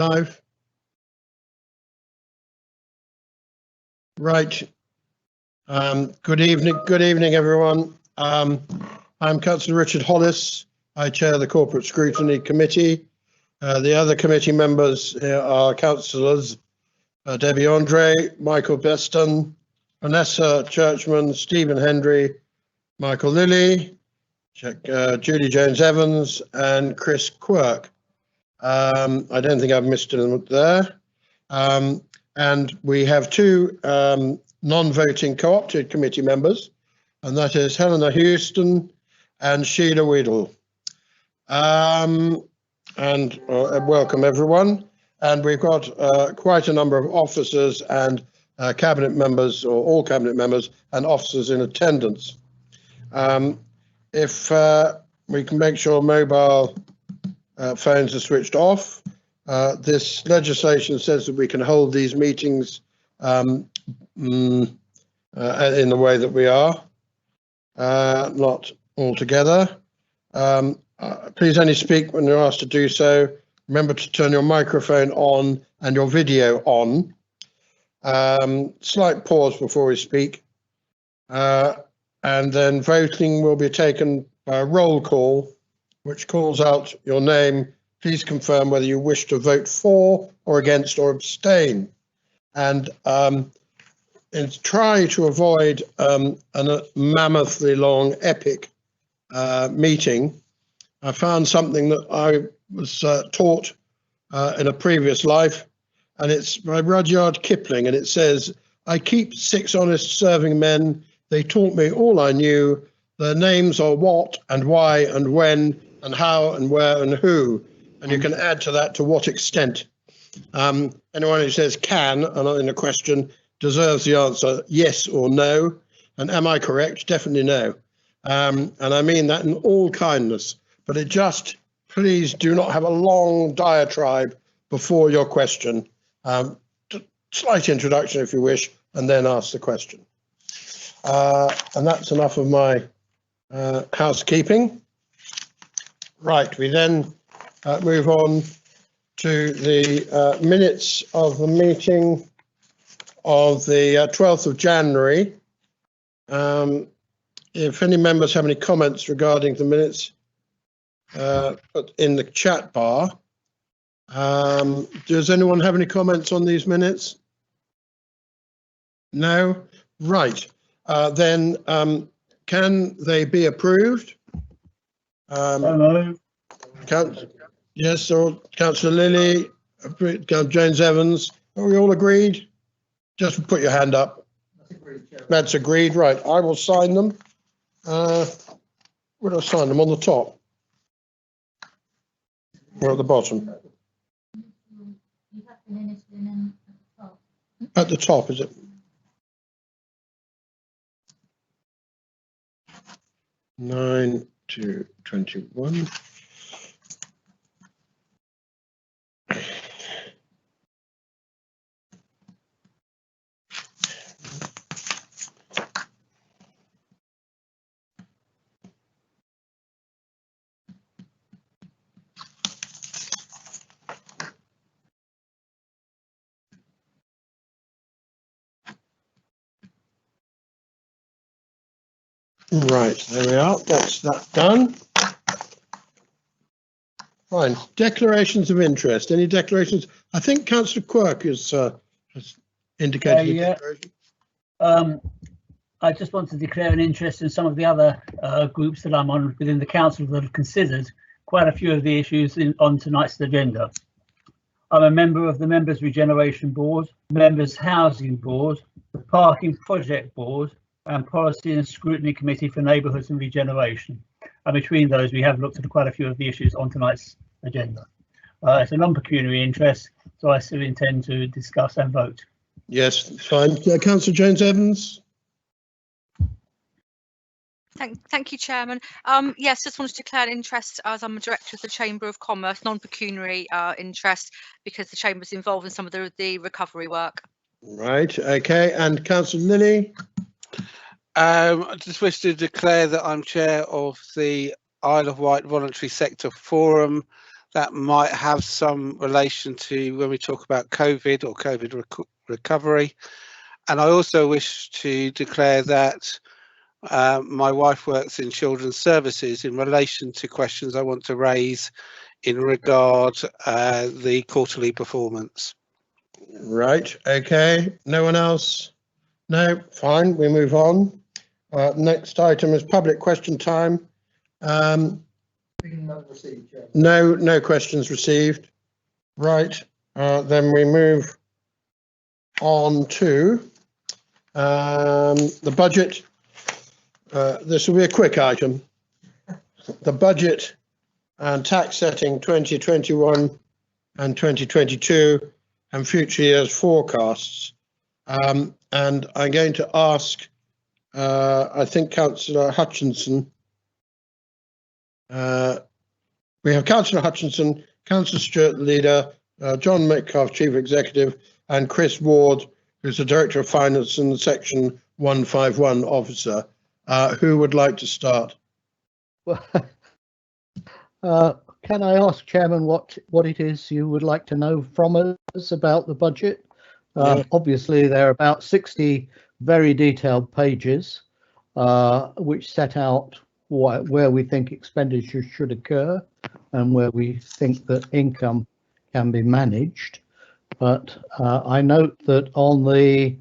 Live. Right. Good evening, everyone. I'm Councillor Richard Hollis. I chair the Corporate Scrutiny Committee. The other committee members here are Councillors Debbie Andre, Michael Beston, Vanessa Churchman, Stephen Hendry, Michael Lilly, Julie Jones-Evans, and Chris Quirk. I don't think I've missed them there. And we have two non-voting co-opted committee members, and that is Helen Houston and Sheila Weedle. And welcome everyone. And we've got quite a number of officers and cabinet members, or all cabinet members and officers in attendance. If we can make sure mobile phones are switched off. This legislation says that we can hold these meetings in the way that we are, not all together. Please only speak when you're asked to do so. Remember to turn your microphone on and your video on. Slight pause before we speak. And then voting will be taken by a roll call, which calls out your name. Please confirm whether you wish to vote for or against or abstain. And try to avoid a mammothly long epic meeting. I found something that I was taught in a previous life, and it's by Rudyard Kipling, and it says, "I keep 6 honest serving men. They taught me all I knew. Their names are what and why and when and how and where and who." And you can add to that to what extent. Anyone who says can in a question deserves the answer yes or no. And am I correct? Definitely no. And I mean that in all kindness. But it just, please do not have a long diatribe before your question. Slight introduction if you wish, and then ask the question. And that's enough of my housekeeping. Right, we then move on to the minutes of the meeting of the 12th of January. If any members have any comments regarding the minutes, put in the chat bar. Does anyone have any comments on these minutes? No? Right. Then can they be approved? Hello. Yes, so Councillor Lilly, Jones Evans, are we all agreed? Just put your hand up. That's agreed, right. I will sign them. Where do I sign them? On the top? Or at the bottom? At the top, is it? Nine to 21. Right, there we are. That's that done. Fine. Declarations of interest. Any declarations? I think Councillor Quirk has indicated a declaration. I just want to declare an interest in some of the other groups that I'm on within the council that have considered quite a few of the issues on tonight's agenda. I'm a member of the Members Regeneration Board, Members Housing Board, the Parking Project Board, and Policy and Scrutiny Committee for Neighbourhoods and Regeneration. And between those, we have looked at quite a few of the issues on tonight's agenda. It's a non-pecuniary interest, so I still intend to discuss and vote. Yes, fine. Councillor Jones-Evans. Thank you, Chairman. Yes, just wanted to declare an interest as I'm a director of the Chamber of Commerce, non-pecuniary interest, because the Chamber's involved in some of the recovery work. Right, okay. And Councillor Lilly. I just wish to declare that I'm chair of the Isle of Wight Voluntary Sector Forum, that might have some relation to when we talk about COVID or COVID recovery. And I also wish to declare that my wife works in children's services in relation to questions I want to raise in regard the quarterly performance. Right, okay, no one else? No, fine, we move on. Next item is public question time. No questions received. Right, then we move on to the budget. This will be a quick item. The budget and tax setting 2021 and 2022 and future years forecasts. And I'm going to ask, I think, Councillor Hutchinson. We have Councillor Hutchinson, Councillor Stewart, the leader, John Metcalfe, Chief Executive, and Chris Ward, who's the Director of Finance and the Section 151 officer. Who would like to start? Well, can I ask, Chairman, what it is you would like to know from us about the budget? Yeah. Obviously, there are about 60 very detailed pages which set out where we think expenditure should occur and where we think that income can be managed. But I note that on the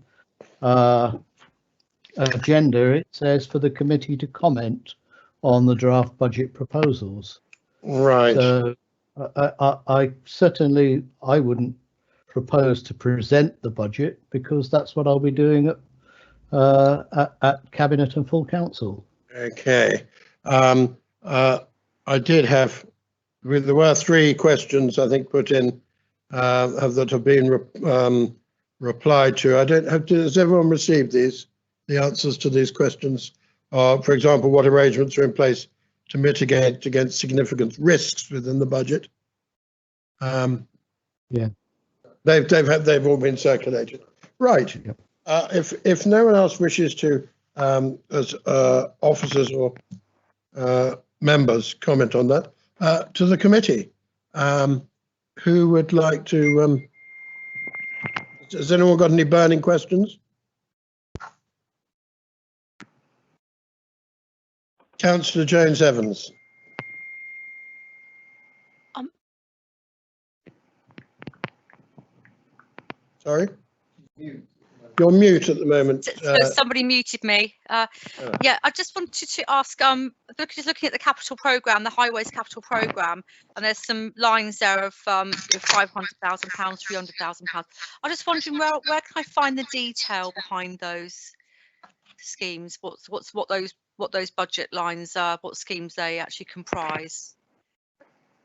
agenda it says for the committee to comment on the draft budget proposals. Right. So I certainly wouldn't propose to present the budget because that's what I'll be doing at Cabinet and full council. Okay. I did have, there were 3 questions I think put in that have been replied to. I don't have. Has everyone received these? The answers to these questions? For example, what arrangements are in place to mitigate against significant risks within the budget? Yeah. They've all been circulated. Right. Yep. If no one else wishes to, as officers or members, comment on that, to the committee, who would like to? Has anyone got any burning questions? Councillor Jones-Evans. Sorry? You're mute at the moment. So somebody muted me. Yeah, I just wanted to ask, looking at the capital programme, the highways capital programme, and there's some lines there of £500,000, £300,000. I'm just wondering where can I find the detail behind those schemes? What those budget lines are, what schemes they actually comprise?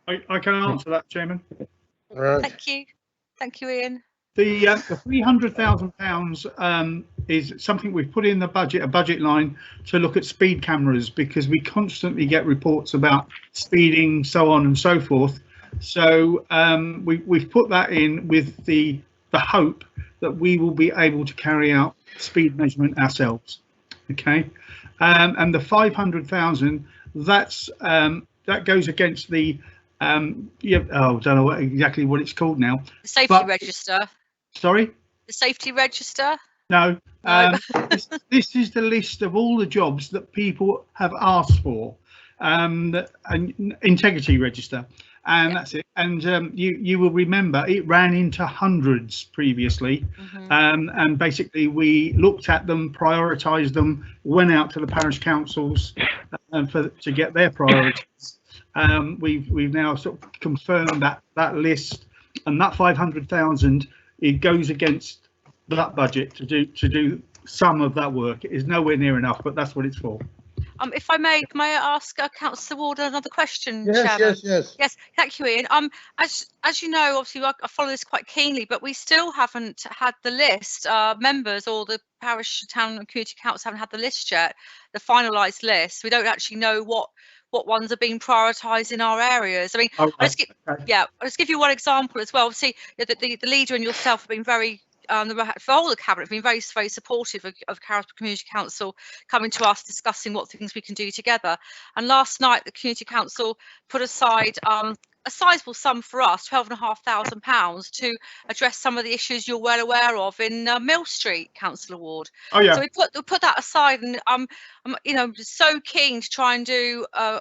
I can answer that, Chairman. Right. Thank you, Ian. The £300,000 is something we've put in the budget, a budget line to look at speed cameras, because we constantly get reports about speeding, so on and so forth. So we've put that in with the hope that we will be able to carry out speed measurement ourselves. Okay, and the 500,000, that goes against the I don't know exactly what it's called now. The safety register. Sorry? The safety register? No. This is the list of all the jobs that people have asked for. An integrity register, and yeah. That's it. And you will remember it ran into hundreds previously. Mm-hmm. And basically we looked at them, prioritised them, went out to the parish councils to get their priorities. We've now sort of confirmed that list, and that 500,000, it goes against that budget to do some of that work. It is nowhere near enough, but that's what it's for. If I may ask Councillor Ward another question? Yes, Chairman? Yes. Thank you, Ian. As you know, obviously I follow this quite keenly, but we still haven't had the list. Members or the parish, town and community council haven't had the list yet, the finalised list. We don't actually know what ones are being prioritised in our areas. I mean, okay. I'll just give you one example as well. Obviously, the leader and yourself have been very, for all the cabinet, have been very, very supportive of Carisbrooke Community Council coming to us, discussing what things we can do together. And last night, the Community Council put aside a sizable sum for us, £12,500, to address some of the issues you're well aware of in Mill Street, Councillor Ward. Oh yeah. So we put that aside, and I'm just so keen to try and do a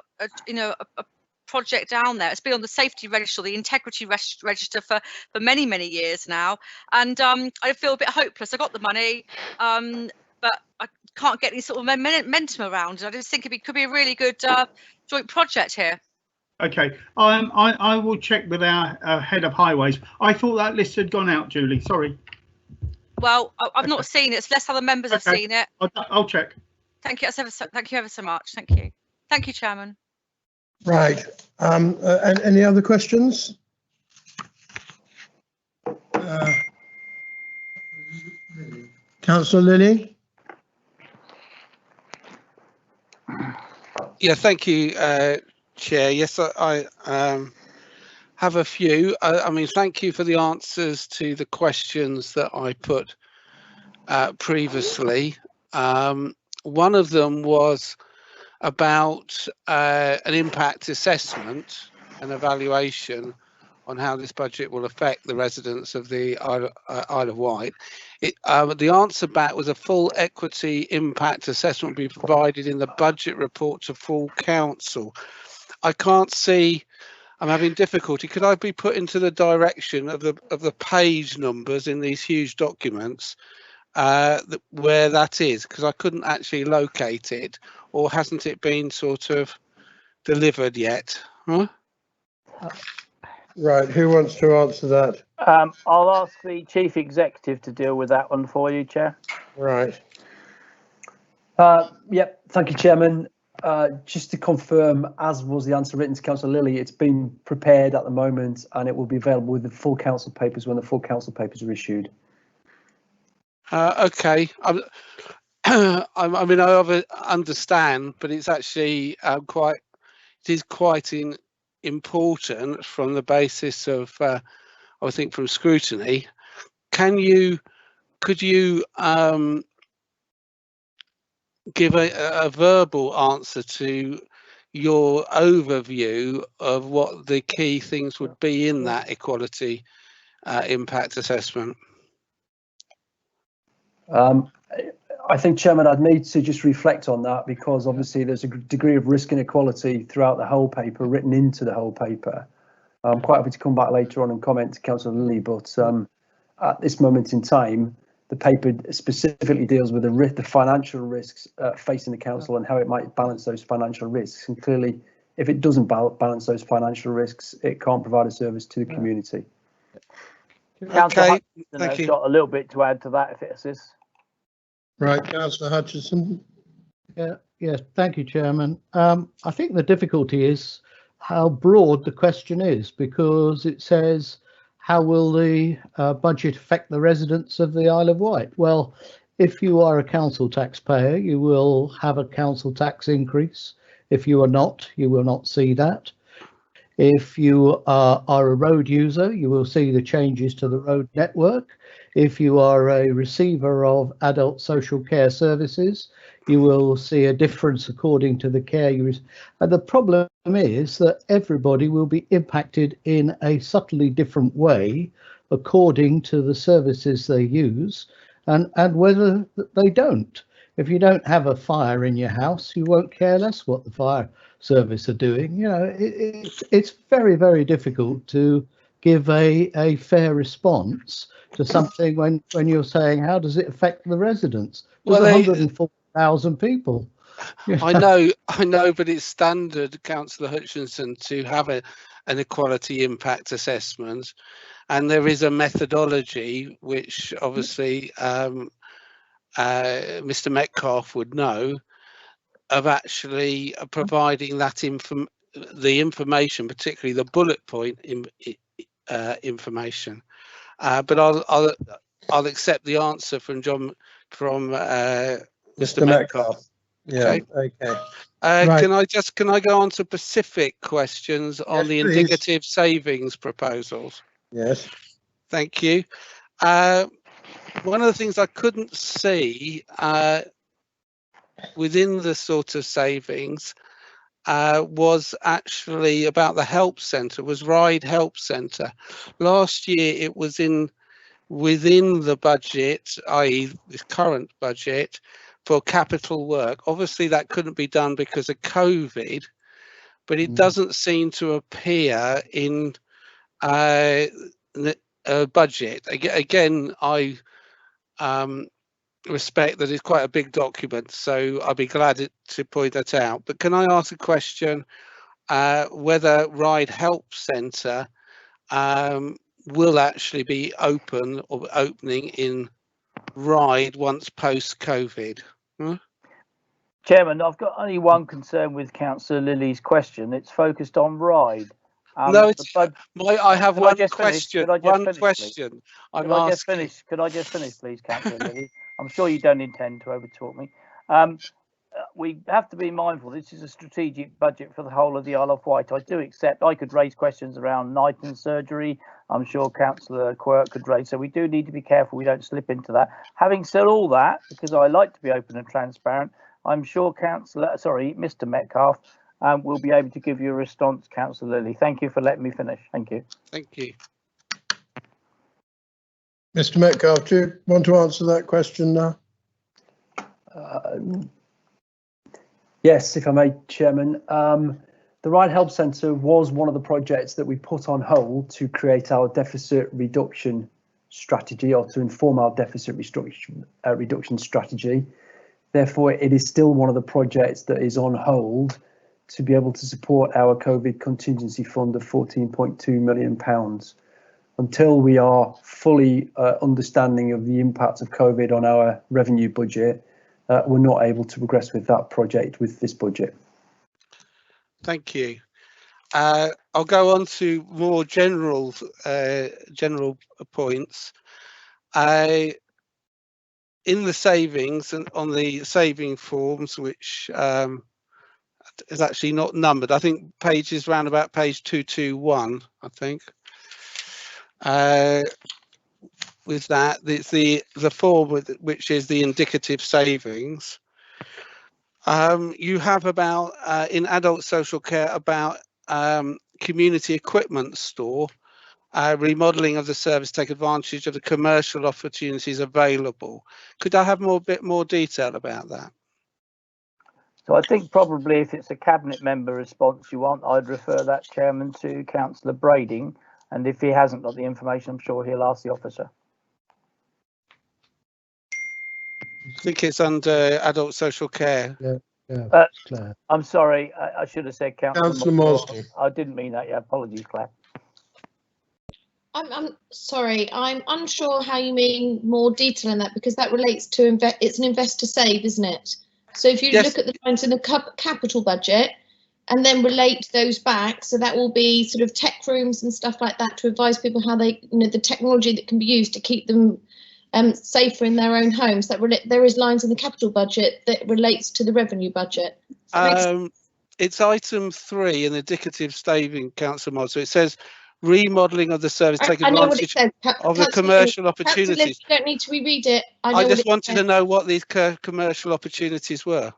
project down there. It's been on the safety register, the integrity register for many years now, and I feel a bit hopeless. I got the money, but I can't get any sort of momentum around it. I just think it could be a really good joint project here. Okay, I will check with our head of highways. I thought that list had gone out, Julie. Sorry. Well, I've not seen it. It's less other members have seen it. I'll check. Thank you. Thank you ever so much. Thank you. Thank you, Chairman. Right. And any other questions? Councillor Lilly? Yeah, thank you, Chair. Yes, I have a few. I mean, thank you for the answers to the questions that I put previously. One of them was about an impact assessment and evaluation on how this budget will affect the residents of the Isle of Wight. The answer back was a full equity impact assessment will be provided in the budget report to full council. I can't see, I'm having difficulty. Could I be put into the direction of the page numbers in these huge documents where that is? Because I couldn't actually locate it, or hasn't it been sort of delivered yet? Huh? Right, who wants to answer that? I'll ask the Chief Executive to deal with that one for you, Chair. Right. Yep, thank you, Chairman. Just to confirm, as was the answer written to Councillor Lilly, it's been prepared at the moment and it will be available with the full council papers when the full council papers are issued. Okay. I mean, I understand, but it's actually quite important from the basis of, I think, from scrutiny. Could you give a verbal answer to your overview of what the key things would be in that equality impact assessment? I think, Chairman, I'd need to just reflect on that, because obviously there's a degree of risk inequality throughout the whole paper, written into the whole paper. I'm quite happy to come back later on and comment to Councillor Lilly, but at this moment in time, the paper specifically deals with the financial risks facing the council and how it might balance those financial risks. And clearly, if it doesn't balance those financial risks, it can't provide a service to the community. Councillor Hutchinson has got a little bit to add to that, if it assists. Right, Councillor Hutchinson. Yes, thank you, Chairman. I think the difficulty is how broad the question is, because it says, how will the budget affect the residents of the Isle of Wight? Well, if you are a council taxpayer, you will have a council tax increase. If you are not, you will not see that. If you are a road user, you will see the changes to the road network. If you are a receiver of adult social care services, you will see a difference according to the care you receive. And the problem is that everybody will be impacted in a subtly different way according to the services they use and whether they don't. If you don't have a fire in your house, you won't care less what the fire service are doing. You know, it's very, very difficult to give a fair response to something when you're saying, how does it affect the residents? There's 104,000 people. I know, but it's standard, Councillor Hutchinson, to have an equality impact assessment, and there is a methodology which obviously Mr. Metcalfe would know, of actually providing that the information, particularly the bullet point information. But I'll accept the answer from Mr. Metcalfe. Yeah. Okay. Right. Can I go on to specific questions on the please. indicative savings proposals? Yes. Thank you. One of the things I couldn't see within the sort of savings was actually about the help centre, was Ride Help Centre. Last year it was within the budget, i.e. this current budget, for capital work. Obviously that couldn't be done because of COVID, but it doesn't seem to appear in the budget. Again, I respect that it's quite a big document, so I'll be glad to point that out. But can I ask a question, whether Ride Help Centre will actually be open or opening in Ride once post-COVID? Chairman, I've got only one concern with Councillor Lilly's question. It's focused on Ride. No, I have one question. One question. Could I just finish, please, Councillor Lilly? I'm sure you don't intend to overtalk me. We have to be mindful. This is a strategic budget for the whole of the Isle of Wight. I do accept I could raise questions around night and surgery. I'm sure Councillor Quirk could raise. So we do need to be careful we don't slip into that. Having said all that, because I like to be open and transparent, I'm sure Mr. Metcalfe will be able to give you a response, Councillor Lilly. Thank you for letting me finish. Thank you. Thank you. Mr. Metcalfe, do you want to answer that question now? Yes, if I may, Chairman. The Ride Help Centre was one of the projects that we put on hold to create our deficit reduction strategy, or to inform our deficit reduction strategy. Therefore, it is still one of the projects that is on hold to be able to support our COVID contingency fund of £14.2 million. Until we are fully understanding of the impact of COVID on our revenue budget, we're not able to progress with that project with this budget. Thank you. I'll go on to more general points. In the savings and on the saving forms, which is actually not numbered, I think pages round about page 221, I think. With that, it's the form which is the indicative savings. You have about in adult social care about community equipment store, remodelling of the service, take advantage of the commercial opportunities available. Could I have a bit more detail about that? So I think probably if it's a cabinet member response you want, I'd refer that, Chairman, to Councillor Brading, and if he hasn't got the information, I'm sure he'll ask the officer. I think it's under adult social care. Claire. I'm sorry, I should have said Councillor Mosden. I didn't mean that. Yeah, apologies, Claire. I'm sorry, I'm unsure how you mean more detail in that, because that relates to it's an invest to save, isn't it? So if you look at the lines in the capital budget and then relate those back, so that will be sort of tech rooms and stuff like that to advise people how they, the technology that can be used to keep them safer in their own homes. There is lines in the capital budget that relates to the revenue budget. It's item 3 in the indicative saving, Councillor Mod. So it says remodelling of the service, take advantage of the commercial opportunities. You don't need to reread it. I just wanted to know what these commercial opportunities were.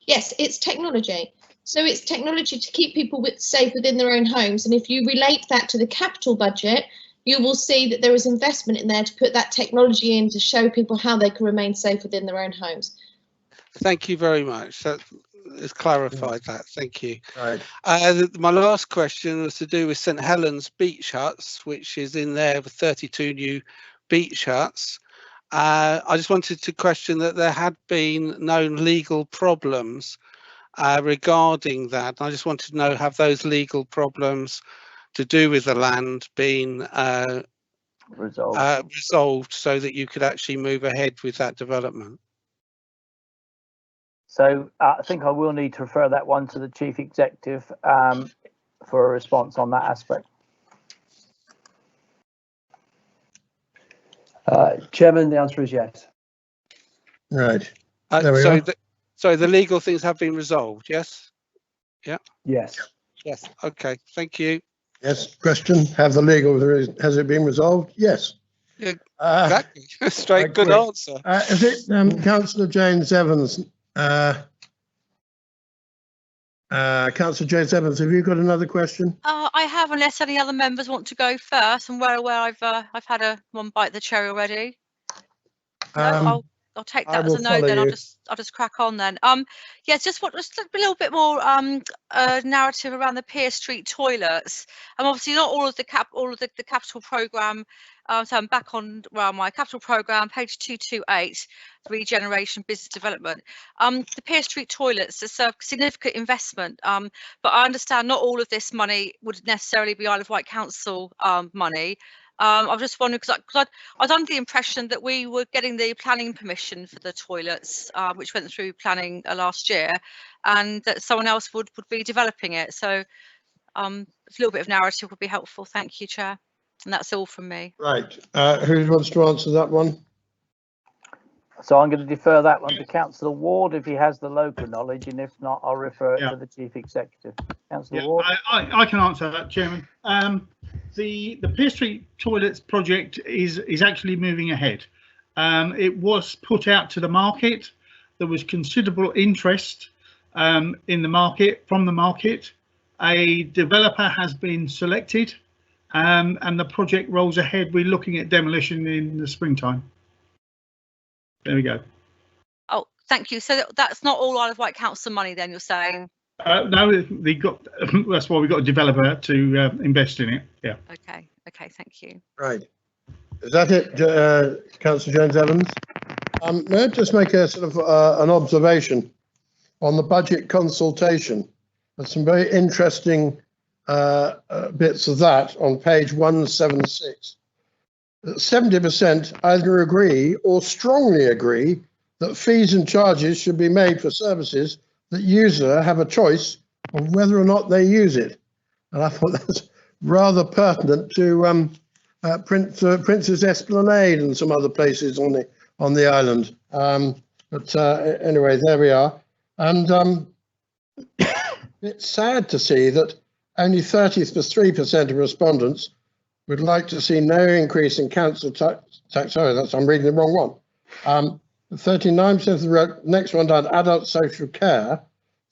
Yes, it's technology. So it's technology to keep people safe within their own homes. And if you relate that to the capital budget, you will see that there is investment in there to put that technology in to show people how they can remain safe within their own homes. Thank you very much. That has clarified that. Thank you. Right. My last question was to do with St Helens beach huts, which is in there with 32 new beach huts. I just wanted to question that there had been known legal problems regarding that. I just wanted to know, have those legal problems to do with the land been resolved so that you could actually move ahead with that development? So I think I will need to refer that one to the Chief Executive for a response on that aspect. Chairman, the answer is yes. Right. So the legal things have been resolved, yes? Yeah. Yes. Yes. Okay. Thank you. Yes. Question: has it been resolved? Yes. Yeah, exactly. Straight. Good answer. Is it Councillor James Evans? Councillor James Evans, have you got another question? I have, unless any other members want to go first. I'm well aware I've had one bite of the cherry already. No, I'll take that as a no. Then I'll just crack on then. Yeah, just a little bit more narrative around the Pier Street toilets. Obviously not all of the capital programme. So I'm back on my capital programme, page 228, regeneration business development. The Pier Street toilets is a significant investment, but I understand not all of this money would necessarily be Isle of Wight Council money. I'm just wondering, because I was under the impression that we were getting the planning permission for the toilets, which went through planning last year, and that someone else would be developing it. So a little bit of narrative would be helpful. Thank you, Chair. And that's all from me. Right. Who wants to answer that one? So I'm going to defer that one to Councillor Ward if he has the local knowledge, and if not, I'll refer it to the Chief Executive. Councillor Ward. I can answer that, Chairman. The Pier Street Toilets project is actually moving ahead. It was put out to the market. There was considerable interest in the market, from the market. A developer has been selected, and the project rolls ahead. We're looking at demolition in the springtime. There we go. Oh, thank you. So that's not all Isle of Wight Council money then, you're saying? No, that's why we've got a developer to invest in it. Yeah. Okay, thank you. Right. Is that it, Councillor James Evans? May I just make a sort of an observation on the budget consultation? There's some very interesting bits of that on page 176. 70% either agree or strongly agree that fees and charges should be made for services that users have a choice of whether or not they use it. And I thought that's rather pertinent to Prince's Esplanade and some other places on the island. But anyway, there we are. And it's sad to see that only 33% of respondents would like to see no increase in council tax. Sorry, I'm reading the wrong one. 39% of the next one down, adult social care.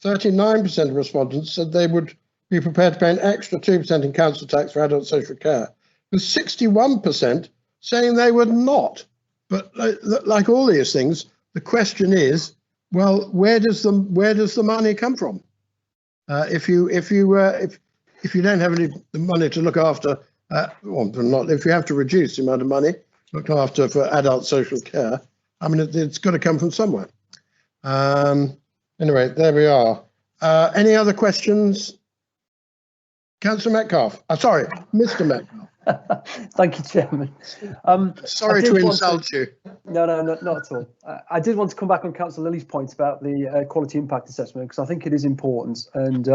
39% of respondents said they would be prepared to pay an extra 2% in council tax for adult social care, with 61% saying they would not. But like all these things, the question is, well, where does the money come from? If you don't have any money to look after, if you have to reduce the amount of money looked after for adult social care, I mean, it's got to come from somewhere. Anyway, there we are. Any other questions? Councillor Metcalfe. Sorry, Mr. Metcalfe. Thank you, Chairman. Sorry to insult you. No, not at all. I did want to come back on Councillor Lilly's point about the quality impact assessment, because I think it is important. And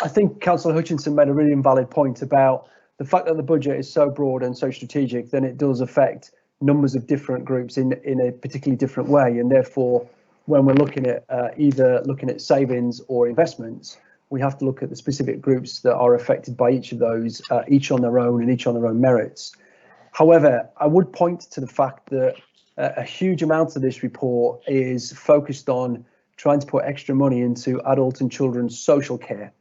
I think Councillor Hutchinson made a really invalid point about the fact that the budget is so broad and so strategic, then it does affect numbers of different groups in a particularly different way. And therefore, when we're looking at either looking at savings or investments, we have to look at the specific groups that are affected by each of those, each on their own and each on their own merits. However, I would point to the fact that a huge amount of this report is focused on trying to put extra money into adult and children's social care,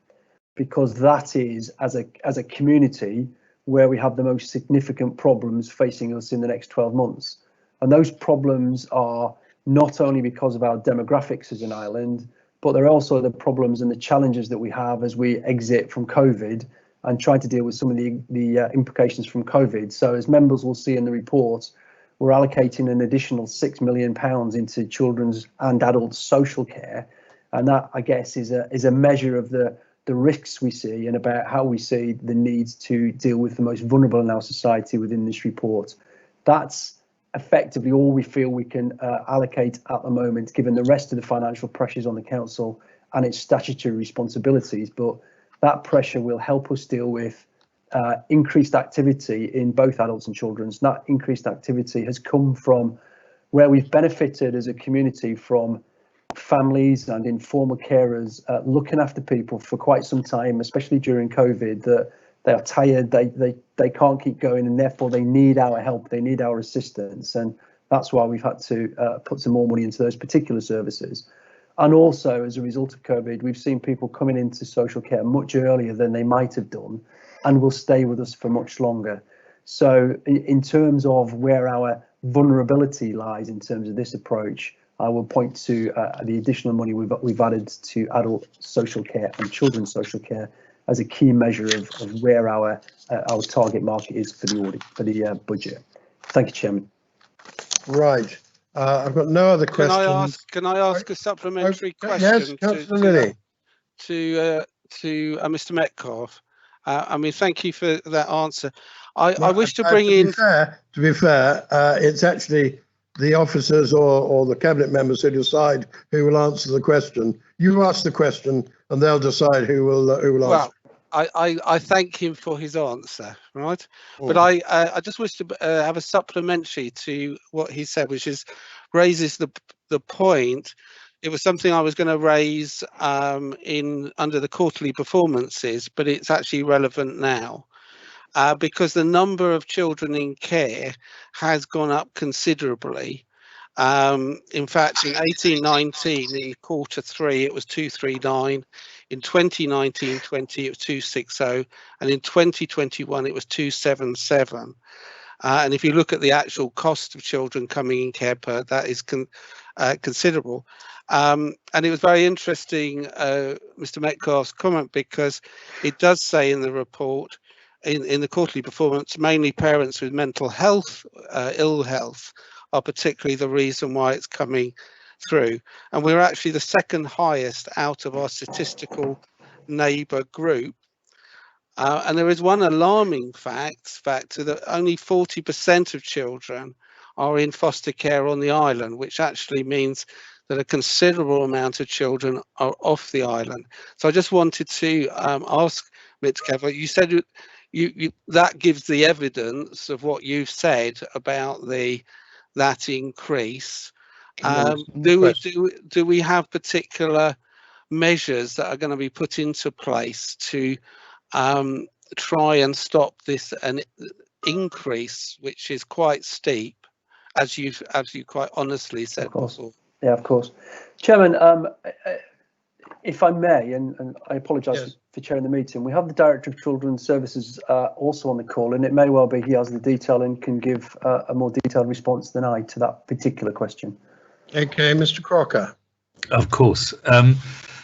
because that is, as a community, where we have the most significant problems facing us in the next 12 months. And those problems are not only because of our demographics as an island, but they're also the problems and the challenges that we have as we exit from COVID and try to deal with some of the implications from COVID. So as members will see in the report, we're allocating an additional £6 million into children's and adult social care. And that, I guess, is a measure of the risks we see and about how we see the needs to deal with the most vulnerable in our society within this report. That's effectively all we feel we can allocate at the moment, given the rest of the financial pressures on the council and its statutory responsibilities. But that pressure will help us deal with increased activity in both adults and children's. That increased activity has come from where we've benefited as a community from families and informal carers looking after people for quite some time, especially during COVID, that they are tired, they can't keep going, and therefore they need our help, they need our assistance. And that's why we've had to put some more money into those particular services. And also, as a result of COVID, we've seen people coming into social care much earlier than they might have done and will stay with us for much longer. So in terms of where our vulnerability lies in terms of this approach, I will point to the additional money we've added to adult social care and children's social care as a key measure of where our target market is for the budget. Thank you, Chairman. Right. I've got no other questions. Can I ask a supplementary question? Yes, Councillor Lilly. To Mr. Metcalfe. I mean, thank you for that answer. I wish to bring in. To be fair, it's actually the officers or the cabinet members who decide who will answer the question. You ask the question, and they'll decide who will answer. I thank him for his answer, right? But I just wish to have a supplementary to what he said, which raises the point. It was something I was going to raise under the quarterly performances, but it's actually relevant now because the number of children in care has gone up considerably. In fact, in 1819, in Q3, it was 239. In 2019-20, it was 260, and in 2021, it was 277. And if you look at the actual cost of children coming in care per, that is considerable. And it was very interesting, Mr. Metcalfe's comment, because it does say in the report, in the quarterly performance, mainly parents with mental health, ill health, are particularly the reason why it's coming through. And we're actually the second highest out of our statistical neighbour group. And there is one alarming factor that only 40% of children are in foster care on the island, which actually means that a considerable amount of children are off the island. So I just wanted to ask Metcalfe, you said that gives the evidence of what you've said about that increase. Do we have particular measures that are going to be put into place to try and stop this an increase, which is quite steep, as you quite honestly said before? Yeah, of course. Chairman, if I may, and I apologise for chairing the meeting, we have the Director of Children's Services also on the call, and it may well be he has the detail and can give a more detailed response than I to that particular question. Okay, Mr. Crocker. Of course.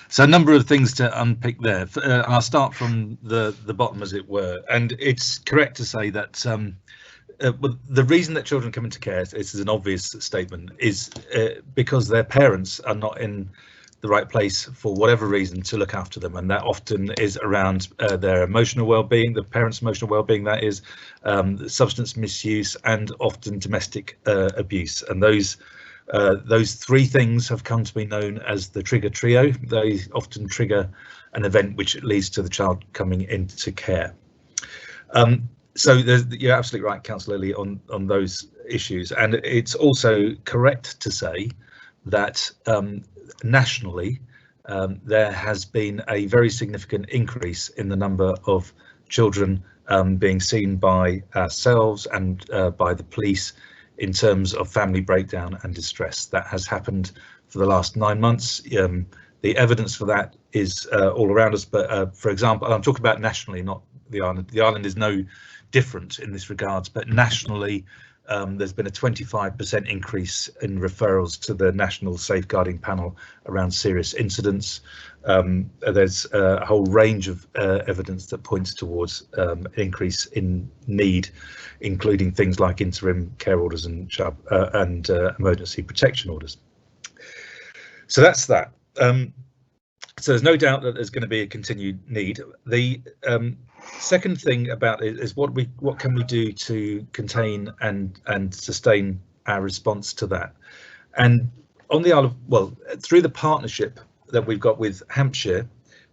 So a number of things to unpick there. I'll start from the bottom, as it were, and it's correct to say that the reason that children come into care, this is an obvious statement, is because their parents are not in the right place for whatever reason to look after them, and that often is around their emotional well-being, the parents' emotional well-being, that is, substance misuse, and often domestic abuse. And those three things have come to be known as the trigger trio. They often trigger an event which leads to the child coming into care. So you're absolutely right, Councillor Lilly, on those issues. And it's also correct to say that nationally, there has been a very significant increase in the number of children being seen by ourselves and by the police in terms of family breakdown and distress. That has happened for the last 9 months. The evidence for that is all around us, but for example, I'm talking about nationally, not the island. The island is no different in this regards, but nationally, there's been a 25% increase in referrals to the National Safeguarding Panel around serious incidents. There's a whole range of evidence that points towards an increase in need, including things like interim care orders and emergency protection orders. So that's that. So there's no doubt that there's going to be a continued need. The second thing about it is what can we do to contain and sustain our response to that. And on the Isle of, well, through the partnership that we've got with Hampshire,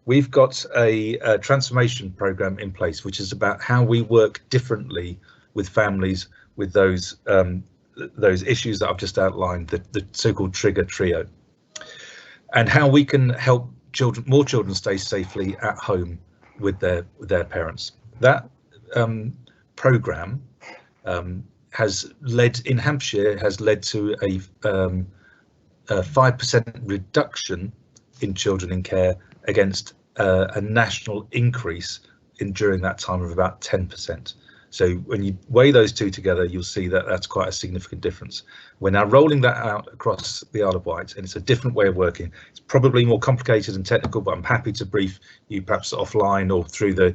we've got a transformation programme in place, which is about how we work differently with families with those issues that I've just outlined, the so-called trigger trio, and how we can help more children stay safely at home with their parents. That programme has led in Hampshire to 5% reduction in children in care against a national increase during that time of about 10%. So when you weigh those two together, you'll see that that's quite a significant difference. We're now rolling that out across the Isle of Wight, and it's a different way of working. It's probably more complicated and technical, but I'm happy to brief you perhaps offline or through the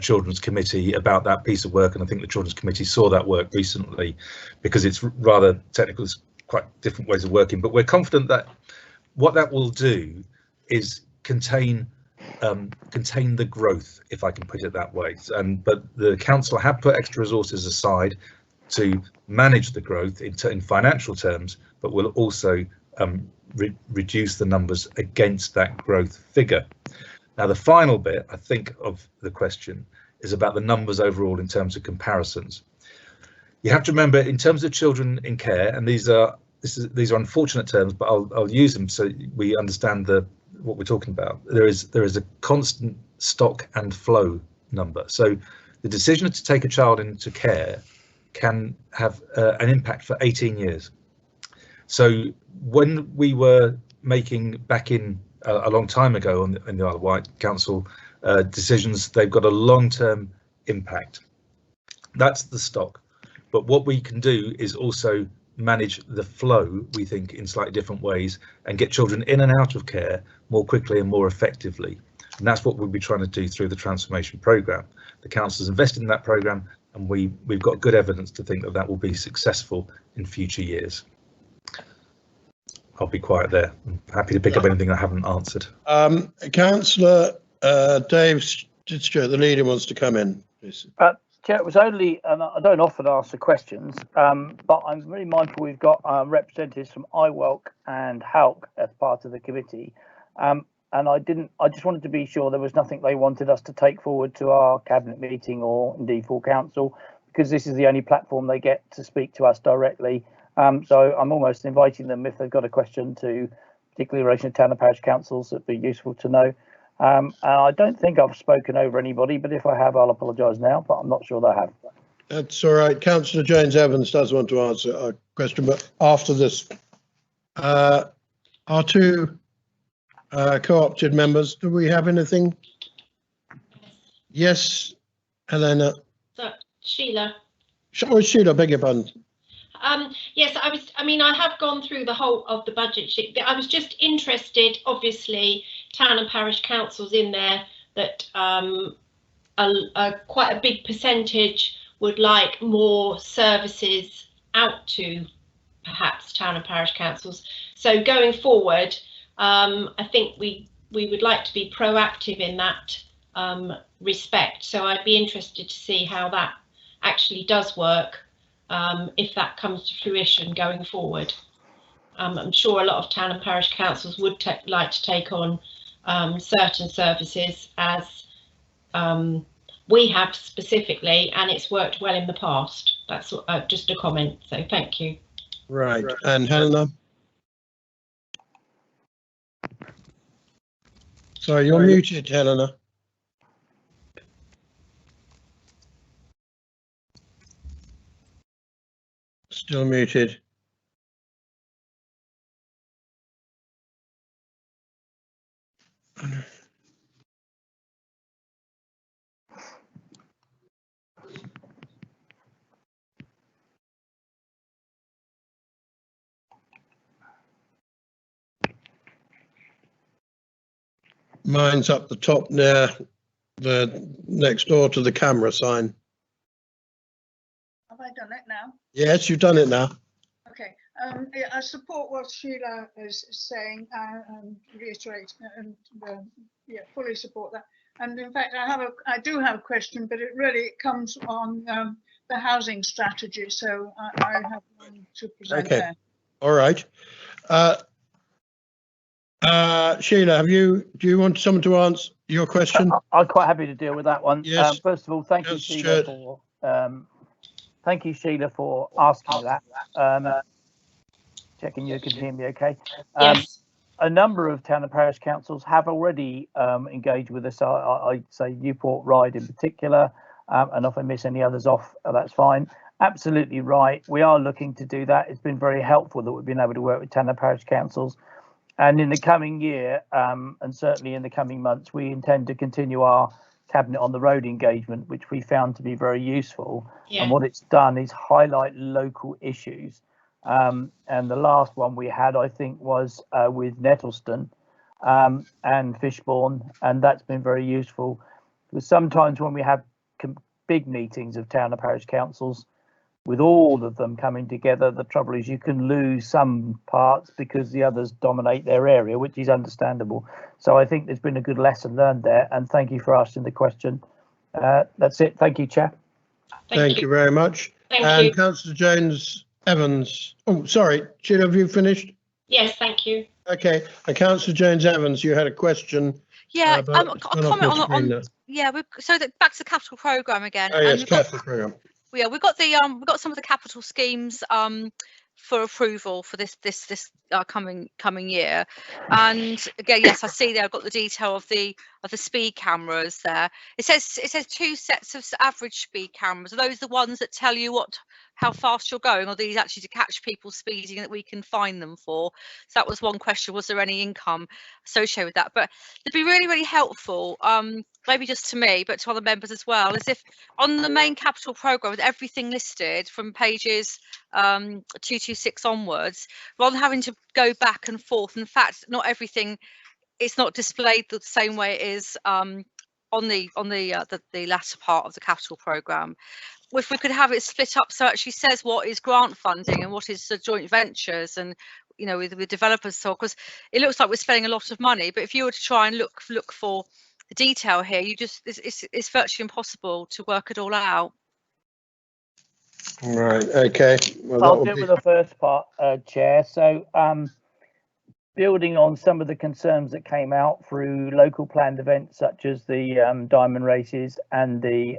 Children's Committee about that piece of work. And I think the Children's Committee saw that work recently because it's rather technical. It's quite different ways of working, but we're confident that what that will do is contain the growth, if I can put it that way. But the council have put extra resources aside to manage the growth in financial terms, but will also reduce the numbers against that growth figure. Now, the final bit, I think, of the question is about the numbers overall in terms of comparisons. You have to remember, in terms of children in care, and these are unfortunate terms, but I'll use them so we understand what we're talking about. There is a constant stock and flow number. So the decision to take a child into care can have an impact for 18 years. So when we were making back in a long time ago in the Isle of Wight Council decisions, they've got a long-term impact. That's the stock. But what we can do is also manage the flow, we think, in slightly different ways and get children in and out of care more quickly and more effectively. And that's what we'll be trying to do through the transformation programme. The council's invested in that programme, and we've got good evidence to think that that will be successful in future years. I'll be quiet there. I'm happy to pick up anything I haven't answered. Councillor Dave Stewart, the leader, wants to come in, please. Chair, it was only, and I don't often answer questions, but I'm really mindful we've got representatives from IWELC and HALC as part of the committee, and I just wanted to be sure there was nothing they wanted us to take forward to our cabinet meeting or indeed full council, because this is the only platform they get to speak to us directly. So I'm almost inviting them, if they've got a question, to particularly in relation to town and parish councils, that'd be useful to know. And I don't think I've spoken over anybody, but if I have, I'll apologise now, but I'm not sure that I have. That's all right. Councillor James Evans does want to answer a question, but after this, our two co-opted members, do we have anything? Yes, Helena. So, Sheila. Oh, Sheila, beg your pardon. Yes, I have gone through the whole of the budget sheet. I was just interested, obviously, town and parish councils in there that quite a big percentage would like more services out to perhaps town and parish councils. So going forward, I think we would like to be proactive in that respect. So I'd be interested to see how that actually does work. If that comes to fruition going forward. I'm sure a lot of town and parish councils would like to take on certain services, as we have specifically, and it's worked well in the past. That's just a comment, so thank you. Right, and Helena? Sorry, you're muted, Helena. Still muted. Mine's up the top near the next door to the camera sign. Have I done it now? Yes, you've done it now. Okay. I support what Sheila is saying and reiterate and fully support that. And in fact, I do have a question, but it really comes on the housing strategy. So I have one to present there. All right. Sheila, do you want someone to answer your question? I'm quite happy to deal with that one. Yes. First of all, thank you, Sheila, for asking that. Checking you can hear me okay. Yes. A number of town and parish councils have already engaged with us. I'd say Newport Ryde in particular, and if I miss any others off, that's fine. absolutely right. We are looking to do that. It's been very helpful that we've been able to work with town and parish councils. And in the coming year, and certainly in the coming months, we intend to continue our cabinet on the road engagement, which we found to be very useful. Yeah. And what it's done is highlight local issues. And the last one we had, I think, was with Nettleston and Fishbourne, and that's been very useful. Because sometimes when we have big meetings of town and parish councils, with all of them coming together, the trouble is you can lose some parts because the others dominate their area, which is understandable. So I think there's been a good lesson learned there, and thank you for asking the question. That's it. Thank you, Chair. Thank you very much. Thank you. Councillor Jones-Evans. Oh, sorry, Sheila, have you finished? Yes, thank you. Okay, Councillor Jones-Evans, you had a question. Yeah, but a it's gone off comment my screen now. yeah, so back to the capital programme again. Oh yes, capital programme. Yeah, we've got some of the capital schemes for approval for this coming year, and again, yes, I see there. I've got the detail of the speed cameras there. It says 2 sets of average speed cameras. Are those the ones that tell you how fast you're going, or are these actually to catch people speeding that we can fine them for? So that was one question. Was there any income associated with that? But it'd be really, really helpful, maybe just to me, but to other members as well, is if on the main capital programme with everything listed from pages 226 onwards, rather than having to go back and forth. In fact, not everything, it's not displayed the same way it is on the latter part of the capital programme. If we could have it split up so it actually says what is grant funding and what is the joint ventures, and with developers, so because it looks like we're spending a lot of money, but if you were to try and look for the detail here, it's virtually impossible to work it all out. Right, okay. Well, I'll deal with the first part, Chair. So building on some of the concerns that came out through local planned events such as the diamond races and the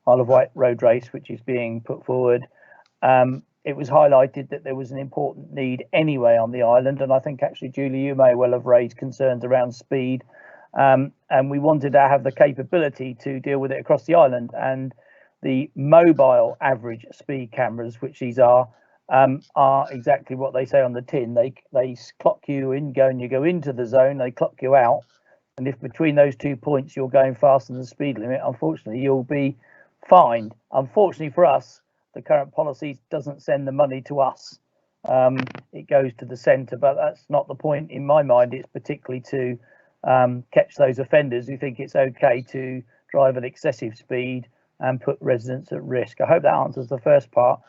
Isle of Wight road race, which is being put forward, it was highlighted that there was an important need anyway on the island, and I think actually, Julie, you may well have raised concerns around speed, and we wanted to have the capability to deal with it across the island. And the mobile average speed cameras, which these are exactly what they say on the tin. They clock you in, you go into the zone, they clock you out, and if between those 2 points you're going faster than the speed limit, unfortunately you'll be fined. Unfortunately for us, the current policy doesn't send the money to us. It goes to the centre, but that's not the point in my mind. It's particularly to catch those offenders who think it's okay to drive at excessive speed and put residents at risk. I hope that answers the first part.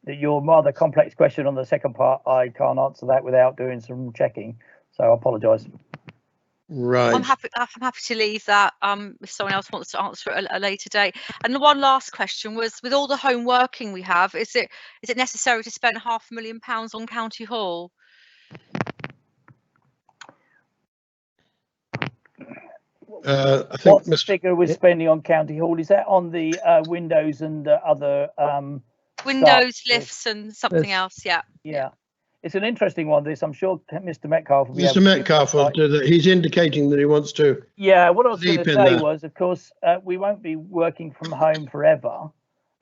Your rather complex question on the second part, I can't answer that without doing some checking, so I apologise. Right. I'm happy to leave that if someone else wants to answer it at a later date. And the one last question was, with all the home working we have, is it necessary to spend £500,000 on County Hall? I think what figure we're spending on County Hall, is that on the windows and other windows, lifts and something else? Yeah. It's an interesting one, this. I'm sure Mr. Metcalfe will be Mr. Metcalfe will do that. He's indicating that he wants to. Yeah, what I was going to say was, of course, we won't be working from home forever.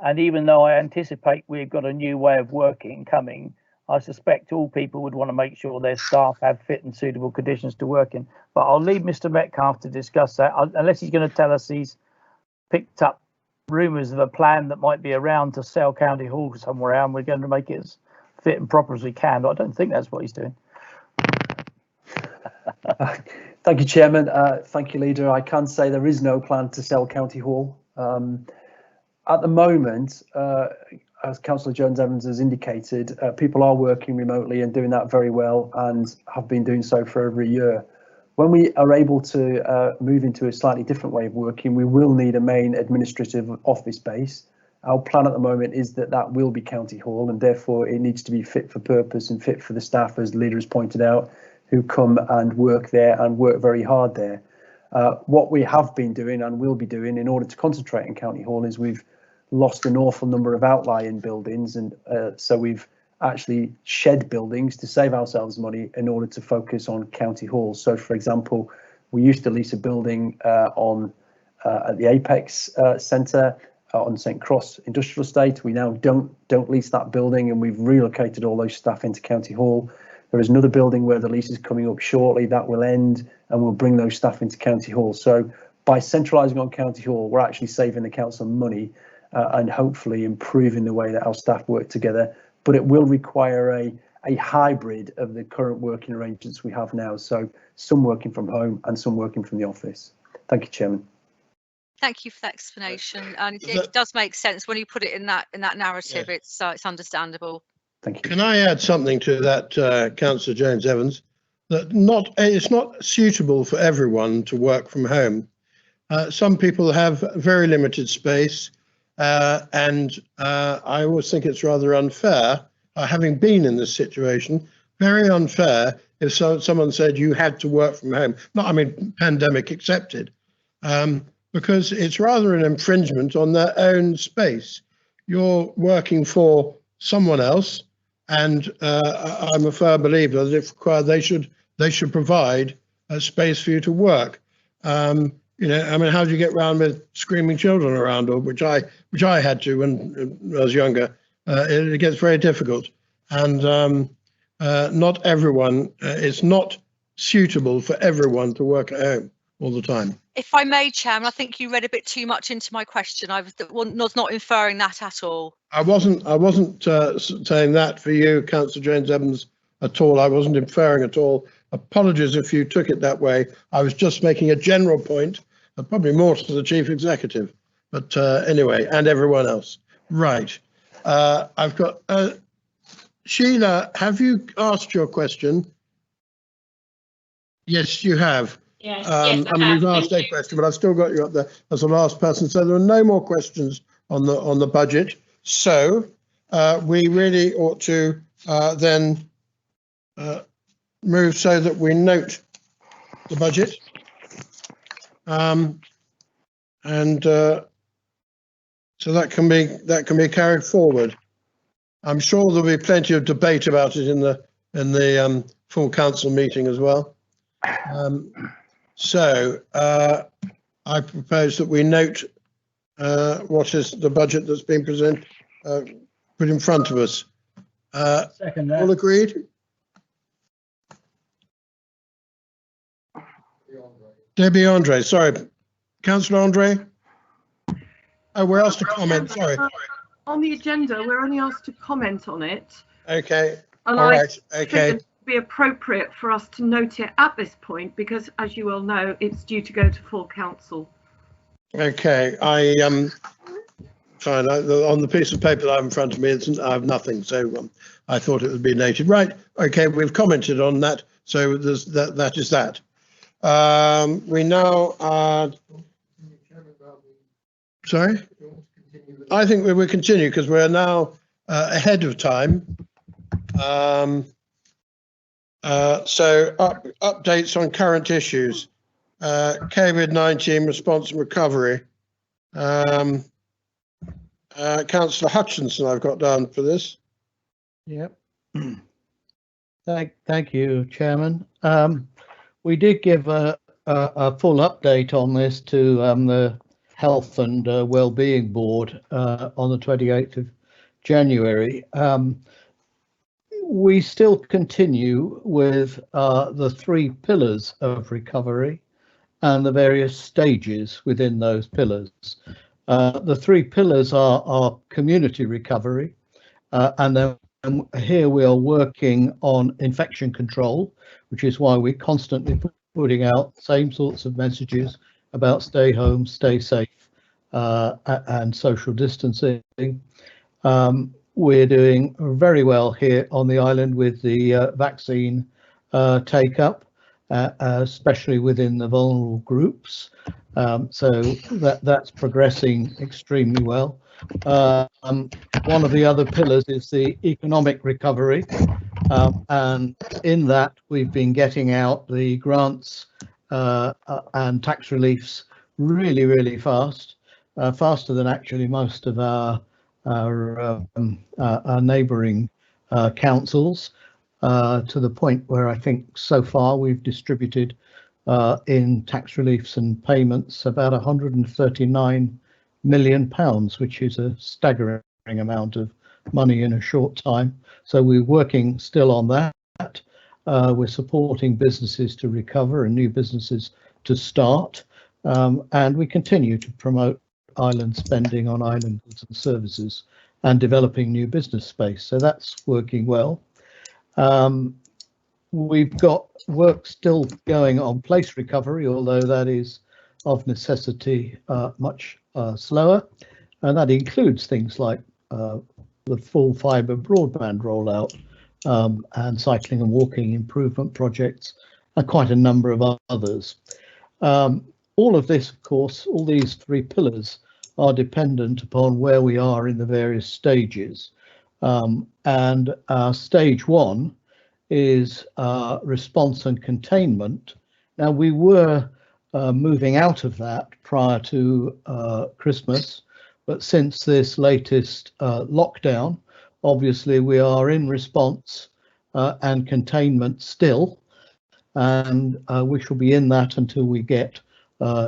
And even though I anticipate we've got a new way of working coming, I suspect all people would want to make sure their staff have fit and suitable conditions to work in. But I'll leave Mr. Metcalfe to discuss that, unless he's going to tell us he's picked up rumours of a plan that might be around to sell County Hall somewhere, and we're going to make it as fit and proper as we can. But I don't think that's what he's doing. Thank you, Chairman. Thank you, Leader. I can say there is no plan to sell County Hall. At the moment, as Councillor Jones-Evans has indicated, people are working remotely and doing that very well, and have been doing so for over a year. When we are able to move into a slightly different way of working, we will need a main administrative office base. Our plan at the moment is that that will be County Hall, and therefore it needs to be fit for purpose and fit for the staff, as the Leader has pointed out, who come and work there and work very hard there. What we have been doing and will be doing in order to concentrate in County Hall is we've lost an awful number of outlying buildings, and so we've actually shed buildings to save ourselves money in order to focus on County Hall. So, for example, we used to lease a building at the Apex Centre. on St Cross Industrial Estate. We now don't lease that building, and we've relocated all those staff into County Hall. There is another building where the lease is coming up shortly that will end, and we'll bring those staff into County Hall. So by centralising on County Hall, we're actually saving the council money and hopefully improving the way that our staff work together. But it will require a hybrid of the current working arrangements we have now. So some working from home and some working from the office. Thank you, Chairman. Thank you for that explanation, and it does make sense when you put it in that narrative. Yeah. It's understandable. Thank you. Can I add something to that, Councillor James Evans? That it's not suitable for everyone to work from home. Some people have very limited space, and I always think it's rather unfair, having been in this situation, very unfair if someone said you had to work from home. Not, I mean, pandemic accepted. Because it's rather an infringement on their own space. You're working for someone else, and I'm a firm believer that if required, they should provide a space for you to work. You know, I mean, how do you get around with screaming children around, or which I had to when I was younger? It gets very difficult, and not everyone. It's not suitable for everyone to work at home all the time. If I may, Chairman, I think you read a bit too much into my question. I was not inferring that at all. I wasn't saying that for you, Councillor James Evans, at all. I wasn't inferring at all. Apologies if you took it that way. I was just making a general point, probably more to the Chief Executive. But anyway, and everyone else. Right. I've got Sheila. Have you asked your question? Yes, you have. Yes, I mean, we've asked a question, but I've still got you up there as the last person. So there are no more questions on the budget. So we really ought to then move so that we note the budget, and so that can be carried forward. I'm sure there'll be plenty of debate about it in the full council meeting as well. So I propose that we note what is the budget that's been put in front of us. Second that. All agreed? Debbie Andre, sorry. Councillor Andre? Oh, we're asked to comment, sorry. On the agenda, we're only asked to comment on it. Okay, and all right, okay. Be appropriate for us to note it at this point because, as you all know, it's due to go to full council. Okay, I fine. On the piece of paper that I have in front of me, I have nothing, so I thought it would be noted. Right. Okay, we've commented on that, so there's that is that. We now sorry. I think we will continue because we're now ahead of time. So updates on current issues, COVID-19 response and recovery. Councillor Hutchinson, I've got down for this. Yep. Thank you, Chairman. We did give a full update on this to the Health and Wellbeing Board on the 28th of January. We still continue with the 3 pillars of recovery and the various stages within those pillars. The 3 pillars are community recovery, and then here we are working on infection control, which is why we're constantly putting out the same sorts of messages about stay home, stay safe, and social distancing. We're doing very well here on the island with the vaccine take-up, especially within the vulnerable groups. So that's progressing extremely well. One of the other pillars is the economic recovery, and in that we've been getting out the grants and tax reliefs really fast, faster than actually most of our neighbouring councils, to the point where I think so far we've distributed in tax reliefs and payments about 139 million, which is a staggering amount of money in a short time. So we're working still on that. We're supporting businesses to recover and new businesses to start. And we continue to promote island spending on island goods and services and developing new business space. So that's working well. We've got work still going on place recovery, although that is of necessity much slower. And that includes things like the full fibre broadband rollout and cycling and walking improvement projects, and quite a number of others. All of this, of course, all these three pillars are dependent upon where we are in the various stages. And stage one is response and containment. Now, we were moving out of that prior to Christmas, but since this latest lockdown, obviously we are in response and containment still, and we shall be in that until we get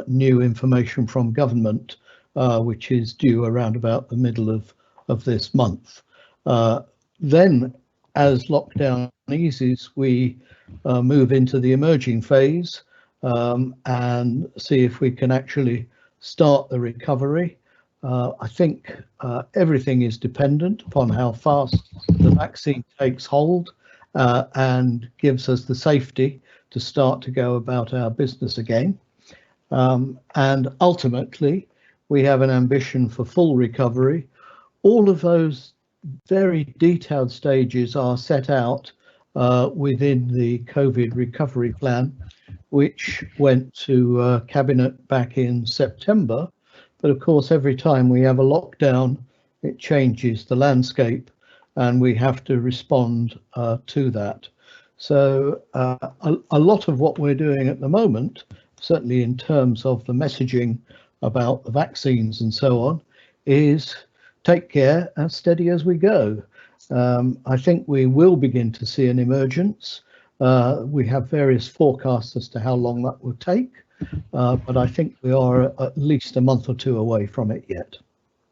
new information from government, which is due around about the middle of this month. Then, as lockdown eases, we move into the emerging phase and see if we can actually start the recovery. I think everything is dependent upon how fast the vaccine takes hold and gives us the safety to start to go about our business again. And ultimately, we have an ambition for full recovery. All of those very detailed stages are set out within the COVID recovery plan, which went to Cabinet back in September. But of course, every time we have a lockdown, it changes the landscape and we have to respond to that. So a lot of what we're doing at the moment, certainly in terms of the messaging about the vaccines and so on, is take care and steady as we go. I think we will begin to see an emergence. We have various forecasts as to how long that will take, but I think we are at least a month or two away from it yet.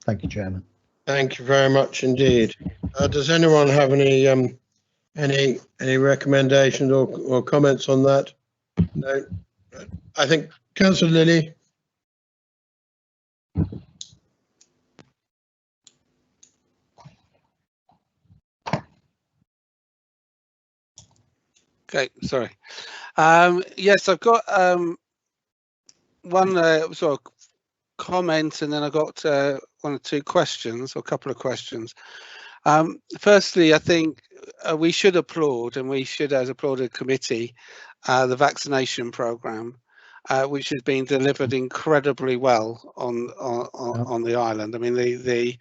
Thank you, Chairman. Thank you very much indeed. Does anyone have any recommendations or comments on that? No. I think Councillor Lilly. Okay, sorry. Yes, I've got one sort of comment, and then I've got one or two questions, or a couple of questions. Firstly, I think we should applaud, and we should, as applauded committee, the vaccination programme, which has been delivered incredibly well on the island. I mean, the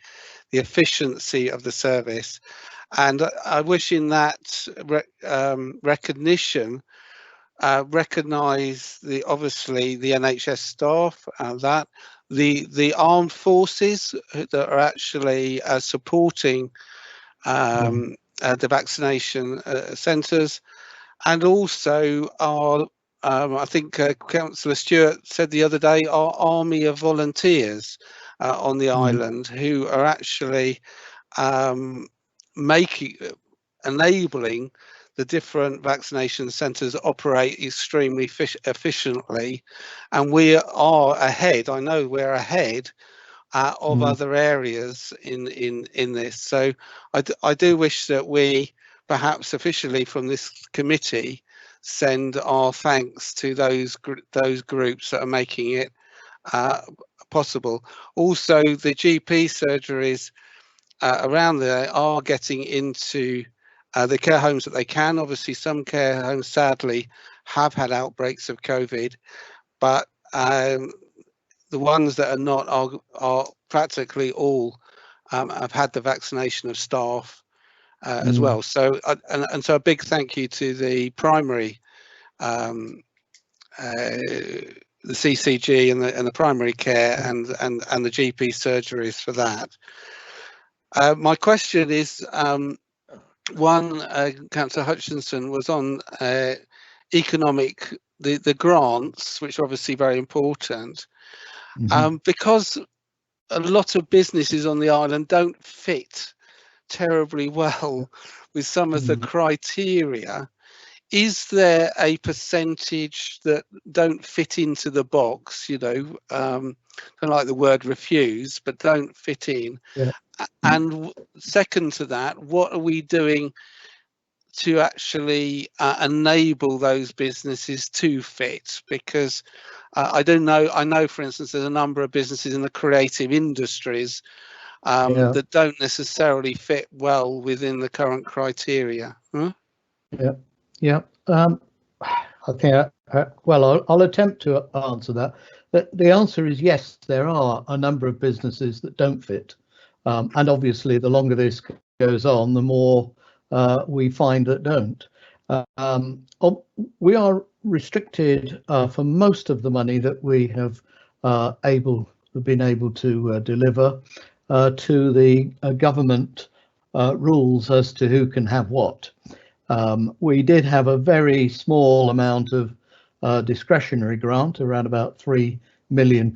efficiency of the service. And I wish in that recognition, recognise obviously the NHS staff, that the armed forces that are actually supporting the vaccination centres, and also our I think Councillor Stewart said the other day, our army of volunteers on the island who are actually enabling the different vaccination centres operate extremely efficiently, and we are ahead. I know we're ahead of other areas in this. So I do wish that we perhaps officially from this committee send our thanks to those groups that are making it possible. Also, the GP surgeries around there are getting into the care homes that they can. Obviously, some care homes sadly have had outbreaks of COVID, but the ones that are not are practically all have had the vaccination of staff as well. So and so a big thank you to the primary, the CCG and the primary care and the GP surgeries for that. My question is, one, Councillor Hutchinson was on economic, the grants, which are obviously very important, because a lot of businesses on the island don't fit terribly well with some of the criteria. Is there a percentage that don't fit into the box, you know, don't like the word refuse, but don't fit in? Yeah. And second to that, what are we doing to actually enable those businesses to fit? Because I know, for instance, there's a number of businesses in the creative industries that don't necessarily fit well within the current criteria. Huh? Yeah. I think, well, I'll attempt to answer that. The answer is yes, there are a number of businesses that don't fit. And obviously, the longer this goes on, the more we find that don't. We are restricted for most of the money that we have been able to deliver to the government rules as to who can have what. We did have a very small amount of discretionary grant, around about £3 million.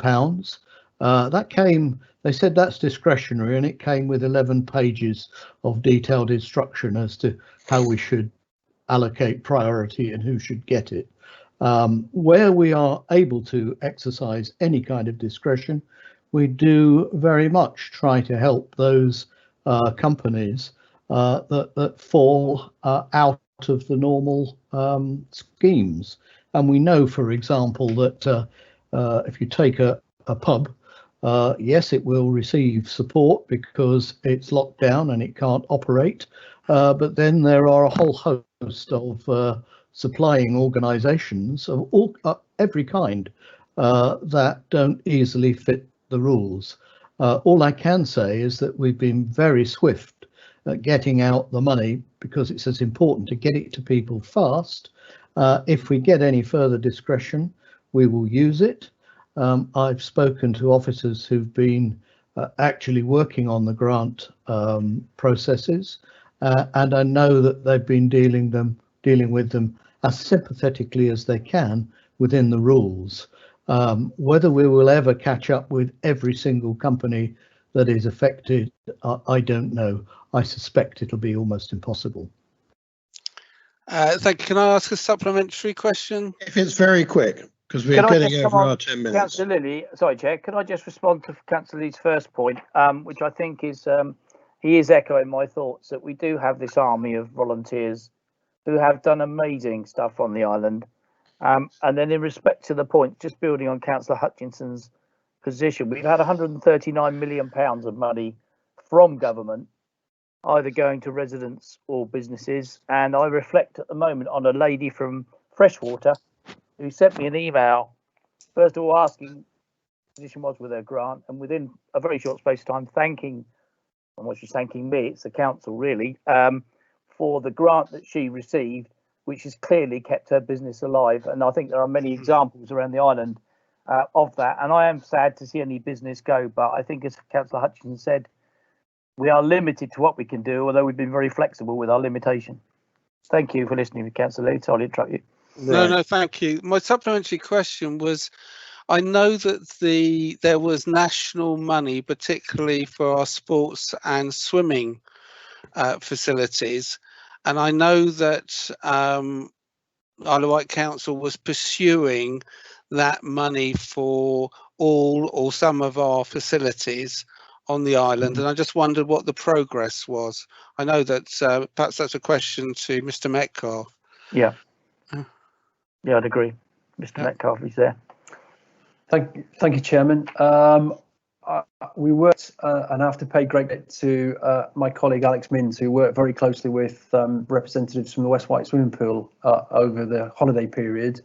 That came, they said that's discretionary, and it came with 11 pages of detailed instruction as to how we should allocate priority and who should get it. Where we are able to exercise any kind of discretion, we do very much try to help those companies that fall out of the normal schemes. And we know, for example, that if you take a pub, yes, it will receive support because it's locked down and it can't operate. But then there are a whole host of supplying organisations of every kind that don't easily fit the rules. All I can say is that we've been very swift at getting out the money because it's as important to get it to people fast. If we get any further discretion, we will use it. I've spoken to officers who've been actually working on the grant processes, and I know that they've been dealing with them as sympathetically as they can within the rules. Whether we will ever catch up with every single company that is affected, I don't know. I suspect it'll be almost impossible. Thank you. Can I ask a supplementary question? If it's very quick, because we're getting over our 10 minutes. Councillor Lilly, sorry, Chair, can I just respond to Councillor Lilly's first point, which I think is, he is echoing my thoughts, that we do have this army of volunteers who have done amazing stuff on the island. And then in respect to the point, just building on Councillor Hutchinson's position, we've had £139 million of money from government, either going to residents or businesses. And I reflect at the moment on a lady from Freshwater who sent me an email, first of all asking what the position was with her grant, and within a very short space of time thanking, and what she's thanking me, it's the council really, for the grant that she received, which has clearly kept her business alive. And I think there are many examples around the island of that. And I am sad to see any business go, but I think, as Councillor Hutchinson said, we are limited to what we can do, although we've been very flexible with our limitation. Thank you for listening, Councillor Lee. Sorry to interrupt you. No, thank you. My supplementary question was, I know that there was national money, particularly for our sports and swimming facilities, and I know that Isle of Wight Council was pursuing that money for all or some of our facilities on the island, and I just wondered what the progress was. I know that perhaps that's a question to Mr. Metcalfe. Yeah, I'd agree. Mr. Metcalfe is there. Thank you, Chairman. We worked, and I have to pay great credit to my colleague Alex Minns, who worked very closely with representatives from the West Wight swimming pool over the holiday period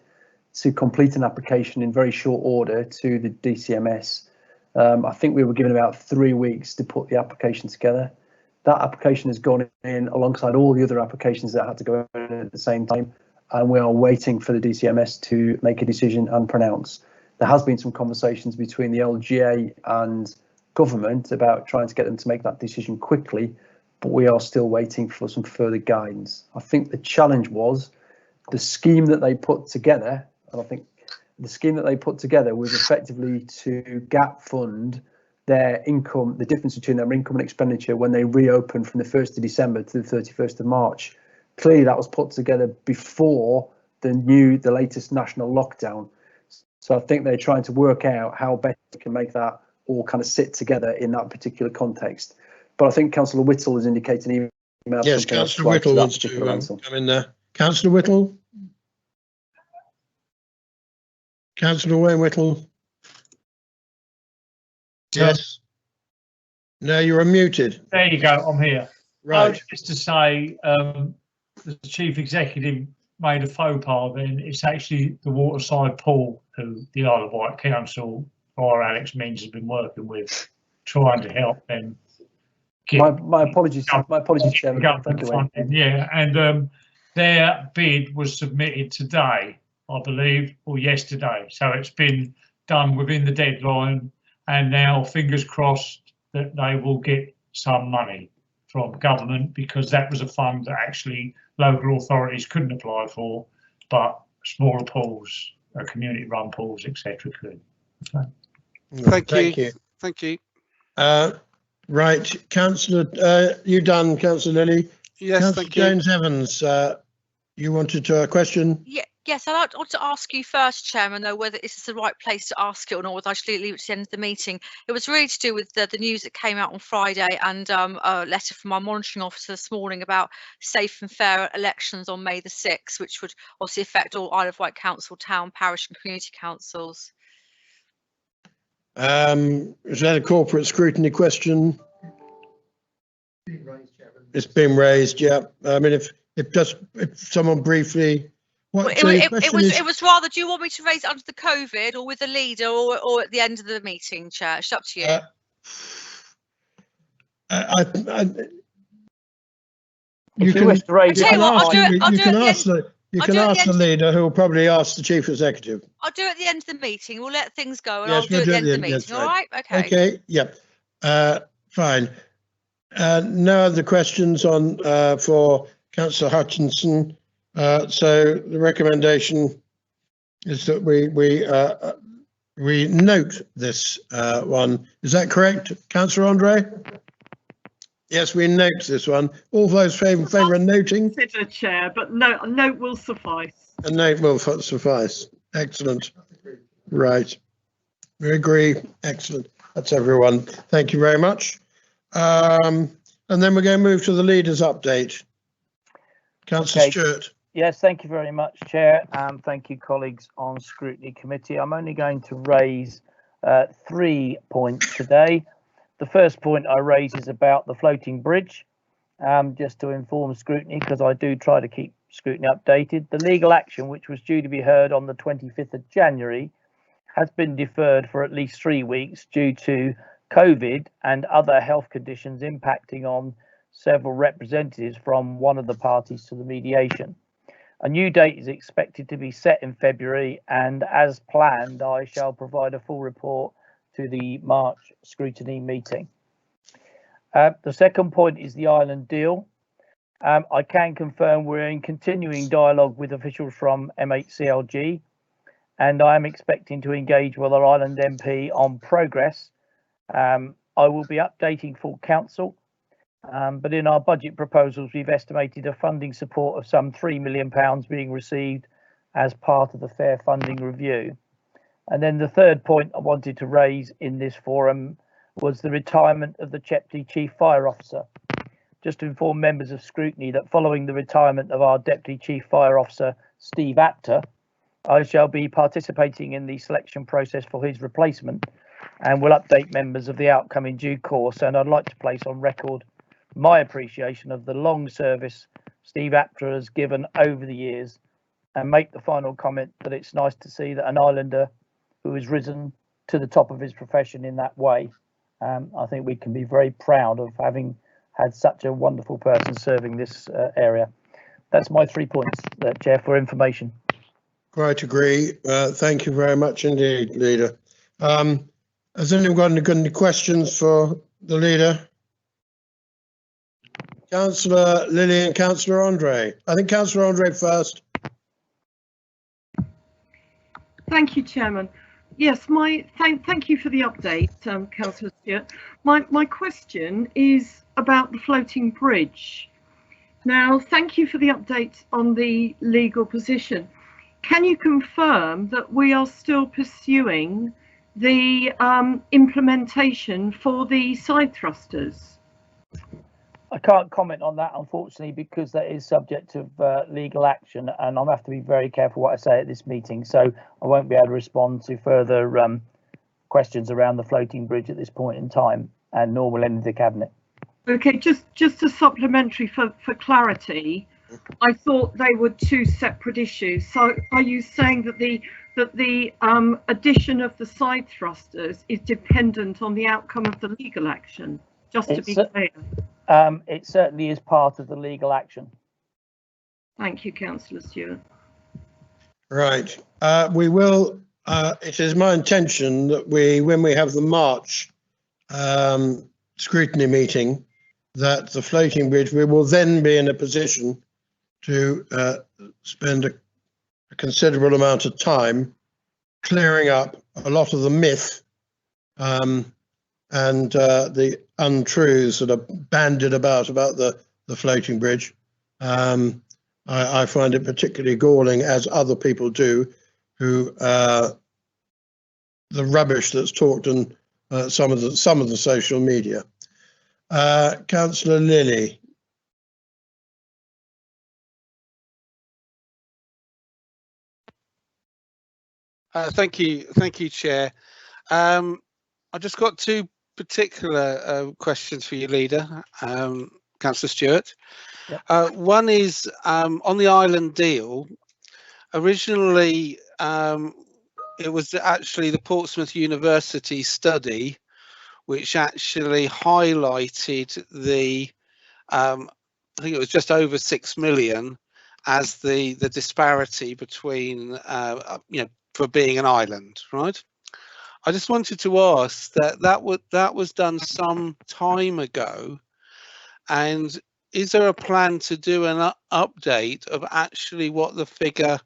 to complete an application in very short order to the DCMS. I think we were given about 3 weeks to put the application together. That application has gone in alongside all the other applications that had to go in at the same time, and we are waiting for the DCMS to make a decision and pronounce. There has been some conversations between the LGA and government about trying to get them to make that decision quickly, but we are still waiting for some further guidance. I think the challenge was the scheme that they put together, and I think the scheme that they put together was effectively to gap fund their income, the difference between their income and expenditure when they reopened from the 1st of December to the 31st of March. Clearly that was put together before the latest national lockdown. So I think they're trying to work out how best they can make that all kind of sit together in that particular context. But I think Councillor Whittle has indicated he may have Yes, something else Councillor Whittle that wants to particular answer. come in there. Councillor Whittle? Councillor Wayne Whittle? Yes. No, you're unmuted. There you go, I'm here. Right. Just to say, the chief executive made a faux pas then. It's actually the Waterside Pool who the Isle of Wight Council, or Alex Means, has been working with, trying to help them. My apologies, Chairman. Yeah, and their bid was submitted today, I believe, or yesterday. So it's been done within the deadline, and now fingers crossed that they will get some money from government, because that was a fund that actually local authorities couldn't apply for, but smaller pools, community-run pools, etc. could. Thank you. Thank you. Right, Councillor, you done, Councillor Lilly? Yes, Councillor thank you. James Evans, you wanted to question? Yes, I'd like to ask you first, Chairman, though, whether this is the right place to ask it or not, whether I should leave it to the end of the meeting. It was really to do with the news that came out on Friday, and a letter from our monitoring officer this morning about safe and fair elections on May the 6th, which would obviously affect all Isle of Wight Council, town, parish and community councils. Is that a corporate scrutiny question? It's been raised, yeah. I mean, if someone briefly. It was rather, do you want me to raise it under the COVID or with the leader or at the end of the meeting, Chair? It's up to you. You can ask the leader, who will probably ask the chief executive. I'll do it at the end of the meeting. We'll let things go, and Yes, I'll do it at the end of the meeting. yes, all right? Okay. Okay. Yep. Fine. No other questions on for Councillor Hutchinson. So the recommendation is that we note this one. Is that correct, Councillor Andre? Yes, we note this one. All those in favour of noting? Consider, Chair, but no, a note will suffice. A note will suffice. Excellent. Right. We agree. Excellent. That's everyone. Thank you very much. And then we're going to move to the leaders' update. Councillor Stewart. Yes, thank you very much, Chair, and thank you, colleagues on Scrutiny Committee. I'm only going to raise 3 points today. The first point I raise is about the floating bridge, just to inform Scrutiny, because I do try to keep Scrutiny updated. The legal action, which was due to be heard on the 25th of January, has been deferred for at least 3 weeks due to COVID and other health conditions impacting on several representatives from one of the parties to the mediation. A new date is expected to be set in February, and as planned, I shall provide a full report to the March Scrutiny meeting. The second point is the island deal. I can confirm we're in continuing dialogue with officials from MHCLG, and I am expecting to engage with our island MP on progress. I will be updating full council, but in our budget proposals, we've estimated a funding support of some £3 million being received as part of the fair funding review. And then the third point I wanted to raise in this forum was the retirement of the Deputy Chief Fire Officer. Just to inform members of Scrutiny that following the retirement of our Deputy Chief Fire Officer, Steve Apter, I shall be participating in the selection process for his replacement, and will update members of the outcome in due course. And I'd like to place on record my appreciation of the long service Steve Apter has given over the years, and make the final comment that it's nice to see that an islander who has risen to the top of his profession in that way. I think we can be very proud of having had such a wonderful person serving this area. That's my 3 points, Chair, for information. Quite agree. Thank you very much indeed, Leader. Has anyone got any questions for the Leader? Councillor Lilly and Councillor Andre. I think Councillor Andre first. Thank you, Chairman. Yes, thank you for the update, Councillor Stewart. My question is about the floating bridge. Now, thank you for the update on the legal position. Can you confirm that we are still pursuing the implementation for the side thrusters? I can't comment on that, unfortunately, because that is subject of legal action, and I'll have to be very careful what I say at this meeting. So I won't be able to respond to further questions around the floating bridge at this point in time, and nor will any of the cabinet. Okay, just a supplementary for clarity. I thought they were two separate issues. So are you saying that the addition of the side thrusters is dependent on the outcome of the legal action? Just to be clear. It certainly is part of the legal action. Thank you, Councillor Stewart. Right. We will. It is my intention that when we have the March scrutiny meeting, that the floating bridge, we will then be in a position to spend a considerable amount of time clearing up a lot of the myth and the untruths that are bandied about the floating bridge. I find it particularly galling, as other people do, who the rubbish that's talked in some of the social media. Councillor Lilly. Thank you, Chair. I just got two particular questions for you, Leader, Councillor Stewart. Yep. One is on the island deal. Originally, it was actually the Portsmouth University study which actually highlighted the, I think it was just over 6 million as the disparity between, for being an island, right? I just wanted to ask that was done some time ago, and is there a plan to do an update of actually what the figure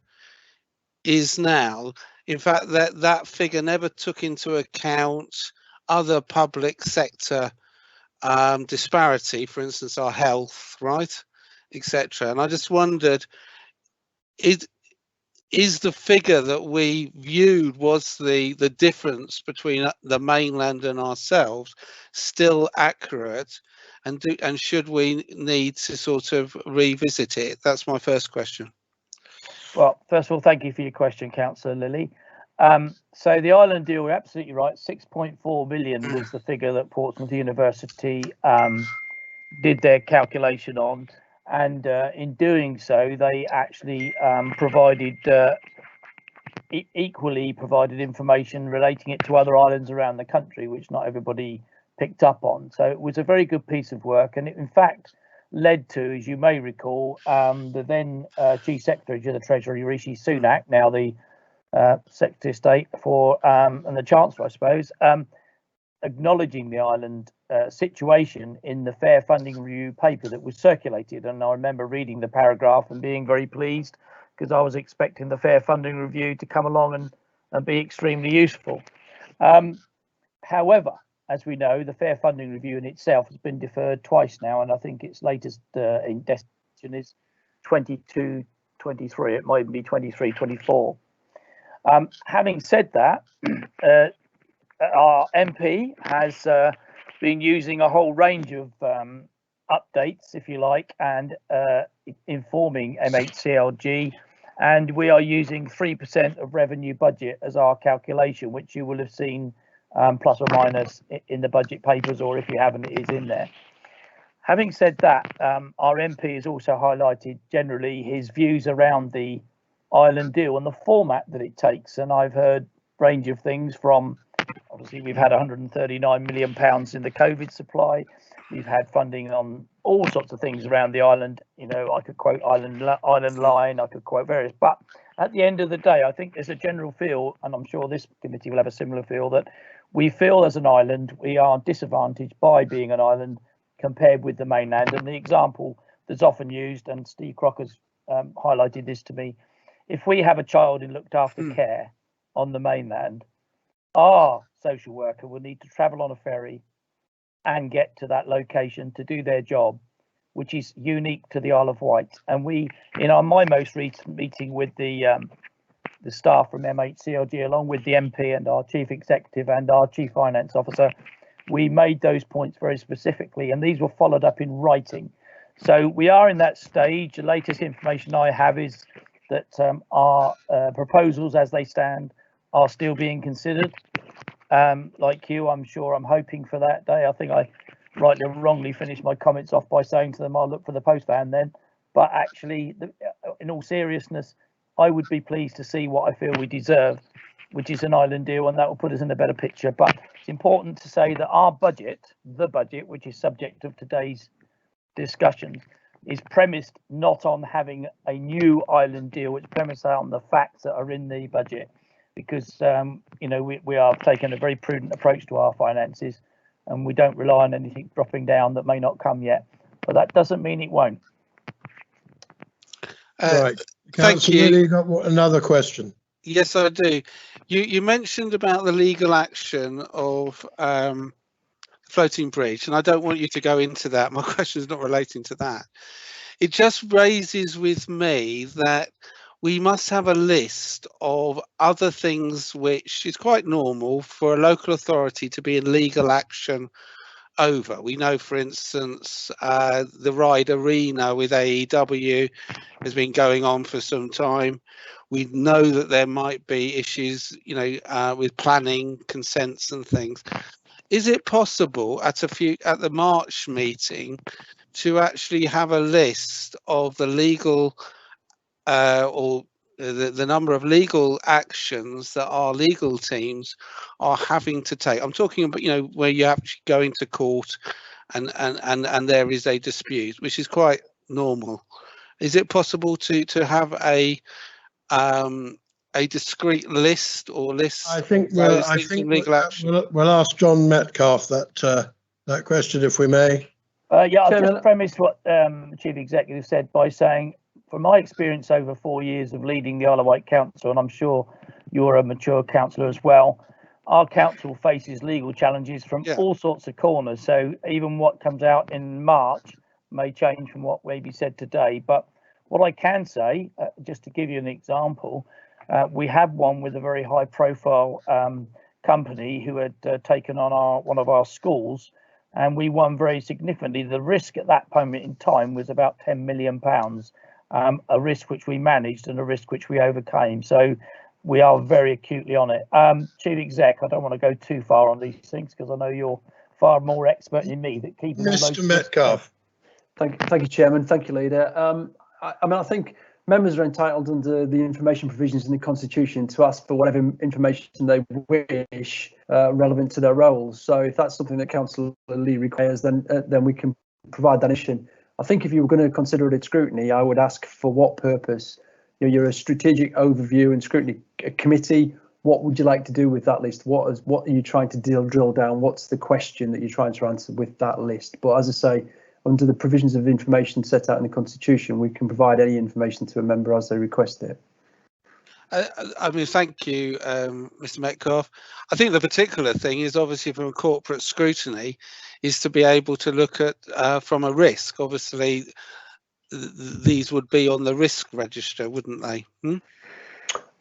is now? In fact, that figure never took into account other public sector disparity, for instance, our health, right, etc. And I just wondered, is the figure that we viewed was the difference between the mainland and ourselves still accurate, and should we need to sort of revisit it? That's my first question. Well, first of all, thank you for your question, Councillor Lilly. So the island deal, you're absolutely right. 6.4 million was the figure that Portsmouth University did their calculation on, and in doing so, they actually provided equally provided information relating it to other islands around the country, which not everybody picked up on. So it was a very good piece of work, and it in fact led to, as you may recall, the then Chief Secretary of the Treasury, Rishi Sunak, now the Secretary of State for and the Chancellor, I suppose, acknowledging the island situation in the Fair Funding Review paper that was circulated. And I remember reading the paragraph and being very pleased, because I was expecting the Fair Funding Review to come along and be extremely useful. However, as we know, the Fair Funding Review in itself has been deferred twice now, and I think its latest destination is 22-23. It might even be 23-24. Having said that, our MP has been using a whole range of updates, if you like, and informing MHCLG, and we are using 3% of revenue budget as our calculation, which you will have seen plus or minus in the budget papers, or if you haven't, it is in there. Having said that, our MP has also highlighted generally his views around the island deal and the format that it takes, and I've heard a range of things from, obviously we've had 139 million pounds in the COVID supply, we've had funding on all sorts of things around the island. You know, I could quote Island Line, I could quote various, but at the end of the day, I think there's a general feel, and I'm sure this committee will have a similar feel, that we feel as an island we are disadvantaged by being an island compared with the mainland. And the example that's often used, and Steve Crocker's highlighted this to me, if we have a child in looked after care on the mainland, our social worker will need to travel on a ferry and get to that location to do their job, which is unique to the Isle of Wight. And we, in my most recent meeting with the staff from MHCLG, along with the MP and our chief executive and our chief finance officer, we made those points very specifically, and these were followed up in writing. So we are in that stage. The latest information I have is that our proposals as they stand are still being considered. Like you, I'm sure I'm hoping for that day. I think I rightly or wrongly finished my comments off by saying to them, I'll look for the post van then. But actually, in all seriousness, I would be pleased to see what I feel we deserve, which is an island deal, and that will put us in a better picture. But it's important to say that our budget, the budget, which is subject of today's discussion, is premised not on having a new island deal. It's premised on the facts that are in the budget, because you know, we are taking a very prudent approach to our finances, and we don't rely on anything dropping down that may not come yet. But that doesn't mean it won't. Right. Thank you. Councillor, you got another question? Yes, I do. You mentioned about the legal action of floating bridge, and I don't want you to go into that. My question is not relating to that. It just raises with me that we must have a list of other things which is quite normal for a local authority to be in legal action over. We know, for instance, the Ride Arena with AEW has been going on for some time. We know that there might be issues, you know, with planning, consents and things. Is it possible at the March meeting to actually have a list of the legal or the number of legal actions that our legal teams are having to take? I'm talking about, you know, where you actually go into court and there is a dispute, which is quite normal. Is it possible to have a discrete list or lists? I think we'll ask John Metcalfe that question, if we may. Yeah, I'll just premise what the Chief Executive said by saying, from my experience over 4 years of leading the Isle of Wight Council, and I'm sure you're a mature councillor as well, our council faces legal challenges from all sorts of corners. So even what comes out in March may change from what may be said today. But what I can say, just to give you an example, we had one with a very high profile company who had taken on one of our schools, and we won very significantly. The risk at that moment in time was about £10 million, a risk which we managed and a risk which we overcame. So we are very acutely on it. Chief Exec, I don't want to go too far on these things because I know you're far more expert than me. That keeping Mr. Metcalfe. Thank you, Chairman. Thank you, Leader. I mean, I think members are entitled under the information provisions in the Constitution to ask for whatever information they wish relevant to their roles. So if that's something that Councillor Lee requires, then we can provide that information. I think if you were going to consider it at scrutiny, I would ask for what purpose. You know, you're a strategic overview and scrutiny committee. What would you like to do with that list? What are you trying to drill down? What's the question that you're trying to answer with that list? But as I say, under the provisions of information set out in the Constitution, we can provide any information to a member as they request it. I mean, thank you, Mr. Metcalfe. I think the particular thing is obviously from a corporate scrutiny is to be able to look at from a risk. Obviously, these would be on the risk register, wouldn't they?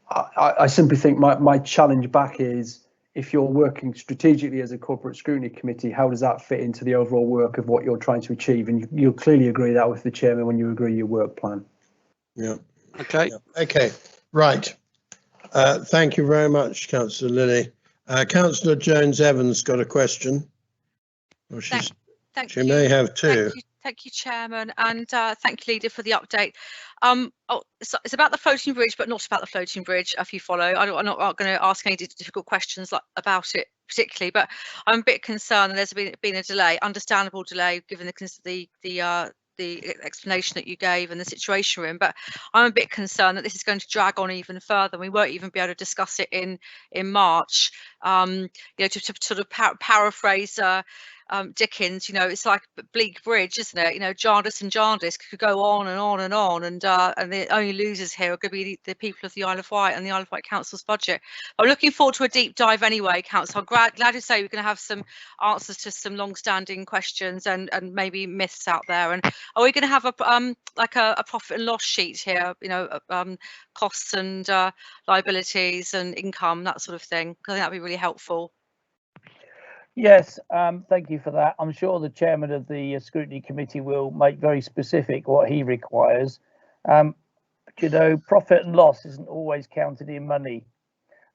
I simply think my challenge back is, if you're working strategically as a corporate scrutiny committee, how does that fit into the overall work of what you're trying to achieve? And you'll clearly agree that with the chairman when you agree your work plan. Yeah. Okay. Yeah. Okay. Right. Thank you very much, Councillor Lilly. Councillor Jones-Evans got a question. Well, she may have two. Thank you, Chairman, and thank you, Leader, for the update. It's about the floating bridge, but not about the floating bridge, if you follow. I'm not going to ask any difficult questions about it particularly, but I'm a bit concerned that there's been a delay, understandable delay, given the explanation that you gave and the situation we're in. But I'm a bit concerned that this is going to drag on even further. We won't even be able to discuss it in March. You know, to sort of paraphrase Dickens, you know, it's like Bleak Bridge, isn't it? You know, Jarndyce and Jarndyce could go on and on and on, and the only losers here are going to be the people of the Isle of Wight and the Isle of Wight Council's budget. I'm looking forward to a deep dive anyway, Council. I'm glad to say we're going to have some answers to some long-standing questions and maybe myths out there. And are we going to have a like a profit and loss sheet here? You know, costs and liabilities and income, that sort of thing. I think that'd be really helpful. Yes, thank you for that. I'm sure the chairman of the scrutiny committee will make very specific what he requires. But, you know, profit and loss isn't always counted in money.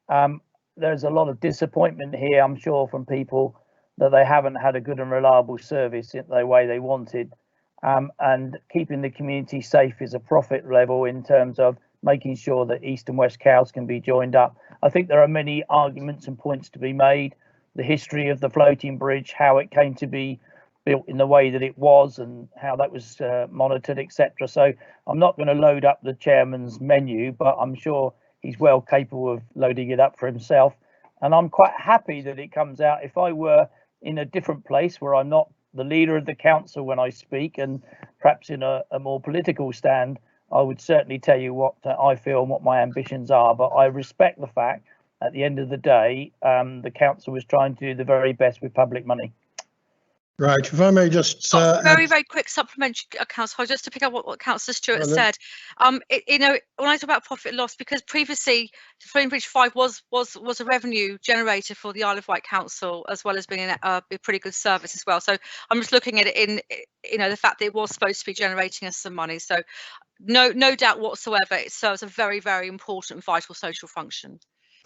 There's a lot of disappointment here, I'm sure, from people that they haven't had a good and reliable service in the way they wanted. And keeping the community safe is a profit level in terms of making sure that East and West Cowes can be joined up. I think there are many arguments and points to be made. The history of the floating bridge, how it came to be built in the way that it was and how that was monitored, etc. So I'm not going to load up the chairman's menu, but I'm sure he's well capable of loading it up for himself. And I'm quite happy that it comes out. If I were in a different place where I'm not the leader of the council when I speak and perhaps in a more political stand, I would certainly tell you what I feel and what my ambitions are. But I respect the fact at the end of the day, the council was trying to do the very best with public money. Right, if I may just very quick supplementary, Councillor, just to pick up what Councillor Stewart said. You know, when I talk about profit and loss, because previously the Floating Bridge 5 was a revenue generator for the Isle of Wight Council, as well as being a pretty good service as well. So I'm just looking at it in, you know, the fact that it was supposed to be generating us some money. So no doubt whatsoever, it serves a very, very important, vital social function.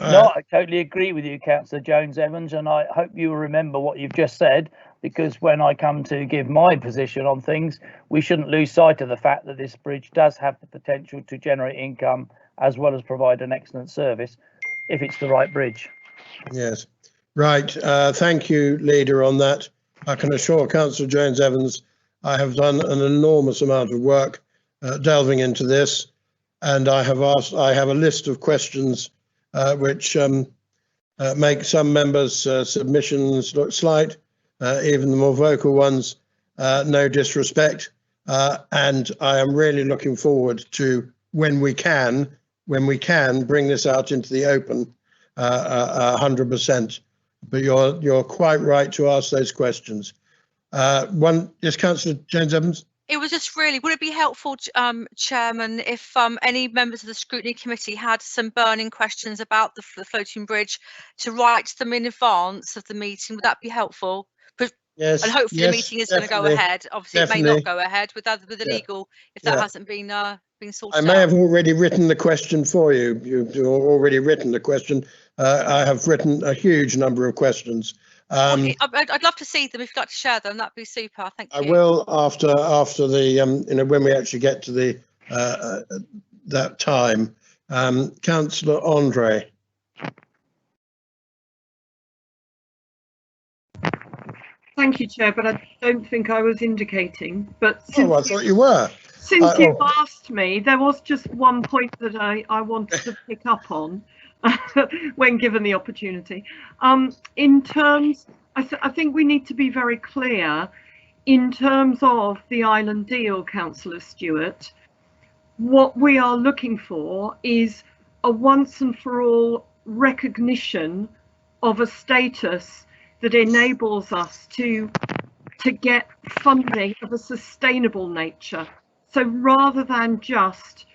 No, I totally agree with you, Councillor Jones-Evans, and I hope you remember what you've just said, because when I come to give my position on things, we shouldn't lose sight of the fact that this bridge does have the potential to generate income as well as provide an excellent service if it's the right bridge. Yes, right. Thank you, Leader, on that. I can assure Councillor Jones-Evans I have done an enormous amount of work delving into this, and I have a list of questions which make some members' submissions look slight, even the more vocal ones, no disrespect. And I am really looking forward to when we can bring this out into the open 100%. But you're quite right to ask those questions. Yes, Councillor Jones-Evans. It was just really, would it be helpful, Chairman, if any members of the Scrutiny Committee had some burning questions about the floating bridge to write them in advance of the meeting? Would that be helpful? Yes. And hopefully the meeting is going to go ahead. Obviously, it may not go ahead with the legal if that hasn't been sorted out. I may have already written the question for you. You've already written the question. I have written a huge number of questions. I'd love to see them if you'd like to share them. That'd be super. Thank you. I will after the you know, when we actually get to the that time. Councillor Andre. Thank you, Chair, but I don't think I was indicating. But Oh, I thought you were. Since you asked me, there was just one point that I wanted to pick up on when given the opportunity. In terms, I think we need to be very clear in terms of the island deal, Councillor Stewart. What we are looking for is a once and for all recognition of a status that enables us to get funding of a sustainable nature. So rather than just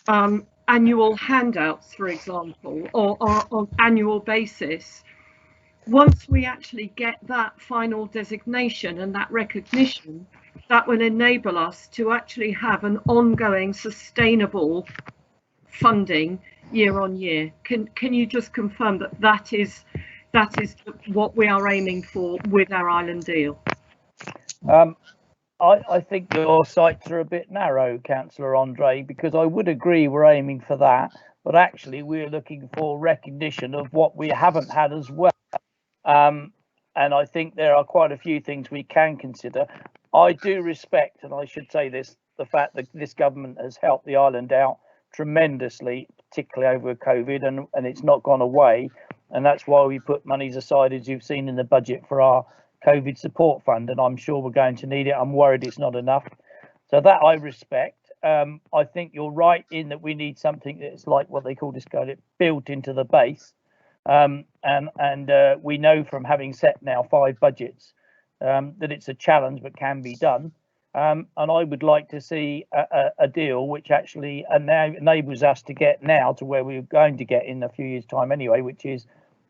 annual handouts, for example, or on annual basis, once we actually get that final designation and that recognition, that will enable us to actually have an ongoing sustainable funding year on year. Can you just confirm that that is what we are aiming for with our island deal? I think your sights are a bit narrow, Councillor Andre, because I would agree we're aiming for that, but actually we're looking for recognition of what we haven't had as well. And I think there are quite a few things we can consider. I do respect, and I should say this, the fact that this government has helped the island out tremendously, particularly over COVID, and it's not gone away. And that's why we put monies aside, as you've seen in the budget, for our COVID support fund, and I'm sure we're going to need it. I'm worried it's not enough. So that I respect. I think you're right in that we need something that's like what they call discarded, built into the base. And we know from having set now 5 budgets that it's a challenge but can be done. And I would like to see a deal which actually enables us to get now to where we're going to get in a few years' time anyway, which is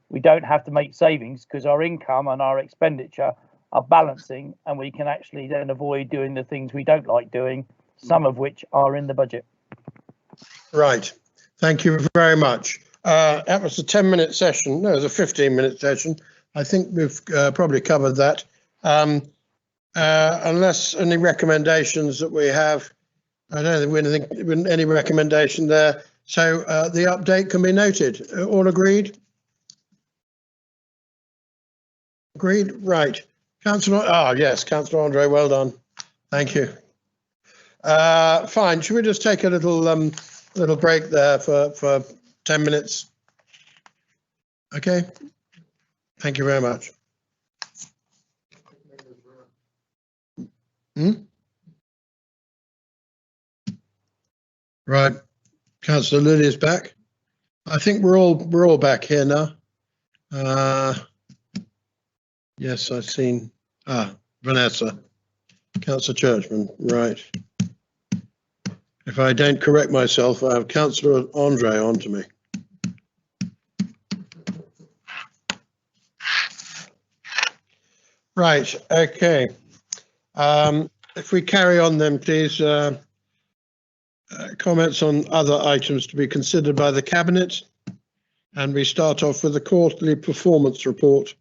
we don't have to make savings because our income and our expenditure are balancing, and we can actually then avoid doing the things we don't like doing, some of which are in the budget. Right. Thank you very much. That was a 10-minute session. No, it was a 15-minute session. I think we've probably covered that. Unless any recommendations that we have, I don't think we have any recommendation there. So the update can be noted. All agreed? Agreed? Right. Councillor, yes, Councillor Andre, well done. Thank you. Fine. Should we just take a little break there for 10 minutes? Okay. Thank you very much. Right. Councillor Lilly is back. I think we're all back here now. Yes, I've seen. Vanessa. Councillor Churchman. Right. If I don't correct myself, I have Councillor Andre on to me. Right. Okay. If we carry on then, please, comments on other items to be considered by the Cabinet. And we start off with the quarterly performance report,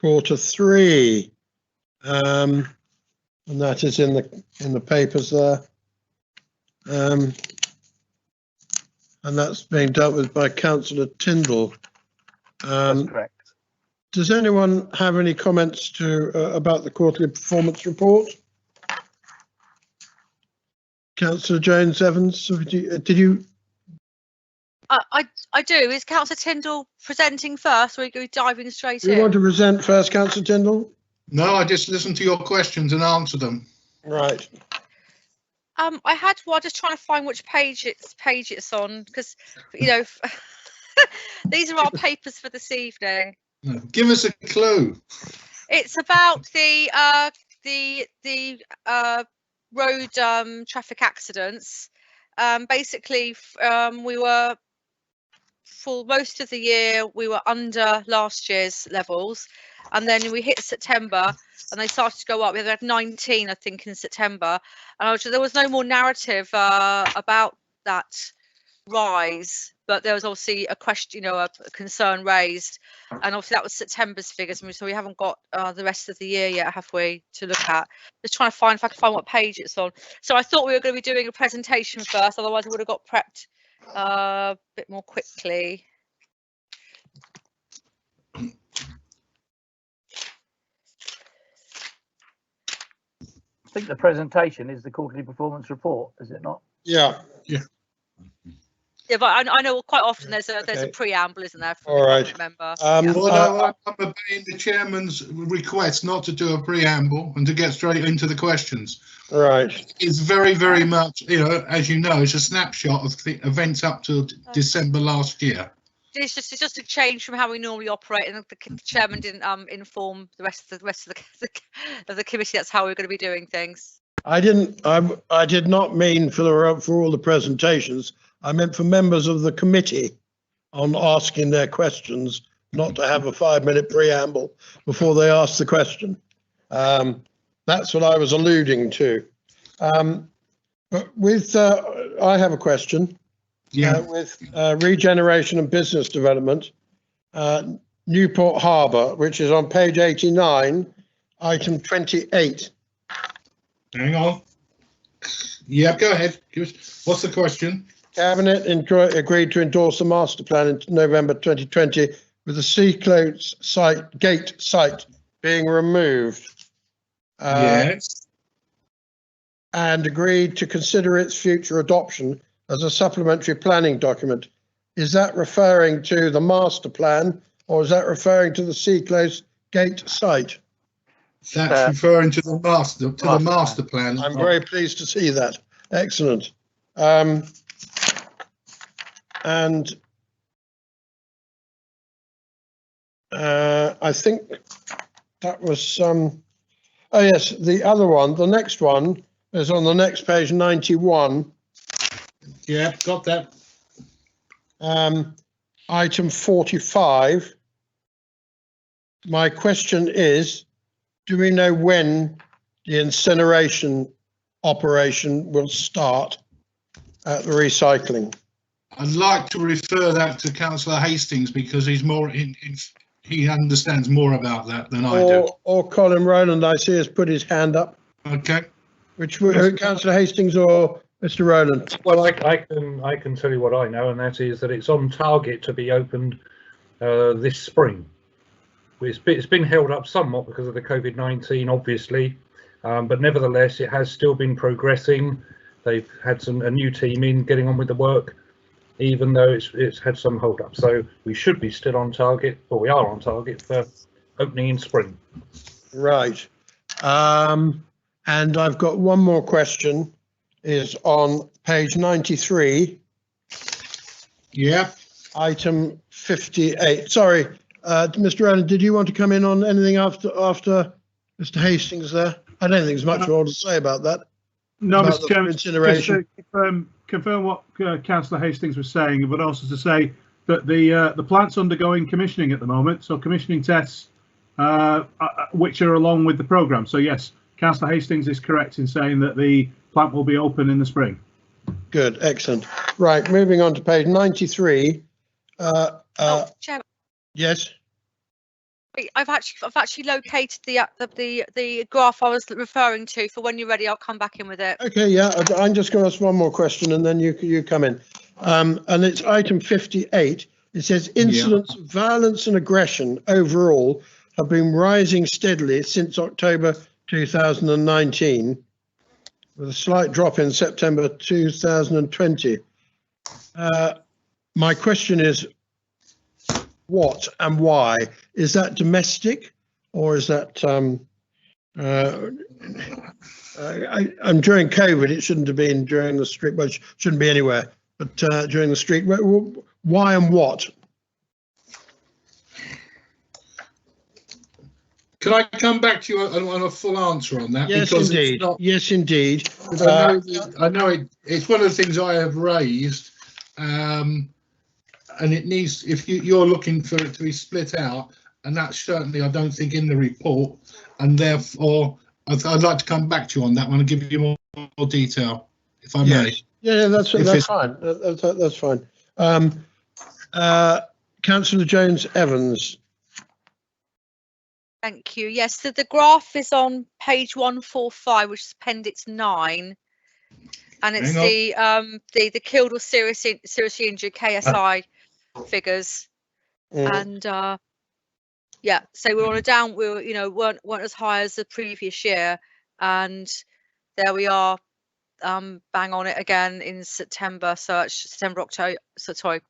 Q3. And that is in the papers there. And that's being dealt with by Councillor Tyndall. That's correct. Does anyone have any comments about the quarterly performance report? Councillor Jones-Evans, did you? I do. Is Councillor Tyndall presenting first, or are we diving straight in? You want to present first, Councillor Tyndall? No, I just listened to your questions and answered them. Right. I had one, just trying to find which page it's on, because these are our papers for this evening. Give us a clue. It's about the road traffic accidents. Basically, we were, for most of the year, we were under last year's levels, and then we hit September and they started to go up. We had 19, I think, in September, and there was no more narrative about that rise, but there was obviously a question, a concern raised, and obviously that was September's figures, so we haven't got the rest of the year yet, have we, to look at. Just trying to find, if I can find what page it's on. So I thought we were going to be doing a presentation first, otherwise I would have got prepped a bit more quickly. I think the presentation is the quarterly performance report, is it not? Yeah. Yeah. Yeah, but I know quite often there's a preamble, isn't there? All right. Remember. Well, I'm obeying the chairman's request not to do a preamble and to get straight into the questions. Right. It's very, very much, as you know, it's a snapshot of the events up to December last year. It's just a change from how we normally operate, and the chairman didn't inform the rest of the committee. That's how we're going to be doing things. I did not mean for all the presentations. I meant for members of the committee on asking their questions, not to have a 5-minute preamble before they ask the question. That's what I was alluding to. But with I have a question. Yeah. With regeneration and business development, Newport Harbour, which is on page 89, item 28. Hang on. Yeah, go ahead. What's the question? Cabinet agreed to endorse the master plan in November 2020 with the Sea-Close gate site being removed. Yes. And agreed to consider its future adoption as a supplementary planning document. Is that referring to the master plan, or is that referring to the Sea-Close gate site? That's referring to the master plan. I'm very pleased to see that. Excellent. And I think that was oh yes, the other one, the next one is on the next page, 91. Yeah, got that. Item 45. My question is, do we know when the incineration operation will start at the recycling? I'd like to refer that to Councillor Hastings because he's more he understands more about that than I do. Or Colin Rowland, I see, has put his hand up. Okay. Which Councillor Hastings or Mr. Rowland? Well, I can tell you what I know, and that is that it's on target to be opened this spring. It's been held up somewhat because of the COVID-19, obviously, but nevertheless, it has still been progressing. They've had a new team in getting on with the work, even though it's had some hold up. So we should be still on target, or we are on target for opening in spring. Right. And I've got one more question, is on page 93. Yeah. Item 58. Sorry, Mr. Rowland, did you want to come in on anything after Mr. Hastings there? I don't think there's much more to say about that. No, about Mr. Chairman, incineration. just to confirm what Councillor Hastings was saying, but also to say that the plant's undergoing commissioning at the moment, so commissioning tests, which are along with the programme. So yes, Councillor Hastings is correct in saying that the plant will be open in the spring. Good, excellent. Right, moving on to page 93. Chair, Yes. I've actually located the graph I was referring to. For when you're ready, I'll come back in with it. Okay, yeah, I'm just going to ask one more question and then you come in. And it's item 58. It says incidents of violence and aggression overall have been rising steadily since October 2019, with a slight drop in September 2020. My question is, what and why? Is that domestic, or is that and during COVID? It shouldn't have been during the street, well, it shouldn't be anywhere, but during the street. Why and what? Can I come back to you on a full answer on that? Yes, because indeed. It's not, yes, indeed. I know it's one of the things I have raised, and it needs, if you're looking for it to be split out, and that's certainly, I don't think, in the report, and therefore I'd like to come back to you on that one and give you more detail, if I may. Yeah, that's fine. That's fine. Councillor Jones Evans. Thank you. Yes, so the graph is on page 145, which is Appendix 9, and it's the killed or seriously injured KSI figures, and yeah, so we're on a down. We were, weren't as high as the previous year, and there we are, bang on it again in September. So it's September, October. So sorry.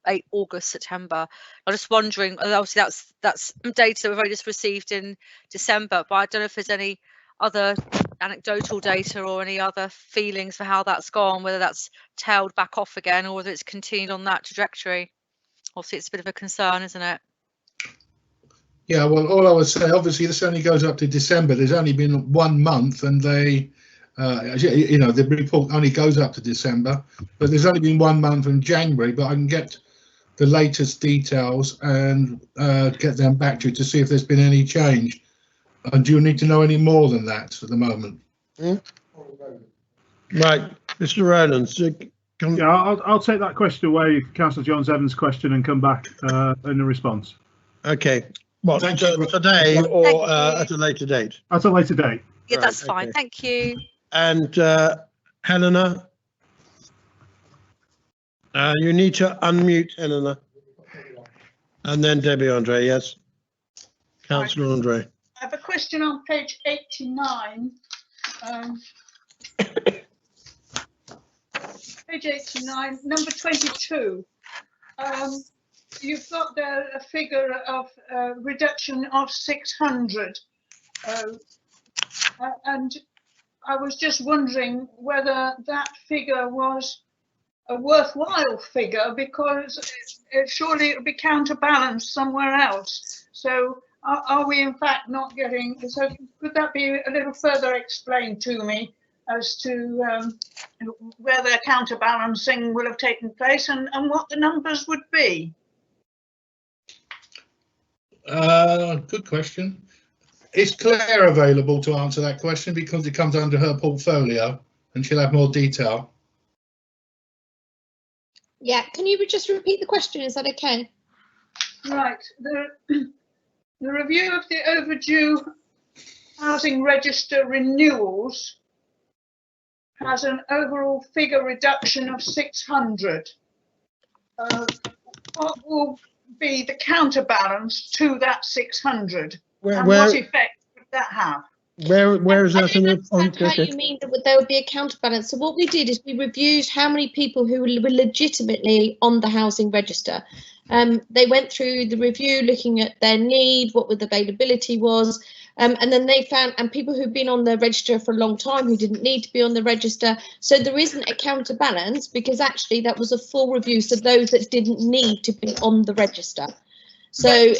8 August, September. I'm just wondering, obviously that's data we've only just received in December, but I don't know if there's any other anecdotal data or any other feelings for how that's gone, whether that's tailed back off again or whether it's continued on that trajectory. Obviously it's a bit of a concern, isn't it? Yeah, well, all I would say, obviously this only goes up to December. There's only been 1 month, and they the report only goes up to December, but there's only been 1 month in January. But I can get the latest details and get them back to you to see if there's been any change. Do you need to know any more than that at the moment? Right, Mr. Rowland. Yeah, I'll take that question away, Councillor Jones Evans' question, and come back in a response. Okay. What, today or at a later date? At a later date. Yeah, that's fine. Thank you. And Helena? You need to unmute Helena. And then Debbie Andre, yes. Councillor Andre. I have a question on page 89. Page 89, number 22. You've got there a figure of reduction of 600. And I was just wondering whether that figure was a worthwhile figure, because surely it would be counterbalanced somewhere else. So are we in fact not getting, so could that be a little further explained to me as to where the counterbalancing will have taken place and what the numbers would be? Good question. Is Claire available to answer that question, because it comes under her portfolio and she'll have more detail? Yeah, can you just repeat the question? Is that okay? Right. The review of the overdue housing register renewals has an overall figure reduction of 600. What will be the counterbalance to that 600? And what effect would that have? Where is that in the how you mean that there would be a counterbalance? So what we did is we reviewed how many people who were legitimately on the housing register. They went through the review looking at their need, what the availability was, and then they found, and people who've been on the register for a long time who didn't need to be on the register. So there isn't a counterbalance, because actually that was a full review, so those that didn't need to be on the register. So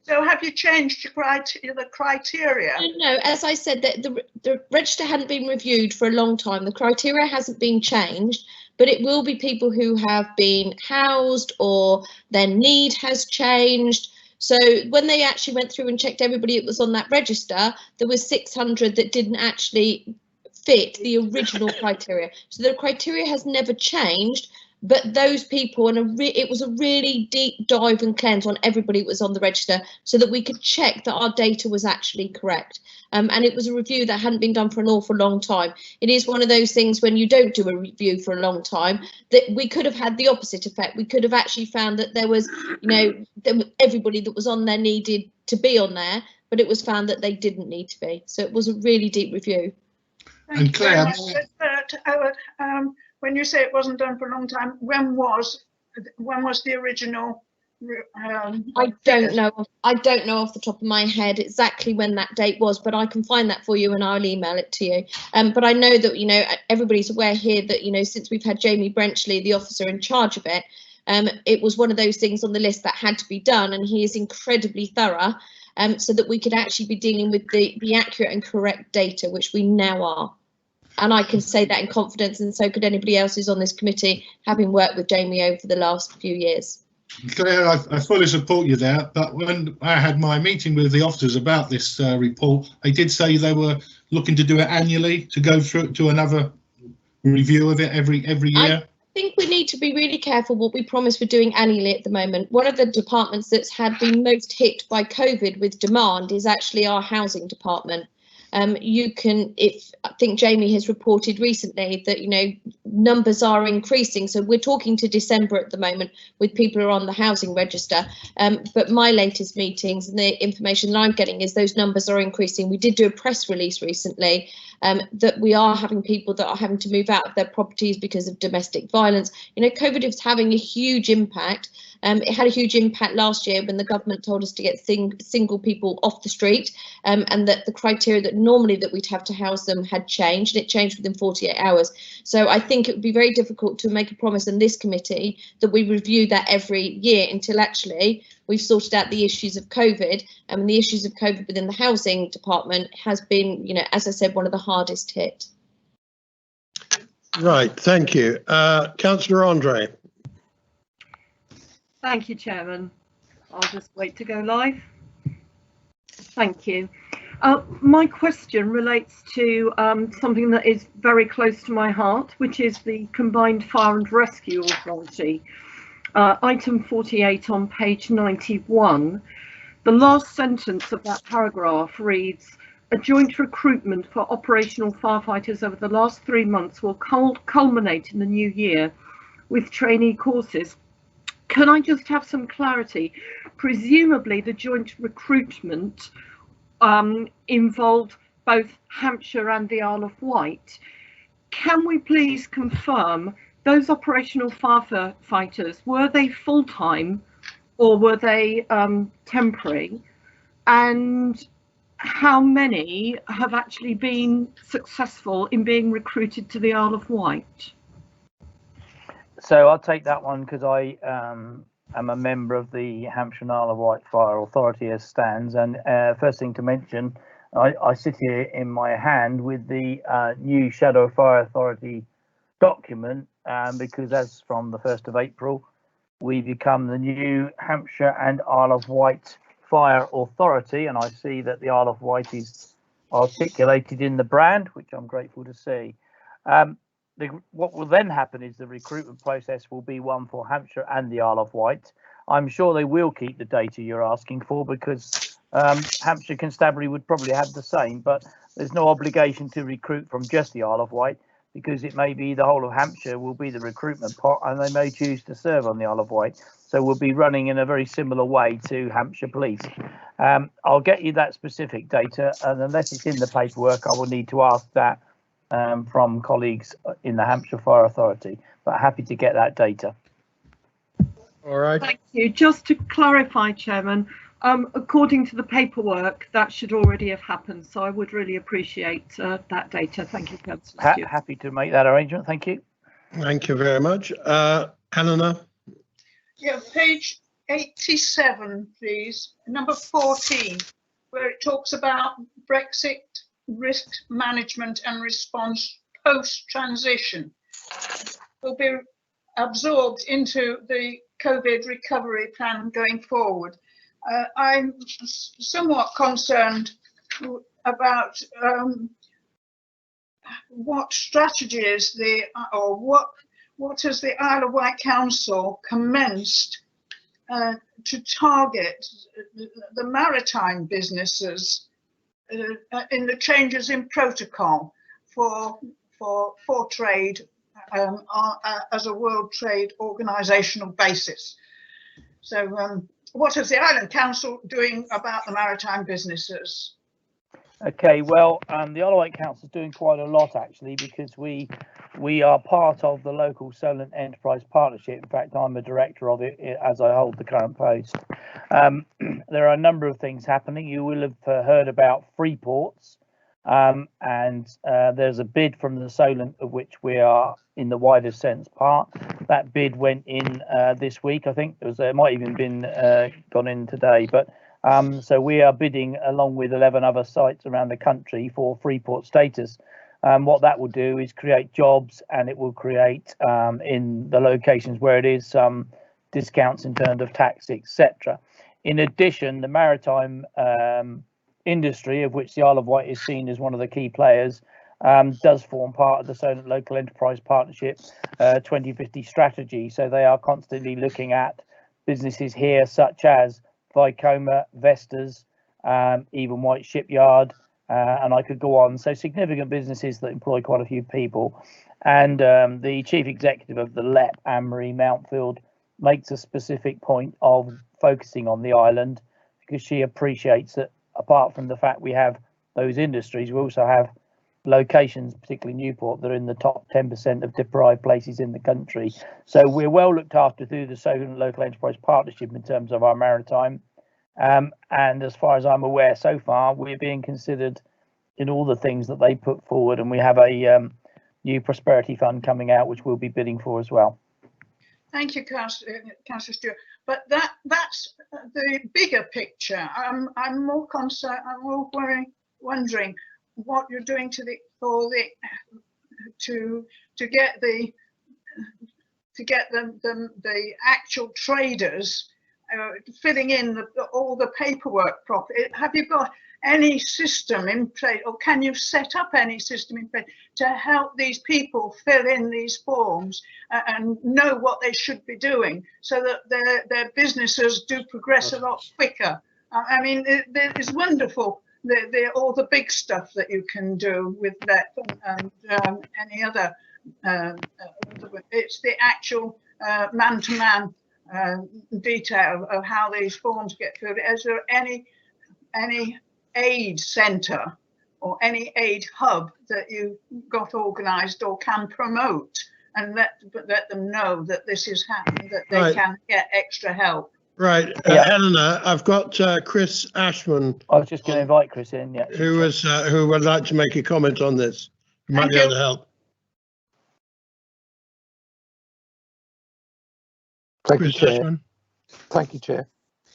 have you changed the criteria? No, as I said, that the register hadn't been reviewed for a long time. The criteria hasn't been changed, but it will be people who have been housed or their need has changed. So when they actually went through and checked everybody that was on that register, there was 600 that didn't actually fit the original criteria. So the criteria has never changed. But those people, and it was a really deep dive and cleanse on everybody that was on the register, so that we could check that our data was actually correct. And it was a review that hadn't been done for an awful long time. It is one of those things when you don't do a review for a long time, that we could have had the opposite effect. We could have actually found that there was, everybody that was on there needed to be on there, but it was found that they didn't need to be. So it was a really deep review. And Claire, when you say it wasn't done for a long time, when was the original? I don't know. I don't know off the top of my head exactly when that date was, but I can find that for you and I'll email it to you. But I know that everybody's aware here that since we've had Jamie Brenchley, the officer in charge of it, it was one of those things on the list that had to be done, and he is incredibly thorough, so that we could actually be dealing with the accurate and correct data, which we now are. And I can say that in confidence, and so could anybody else who's on this committee, having worked with Jamie over the last few years. Claire, I fully support you there, but when I had my meeting with the officers about this report, they did say they were looking to do it annually, to go through to another review of it every year. I think we need to be really careful what we promise we're doing annually at the moment. One of the departments that's had been most hit by COVID with demand is actually our housing department. I think Jamie has reported recently that, numbers are increasing. So we're talking to December at the moment with people who are on the housing register. But my latest meetings and the information that I'm getting is those numbers are increasing. We did do a press release recently that we are having people that are having to move out of their properties because of domestic violence. COVID is having a huge impact. It had a huge impact last year when the government told us to get single people off the street, and that the criteria that normally that we'd have to house them had changed, and it changed within 48 hours. So I think it would be very difficult to make a promise in this committee that we review that every year until actually we've sorted out the issues of COVID, and the issues of COVID within the housing department has been, as I said, one of the hardest hit. Right, thank you. Councillor Andre. Thank you, Chairman. I'll just wait to go live. Thank you. My question relates to something that is very close to my heart, which is the Combined Fire and Rescue Authority. Item 48 on page 91. The last sentence of that paragraph reads, "A joint recruitment for operational firefighters over the last 3 months will culminate in the new year with trainee courses." Can I just have some clarity? Presumably the joint recruitment involved both Hampshire and the Isle of Wight. Can we please confirm those operational firefighters, were they full-time or were they temporary? And how many have actually been successful in being recruited to the Isle of Wight? So I'll take that one because I am a member of the Hampshire and Isle of Wight Fire Authority as stands. And first thing to mention, I sit here in my hand with the new Shadow Fire Authority document because as from the 1st of April, we become the new Hampshire and Isle of Wight Fire Authority. And I see that the Isle of Wight is articulated in the brand, which I'm grateful to see. What will then happen is the recruitment process will be one for Hampshire and the Isle of Wight. I'm sure they will keep the data you're asking for because Hampshire Constabulary would probably have the same, but there's no obligation to recruit from just the Isle of Wight because it may be the whole of Hampshire will be the recruitment pot and they may choose to serve on the Isle of Wight. So we'll be running in a very similar way to Hampshire Police. I'll get you that specific data, and unless it's in the paperwork, I will need to ask that from colleagues in the Hampshire Fire Authority, but happy to get that data. All right. Thank you. Just to clarify, Chairman, according to the paperwork, that should already have happened. So I would really appreciate that data. Thank you, Councillor Stewart. Happy to make that arrangement. Thank you. Thank you very much. Helena? Yeah, page 87, please. Number 14, where it talks about Brexit risk management and response post-transition will be absorbed into the COVID recovery plan going forward. I'm somewhat concerned about what strategies what has the Isle of Wight Council commenced to target the maritime businesses in the changes in protocol for trade as a World Trade Organisational basis. So what is the Island Council doing about the maritime businesses? Okay, well, the Isle of Wight Council is doing quite a lot actually because we are part of the local Solent Enterprise Partnership. In fact, I'm a director of it as I hold the current post. There are a number of things happening. You will have heard about free ports, and there's a bid from the Solent of which we are in the wider sense part. That bid went in this week. I think it might even been gone in today, but so we are bidding along with 11 other sites around the country for free port status. What that will do is create jobs, and it will create in the locations where it is some discounts in terms of tax, etc. In addition, the maritime industry, of which the Isle of Wight is seen as one of the key players, does form part of the Solent Local Enterprise Partnership 2050 strategy. So they are constantly looking at businesses here such as Vicoma, Vestas, even White Shipyard, and I could go on. So significant businesses that employ quite a few people. And the chief executive of the LEP, Anne-Marie Mountfield, makes a specific point of focusing on the island because she appreciates that apart from the fact we have those industries, we also have locations, particularly Newport, that are in the top 10% of deprived places in the country. So we're well looked after through the Solent Local Enterprise Partnership in terms of our maritime. And as far as I'm aware, so far, we're being considered in all the things that they put forward. And we have a new prosperity fund coming out, which we'll be bidding for as well. Thank you, Councillor Stewart. But that's the bigger picture. I'm more concerned. I'm more wondering what you're doing to get the actual traders filling in all the paperwork properly. Have you got any system in place, or can you set up any system in place to help these people fill in these forms and know what they should be doing so that their businesses do progress a lot quicker? I mean, it's wonderful, all the big stuff that you can do with that and any other. It's the actual man-to-man detail of how these forms get filled. Is there any aid centre or any aid hub that you got organised or can promote and let them know that this is happening, that they can get extra help? Right, Yeah. Helena, I've got Chris Ashman. I was just going to invite Chris in. Yeah. Who would like to make a comment on this? Who might be able to help. Thank you, Chris Chair. Ashman. Thank you, Chair.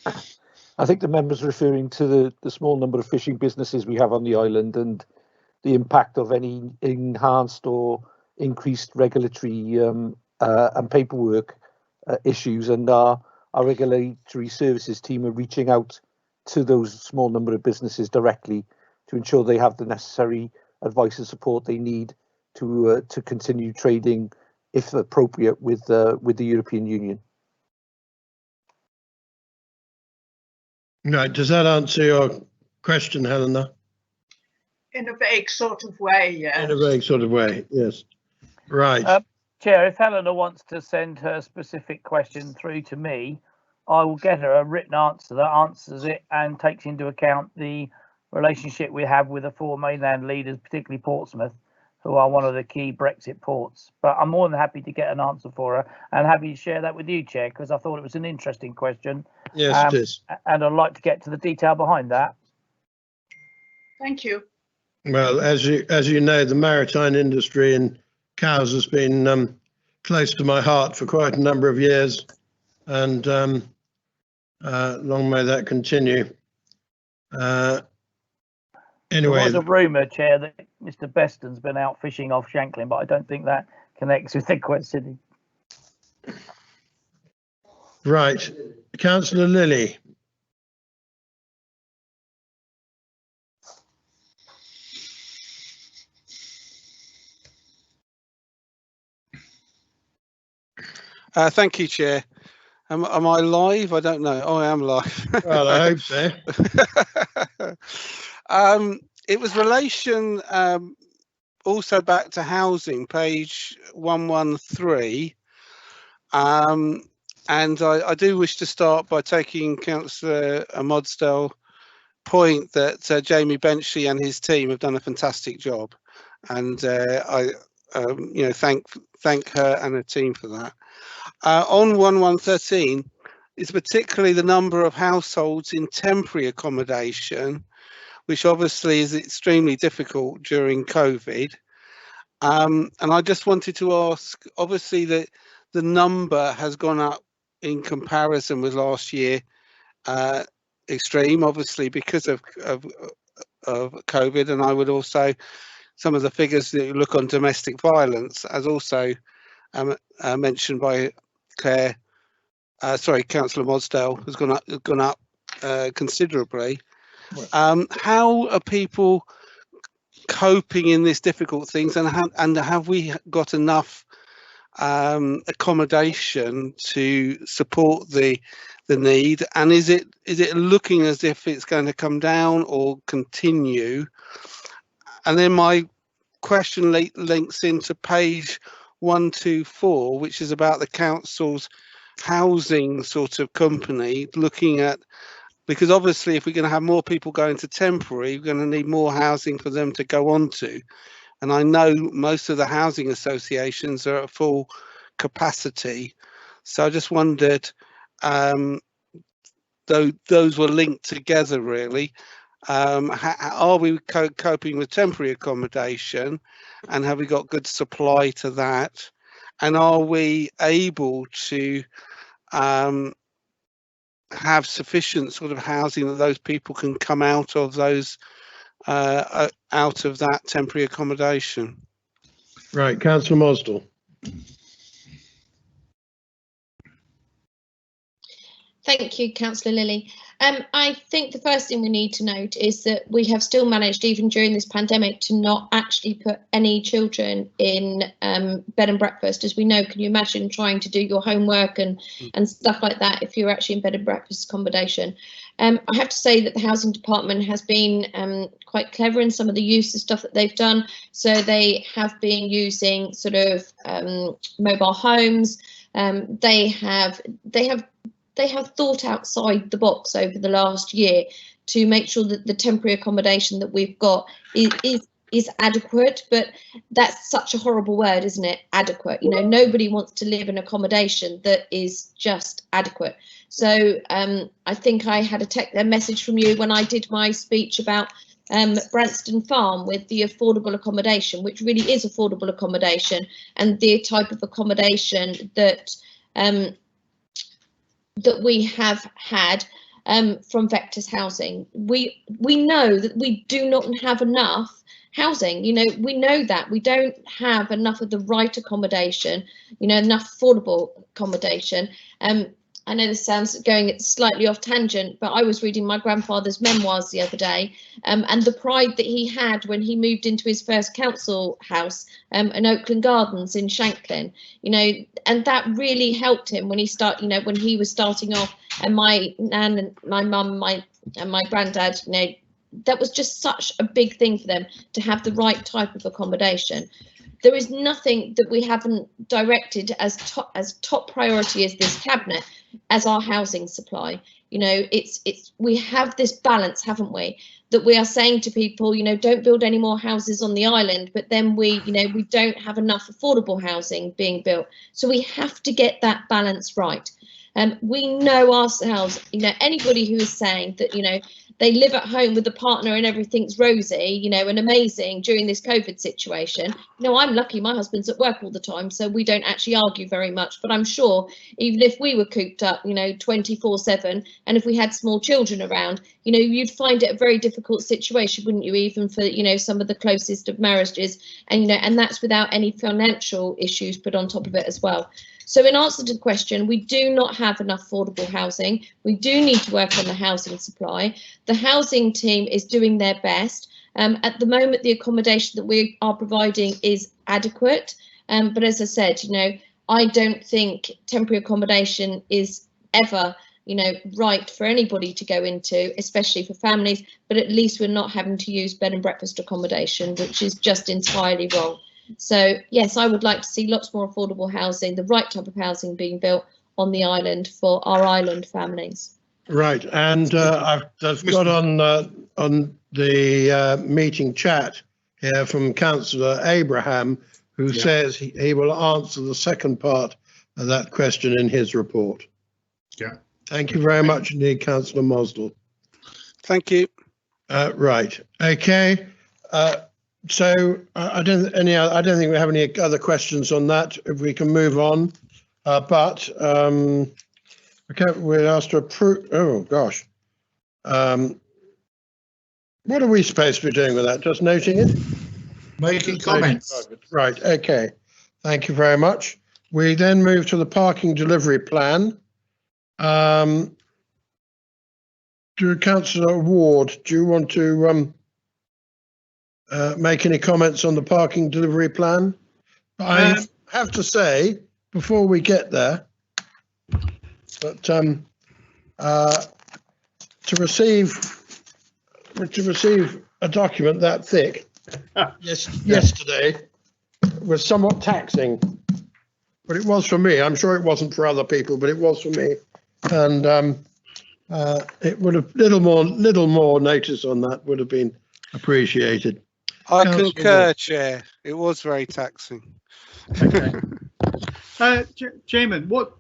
I think the member's referring to the small number of fishing businesses we have on the island and the impact of any enhanced or increased regulatory and paperwork issues, and our regulatory services team are reaching out to those small number of businesses directly to ensure they have the necessary advice and support they need to continue trading, if appropriate, with the European Union. Right, does that answer your question, Helena? In a vague sort of way, yes. In a vague sort of way, yes. Right. Chair, if Helena wants to send her specific question through to me, I will get her a written answer that answers it and takes into account the relationship we have with the 4 mainland leaders, particularly Portsmouth, who are one of the key Brexit ports. But I'm more than happy to get an answer for her and happy to share that with you, Chair, because I thought it was an interesting question. Yes, it is. And I'd like to get to the detail behind that. Thank you. Well, as you know, the maritime industry in Cowes has been close to my heart for quite a number of years, and long may that continue. Anyway, there was a rumour, Chair, that Mr. Beston's been out fishing off Shanklin, but I don't think that connects with the question. Right, Councillor Lilly. Thank you, Chair. Am I live? I don't know. Oh, I am live. Well, I hope so. It was relation also back to housing, page 113. And I do wish to start by taking Councillor Modsdale point that Jamie Benchley and his team have done a fantastic job, and I thank her and her team for that. On 1113, it's particularly the number of households in temporary accommodation, which obviously is extremely difficult during COVID. And I just wanted to ask, obviously the number has gone up in comparison with last year, extreme, obviously because of COVID, and I would also, some of the figures that you look on domestic violence, as also mentioned by Councillor Modsdale, has gone up considerably. How are people coping in this difficult things, and have we got enough accommodation to support the need, and is it looking as if it's going to come down or continue? And then my question links into page 124, which is about the council's housing sort of company, looking at, because obviously if we're going to have more people going to temporary, we're going to need more housing for them to go on to. And I know most of the housing associations are at full capacity. So I just wondered, though those were linked together really, are we coping with temporary accommodation, and have we got good supply to that? And are we able to have sufficient sort of housing that those people can come out of those out of that temporary accommodation? Right, Councillor Modsdale. Thank you, Councillor Lilly. I think the first thing we need to note is that we have still managed, even during this pandemic, to not actually put any children in bed and breakfast. As we know, can you imagine trying to do your homework and stuff like that if you're actually in bed and breakfast accommodation? I have to say that the housing department has been quite clever in some of the use of stuff that they've done. So they have been using sort of mobile homes. They have thought outside the box over the last year to make sure that the temporary accommodation that we've got is is adequate, but that's such a horrible word, isn't it? Adequate. You know, nobody wants to live in accommodation that is just adequate. So I think I had a message from you when I did my speech about Branston Farm with the affordable accommodation, which really is affordable accommodation, and the type of accommodation that that we have had from Vector's Housing. We know that we do not have enough housing. You know, we know that we don't have enough of the right accommodation, you know, enough affordable accommodation. I know this sounds going slightly off tangent, but I was reading my grandfather's memoirs the other day, and the pride that he had when he moved into his first council house in Oakland Gardens in Shanklin, you know, and that really helped him when he was starting off. And my nan and my mum, and my granddad, you know, that was just such a big thing for them to have the right type of accommodation. There is nothing that we haven't directed as top priority as this cabinet as our housing supply. You know, we have this balance, haven't we, that we are saying to people, you know, don't build any more houses on the island, but then we don't have enough affordable housing being built. So we have to get that balance right. We know ourselves, you know, anybody who is saying that, you know, they live at home with a partner and everything's rosy, you know, and amazing during this COVID situation. You know, I'm lucky my husband's at work all the time, so we don't actually argue very much. But I'm sure even if we were cooped up, you know, 24/7, and if we had small children around, you know, you'd find it a very difficult situation, wouldn't you, even for, you know, some of the closest of marriages, and, you know, and that's without any financial issues put on top of it as well. So in answer to the question, we do not have enough affordable housing. We do need to work on the housing supply. The housing team is doing their best. At the moment, the accommodation that we are providing is adequate. But as I said, you know, I don't think temporary accommodation is ever, you know, right for anybody to go into, especially for families. But at least we're not having to use bed and breakfast accommodation, which is just entirely wrong. So yes, I would like to see lots more affordable housing, the right type of housing being built on the island for our island families. Right, and I've got on the meeting chat here from Councillor Abraham, who says he will answer the second part of that question in his report. Yeah. Think you very much indeed, Councillor Mosdell. Thank you. Right. Okay. So I don't think we have any other questions on that. If we can move on, but okay, we're asked to approve. Oh gosh, what are we supposed to be doing with that? Just noting it, making comments. Right. Okay. Thank you very much. We then move to the parking delivery plan. Councillor Ward, do you want to make any comments on the parking delivery plan? I have to say, before we get there, that to receive a document that thick yesterday was somewhat taxing, but it was for me. I'm sure it wasn't for other people, but it was for me, and it would have little more notice on that would have been appreciated. I concur, Chair. It was very taxing. Okay. Chairman, what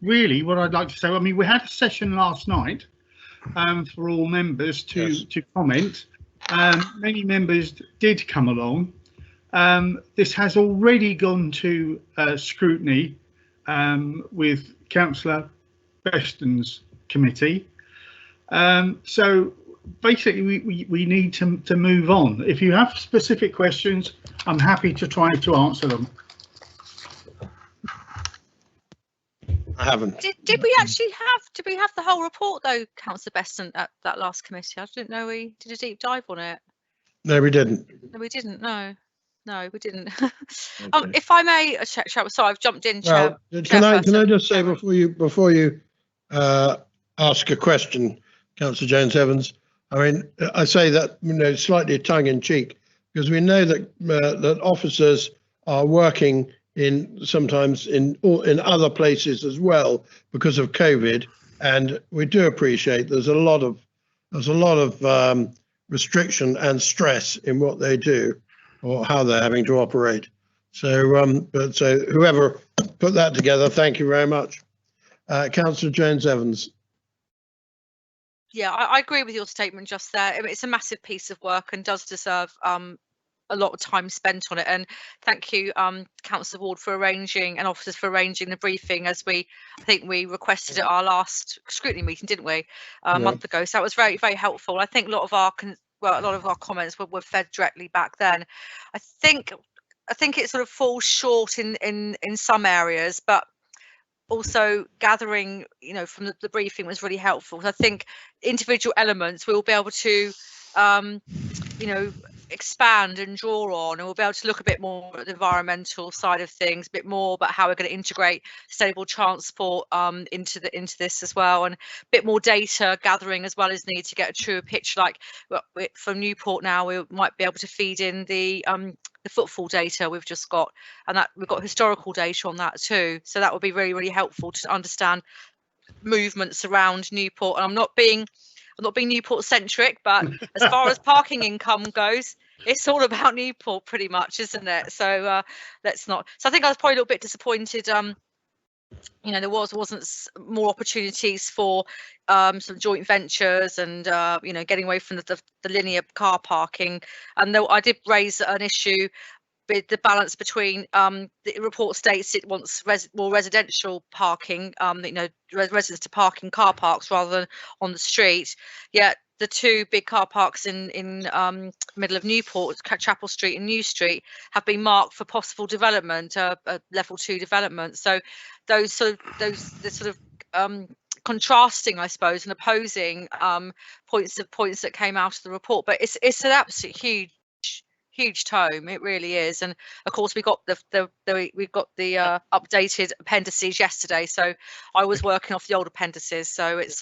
really what I'd like to say, I mean, we had a session last night for all members to comment. Many members did come along. This has already gone to scrutiny with Councillor Beston's committee. So basically we need to move on. If you have specific questions, I'm happy to try to answer them. I haven't. Did we actually have the whole report though, Councillor Beston, at that last committee? I didn't know we did a deep dive on it. No, we didn't. No, we didn't. No, we didn't. Okay. If I may, sorry, I've jumped in. Well, can I just say before you ask a question, Councillor Jones-Evans, I mean, I say that, you know, slightly tongue-in-cheek, because we know that that officers are working sometimes in other places as well because of COVID, and we do appreciate there's a lot of restriction and stress in what they do or how they're having to operate. So, so whoever put that together, thank you very much. Councillor Jones-Evans. Yeah, I agree with your statement just there. I mean, it's a massive piece of work and does deserve a lot of time spent on it. And thank you, Councillor Ward, for arranging and officers for arranging the briefing, as I think we requested at our last scrutiny meeting, didn't we, a month ago? So that was very, very helpful. I think a lot of our comments were fed directly back then. I think it sort of falls short in some areas, but also gathering, from the briefing was really helpful. I think individual elements we'll be able to, expand and draw on, and we'll be able to look a bit more at the environmental side of things, a bit more about how we're going to integrate sustainable transport into this as well, and a bit more data gathering as well as need to get a truer picture. Like from Newport now, we might be able to feed in the footfall data we've just got, and that we've got historical data on that too. So that would be really, really helpful to understand movements around Newport. And I'm not being Newport centric, but as far as parking income goes, it's all about Newport pretty much, isn't it? So let's not. So I think I was probably a little bit disappointed. There wasn't more opportunities for some joint ventures and getting away from the linear car parking. And though I did raise an issue with the balance between the report states it wants more residential parking, residents to park in car parks rather than on the street. Yet the two big car parks in middle of Newport, Chapel Street and New Street, have been marked for possible development, level 2 development. So those sort of contrasting, I suppose, and opposing points that came out of the report. But it's an absolute huge tome, it really is. And of course we got the updated appendices yesterday, so I was working off the old appendices. So it's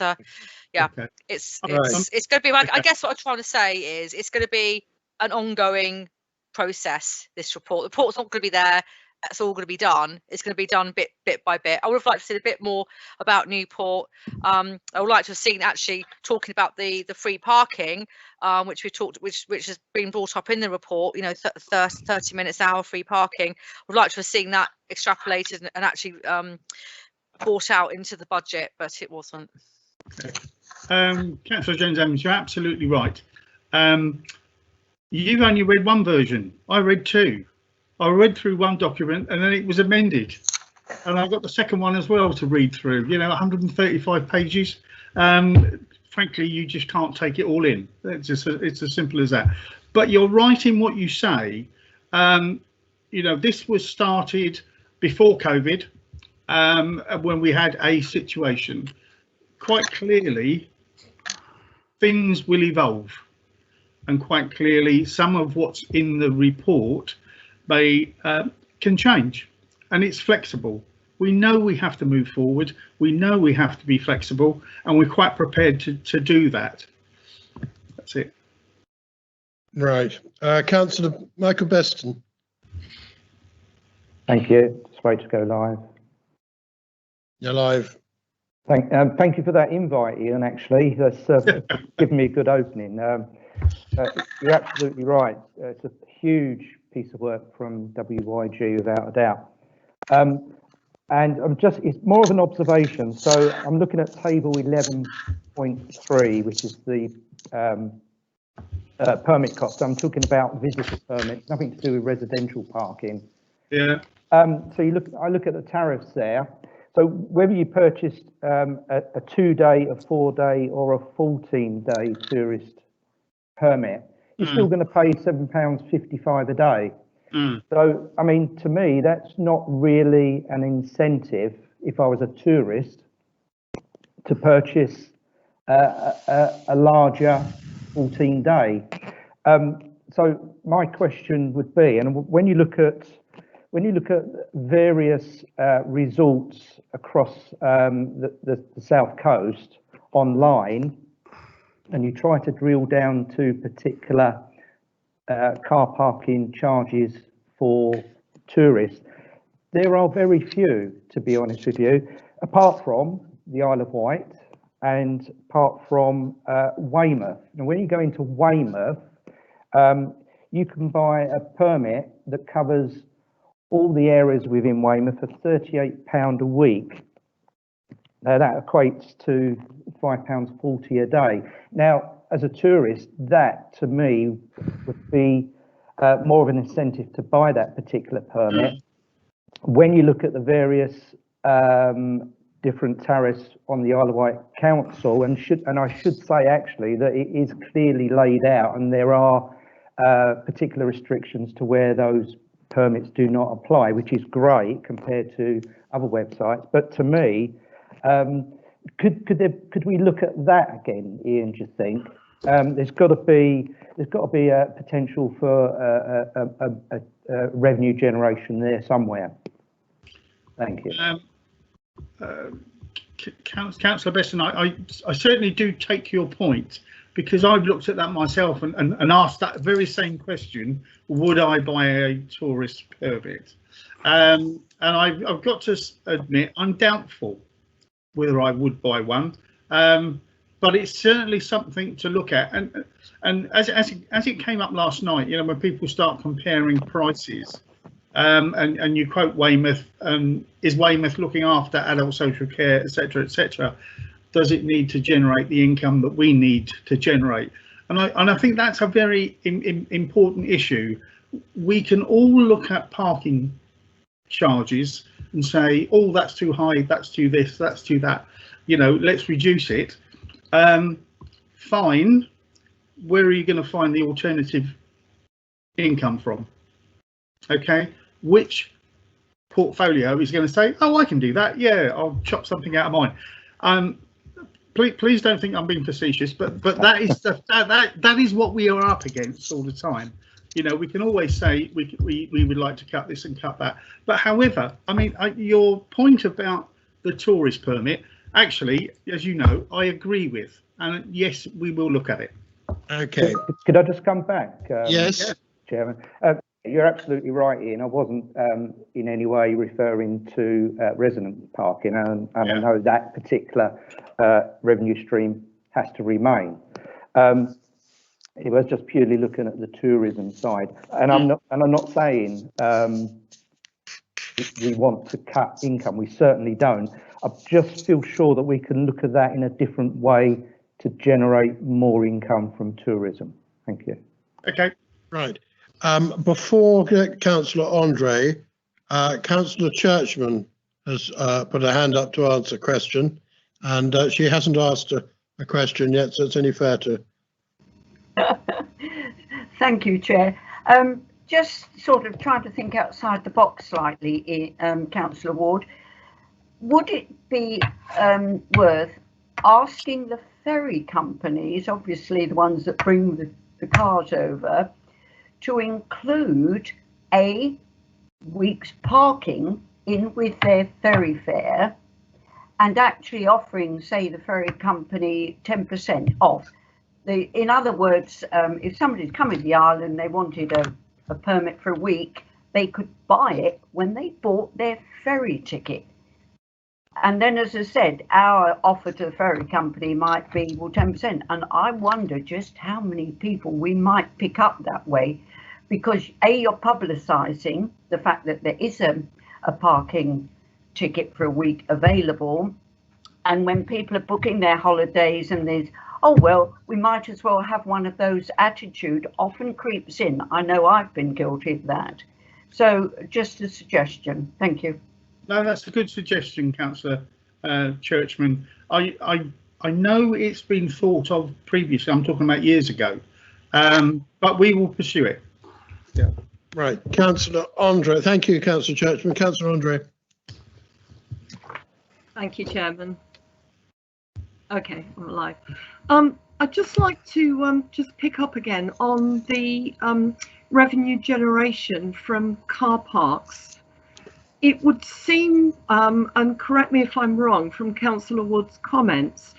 it's going to be, I guess what I'm trying to say is it's going to be an ongoing process. The report's not going to be there, that's all going to be done. It's going to be done bit by bit. I would have liked to see a bit more about Newport. I would like to have seen actually talking about the free parking, which has been brought up in the report. 30 minutes an hour free parking. I would like to have seen that extrapolated and actually brought out into the budget, but it wasn't. Councillor Jones-Evans, you're absolutely right. You've only read one version. I read two. I read through one document and then it was amended, and I've got the second one as well to read through. 135 pages. Frankly, you just can't take it all in. It's as simple as that. But you're right in what you say. This was started before COVID, when we had a situation. Quite clearly, things will evolve, and quite clearly, some of what's in the report can change, and it's flexible. We know we have to move forward. We know we have to be flexible, and we're quite prepared to do that. That's it. Right. Councillor Michael Beston. Thank you. Just wait to go live. You're live. Thank you for that invite, Ian. Actually, that's given me a good opening. You're absolutely right. It's a huge piece of work from WYG, without a doubt. And it's more of an observation. So I'm looking at table 11.3, which is the permit cost. I'm talking about visitor permits, nothing to do with residential parking. Yeah. So I look at the tariffs there. So whether you purchased a 2-day, a 4-day, or a 14-day tourist permit, you're still going to pay £7.55 a day. So, I mean, to me, that's not really an incentive, if I was a tourist, to purchase a larger 14-day. So my question would be, and when you look at various resorts across the South Coast online, and you try to drill down to particular car parking charges for tourists, there are very few, to be honest with you, apart from the Isle of Wight and apart from Weymouth. Now, when you go into Weymouth, you can buy a permit that covers all the areas within Weymouth for £38 a week. Now that equates to £5.40 a day. Now, as a tourist, that to me would be more of an incentive to buy that particular permit. When you look at the various different tariffs on the Isle of Wight Council, and I should say actually that it is clearly laid out, and there are particular restrictions to where those permits do not apply, which is great compared to other websites. But to me, could we look at that again, Ian? Do you think there's got to be a potential for a revenue generation there somewhere? Thank you. Councillor Besson, I certainly do take your point, because I've looked at that myself and asked that very same question: would I buy a tourist permit? And I've got to admit I'm doubtful whether I would buy one, but it's certainly something to look at. And as it came up last night, you know, when people start comparing prices, and you quote Weymouth, is Weymouth looking after adult social care, etc., etc.? Does it need to generate the income that we need to generate? And I think that's a very important issue. We can all look at parking charges and say, oh, that's too high, that's too this, that's too that, you know, let's reduce it. Fine. Where are you going to find the alternative income from? Okay, which portfolio is going to say, oh, I can do that, yeah, I'll chop something out of mine. Please don't think I'm being facetious, but that is that is what we are up against all the time. You know, we can always say we would like to cut this and cut that, but however, I mean, your point about the tourist permit, actually, as you know, I agree with, and yes, we will look at it. Okay. Could I just come back? Yes, Chairman. You're absolutely right, Ian. I wasn't in any way referring to resident parking, and I know that particular revenue stream has to remain. It was just purely looking at the tourism side, and I'm not saying we want to cut income. We certainly don't. I just feel sure that we can look at that in a different way to generate more income from tourism. Thank you. Okay. Right. Before Councillor Andre, Councillor Churchman has put her hand up to answer a question, and she hasn't asked a question yet, so it's only fair to. Thank you, Chair. Just sort of trying to think outside the box slightly, Councillor Ward. Would it be worth asking the ferry companies, obviously the ones that bring the cars over, to include a week's parking in with their ferry fare, and actually offering, say, the ferry company 10% off? In other words, if somebody's coming to the island and they wanted a permit for a week, they could buy it when they bought their ferry ticket. And then, as I said, our offer to the ferry company might be, well, 10%. And I wonder just how many people we might pick up that way, because you're publicising the fact that there is a parking ticket for a week available. And when people are booking their holidays and there's, oh, well, we might as well have one of those attitude often creeps in. I know I've been guilty of that. So just a suggestion. Thank you. No, that's a good suggestion, Councillor Churchman. I know it's been thought of previously. I'm talking about years ago, but we will pursue it. Yeah. Right, Councillor Andre. Thank you, Councillor Churchman. Councillor Andre. Thank you, Chairman. Okay, I'm alive. I'd just like to just pick up again on the revenue generation from car parks. It would seem, and correct me if I'm wrong, from Councillor Wood's comments,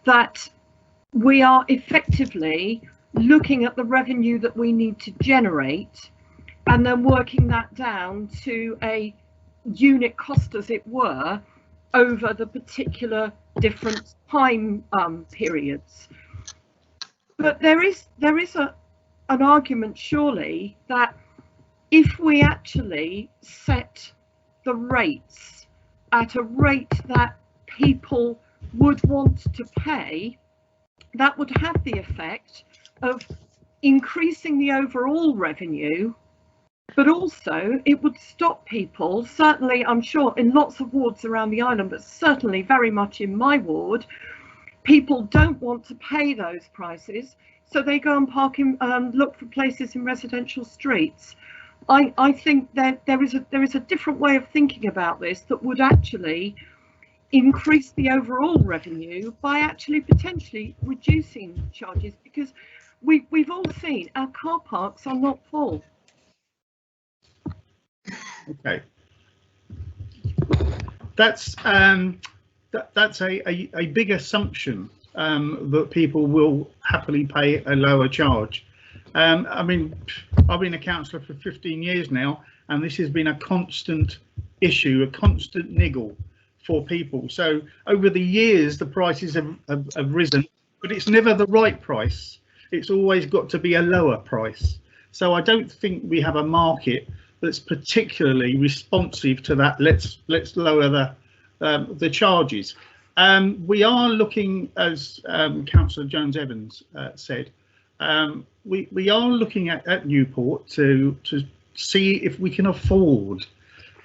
that we are effectively looking at the revenue that we need to generate and then working that down to a unit cost, as it were, over the particular different time periods. But there is an argument surely that if we actually set the rates at a rate that people would want to pay, that would have the effect of increasing the overall revenue, but also it would stop people, certainly I'm sure in lots of wards around the island, but certainly very much in my ward, people don't want to pay those prices, so they go and park in, look for places in residential streets. I think that there is a different way of thinking about this that would actually increase the overall revenue by actually potentially reducing charges, because we've all seen our car parks are not full. Okay, that's a big assumption that people will happily pay a lower charge. I mean, I've been a councillor for 15 years now, and this has been a constant issue, a constant niggle for people. So over the years, the prices have risen, but it's never the right price. It's always got to be a lower price. So I don't think we have a market that's particularly responsive to that. Let's lower the charges. We are looking, as Councillor Jones-Evans said, we are looking at Newport to see if we can afford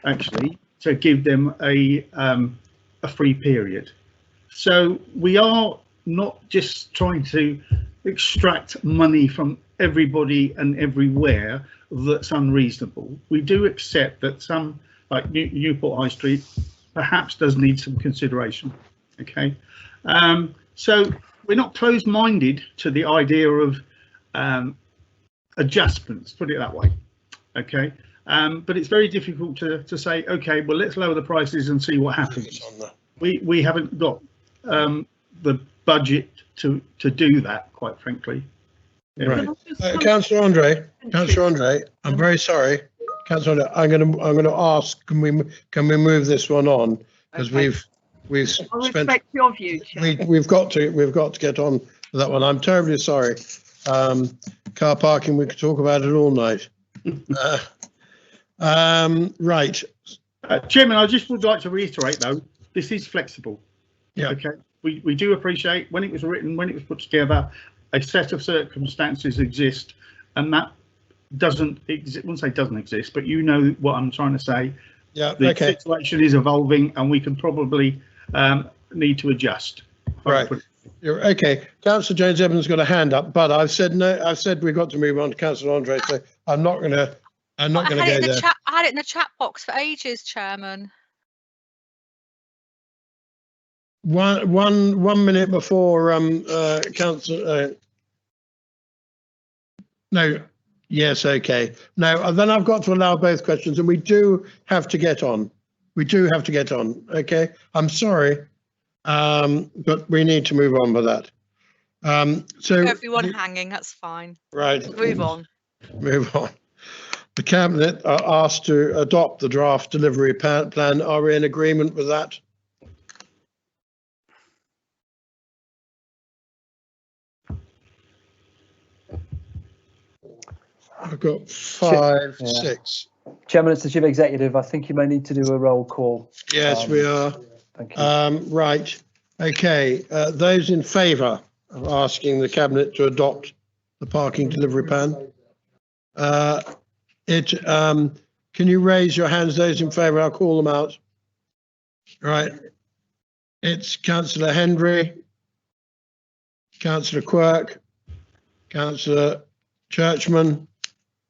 actually to give them a free period. So we are not just trying to extract money from everybody and everywhere that's unreasonable. We do accept that some, like Newport High Street, perhaps does need some consideration. Okay, so we're not closed-minded to the idea of adjustments, put it that way. Okay, but it's very difficult to say, okay, well, let's lower the prices and see what happens. We haven't got the budget to do that, quite frankly. Right, Councillor Andre, I'm very sorry, Councillor Andre, I'm going to ask, can we move this one on, because we've spent. Your view, we've got to get on with that one. I'm terribly sorry. Car parking, we could talk about it all night. Right. Chairman, I just would like to reiterate though, this is flexible. Yeah. Okay. We do appreciate when it was written, when it was put together, a set of circumstances exist, and that doesn't exist. I wouldn't say doesn't exist, but you know what I'm trying to say. Yeah. The Okay. situation is evolving, and we can probably need to adjust. Right. You're okay. Councillor Jones-Evans got a hand up, but I've said no. I've said we've got to move on to Councillor Andre, so I'm not going to go there. I had it in the chat box for ages, Chairman. One minute before Councillor. No. Yes. Okay. No. Then I've got to allow both questions, and we do have to get on. Okay. I'm sorry, but we need to move on with that. So everyone hanging. That's fine. Right. Move on. Move on. The Cabinet are asked to adopt the draft delivery plan. Are we in agreement with that? I've got 5, 6. Chairman, it's the Chief Executive. I think you may need to do a roll call. Yes, we are. Thank you. Right. Okay. Those in favour of asking the Cabinet to adopt the parking delivery plan? Can you raise your hands, those in favour? I'll call them out. Right. It's Councillor Hendry, Councillor Quirk, Councillor Churchman,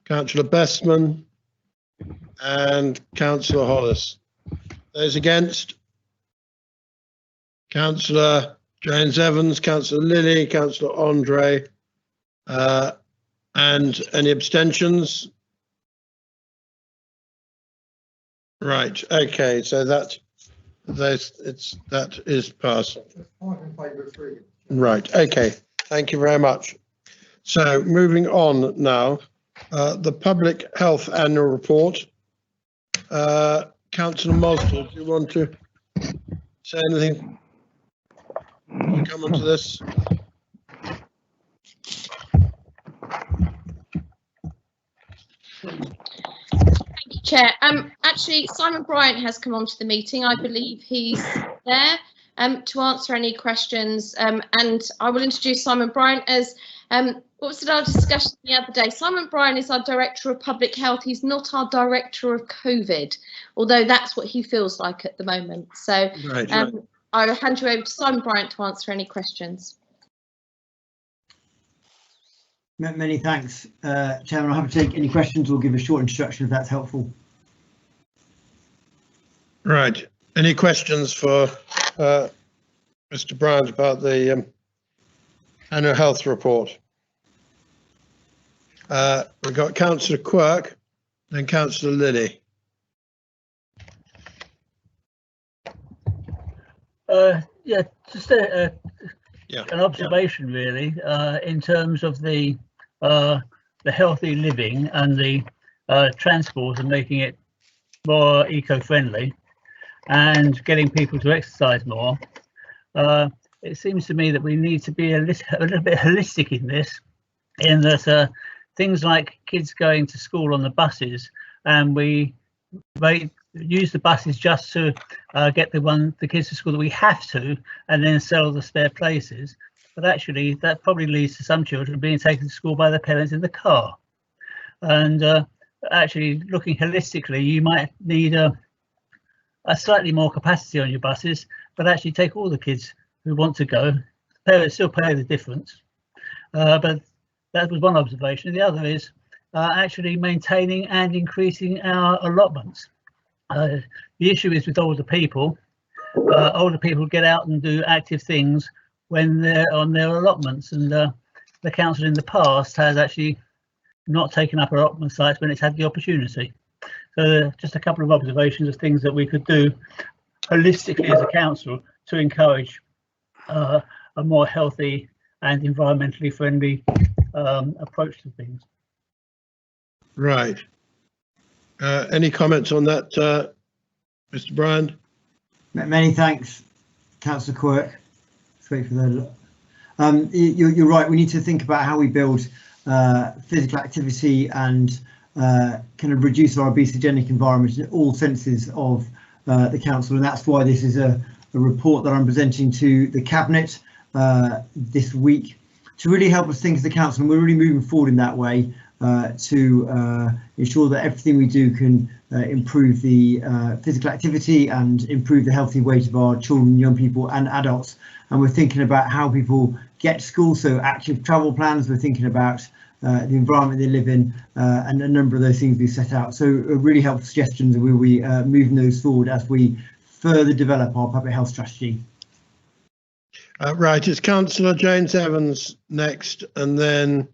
Councillor Bestman, and Councillor Hollis. Those against? Councillor Jones-Evans, Councillor Lilly, Councillor Andre, and any abstentions? Right. Okay. So that is passed. Right. Okay. Thank you very much. So moving on now, the Public Health Annual Report. Councillor Mosdell, do you want to? say anything? We come on to this. Thank you, Chair. Actually, Simon Bryant has come onto the meeting. I believe he's there to answer any questions. And I will introduce Simon Bryant as what was our discussion the other day? Simon Bryant is our Director of Public Health. He's not our Director of COVID, although that's what he feels like at the moment. So right. I'll hand you over to Simon Bryant to answer any questions. Many thanks, Chairman. I'm happy to take any questions or give a short introduction if that's helpful. Right. Any questions for Mr. Bryant about the annual health report? We've got Councillor Quirk, then Councillor Lilly. Yeah, just an observation really, in terms of the healthy living and the transport and making it more eco-friendly and getting people to exercise more. It seems to me that we need to be a little bit holistic in this, in that things like kids going to school on the buses, and we use the buses just to get the kids to school that we have to, and then sell the spare places. But actually, that probably leads to some children being taken to school by their parents in the car. And actually, looking holistically, you might need a slightly more capacity on your buses, but actually take all the kids who want to go. Parents still pay the difference. But that was one observation. The other is actually maintaining and increasing our allotments. The issue is with older people. Older people get out and do active things when they're on their allotments, and the council in the past has actually not taken up allotment sites when it's had the opportunity. So just a couple of observations of things that we could do holistically as a council to encourage a more healthy and environmentally friendly approach to things. Right. Any comments on that, Mr. Bryan? Many thanks, Councillor Quirk. Let's wait for that. You're right. We need to think about how we build physical activity and kind of reduce our obesogenic environment in all senses of the council, and that's why this is a report that I'm presenting to the Cabinet this week to really help us think as the council, and we're really moving forward in that way to ensure that everything we do can improve the physical activity and improve the healthy weight of our children, young people and adults. And we're thinking about how people get to school, so active travel plans. We're thinking about the environment they live in, and a number of those things we set out. So really helpful suggestions, and we'll be moving those forward as we further develop our public health strategy. Right, it's Councillor James Evans next, and then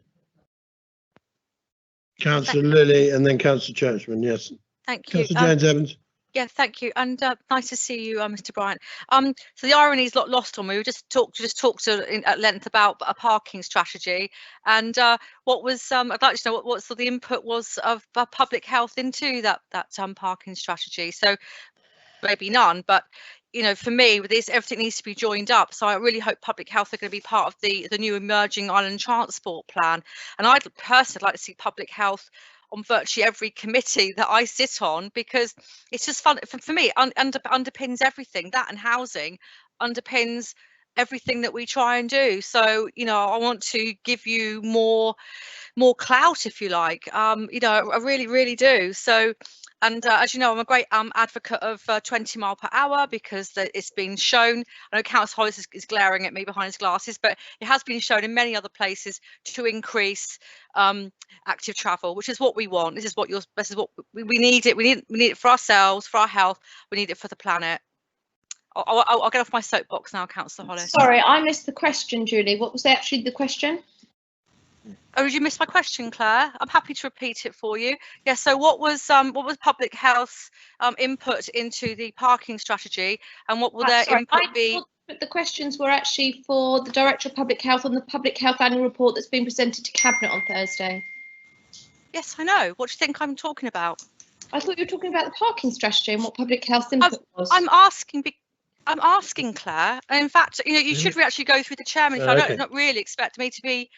Councillor Lilly, and then Councillor Churchman. Yes. Thank you. Councillor James Evans. Yeah, thank you, and nice to see you, Mr. Bryant. So the irony is not lost on me. We just talked at length about a parking strategy, and what was I'd like to know what sort of the input was of public health into that parking strategy. So maybe none, but you know, for me, with this, everything needs to be joined up. So I really hope public health are going to be part of the new emerging island transport plan, and I'd personally like to see public health on virtually every committee that I sit on, because it's just fun for me. Underpins everything. That and housing underpins everything that we try and do. So you know, I want to give you more clout, if you like. You know, I really do. So. And as you know, I'm a great advocate of 20 mile per hour, because it's been shown. I know Councillor Hollis is glaring at me behind his glasses, but it has been shown in many other places to increase active travel, which is what we want. This is what we need it. We need it for ourselves, for our health. We need it for the planet. I'll get off my soapbox now, Councillor Hollis. Sorry, I missed the question, Julie. What was actually the question? Oh, did you miss my question, Claire? I'm happy to repeat it for you. Yeah. So, what was public health's input into the parking strategy, and what will their input be? But the questions were actually for the Director of Public Health on the Public Health Annual Report that's been presented to Cabinet on Thursday. Yes, I know. What do you think I'm talking about? I thought you were talking about the parking strategy and what public health input was. I'm asking. I'm asking Claire, and in fact, you know, you should actually go through the chairman. So I don't not really expect me to be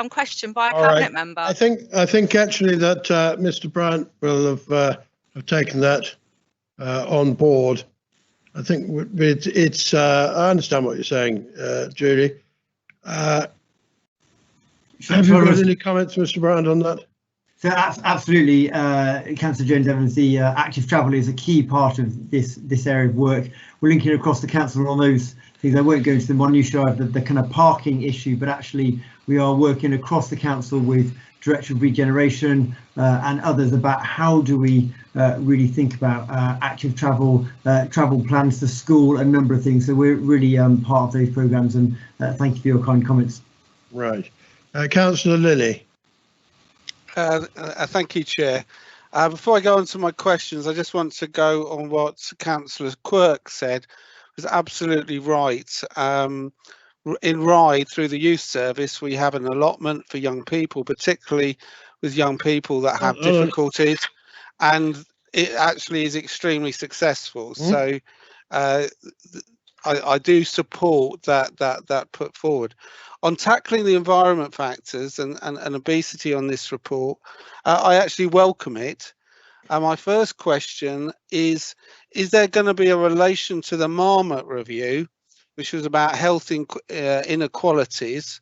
questioned by a cabinet member. I think actually that Mr. Bryant will have taken that on board. I think it's I understand what you're saying, Julie. Have you got any comments, Mr. Bryant, on that? So absolutely, Councillor Jones-Evans, the active travel is a key part of this area of work. We're linking across the council on those things. I won't go into the minutiae of the kind of parking issue, but actually we are working across the council with Director of Regeneration and others about how do we really think about active travel, travel plans to school, a number of things. So we're really part of those programmes, and thank you for your kind comments. Right. Councillor Lilly. Thank you, Chair. Before I go on to my questions, I just want to go on what Councillor Quirk said. Was absolutely right. In Ryde, through the youth service, we have an allotment for young people, particularly with young people that have difficulties, and it actually is extremely successful. So I do support that put forward. On tackling the environment factors and obesity on this report, I actually welcome it. My first question is there going to be a relation to the Marmot review, which was about health inequalities,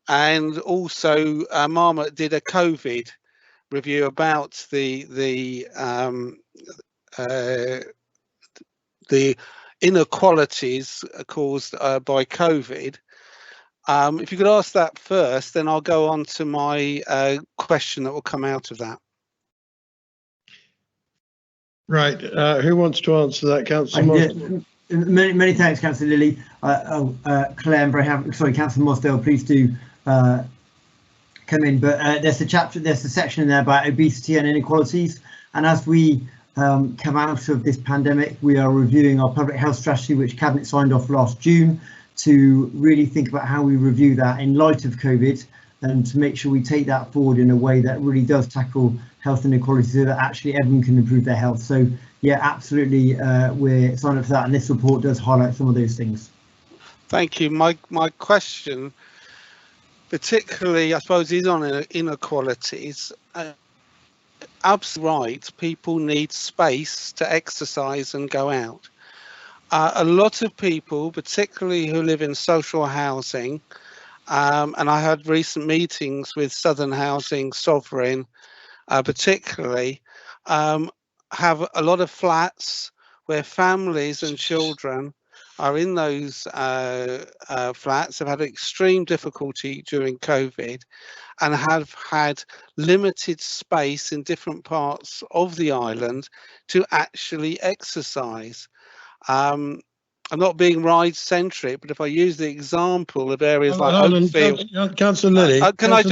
and also Marmot did a COVID review about the inequalities caused by COVID. If you could ask that first, then I'll go on to my question that will come out of that. Right. Who wants to answer that, Councillor? Many thanks, Councillor Lilly. Claire, I'm very happy. Sorry, Councillor Mosdale, please do come in. But there's a section in there about obesity and inequalities. And as we come out of this pandemic, we are reviewing our public health strategy, which Cabinet signed off last June, to really think about how we review that in light of COVID, and to make sure we take that forward in a way that really does tackle health inequalities so that actually everyone can improve their health. So yeah, absolutely, we're signed up for that, and this report does highlight some of those things. Thank you. My question, particularly, I suppose, is on inequalities. Absolutely right, people need space to exercise and go out. A lot of people, particularly who live in social housing, and I had recent meetings with Southern Housing, Sovereign, particularly, have a lot of flats where families and children are in those flats, have had extreme difficulty during COVID, and have had limited space in different parts of the island to actually exercise. I'm not being ride-centric, but if I use the example of areas like Oakfield, Councillor Lilly, can I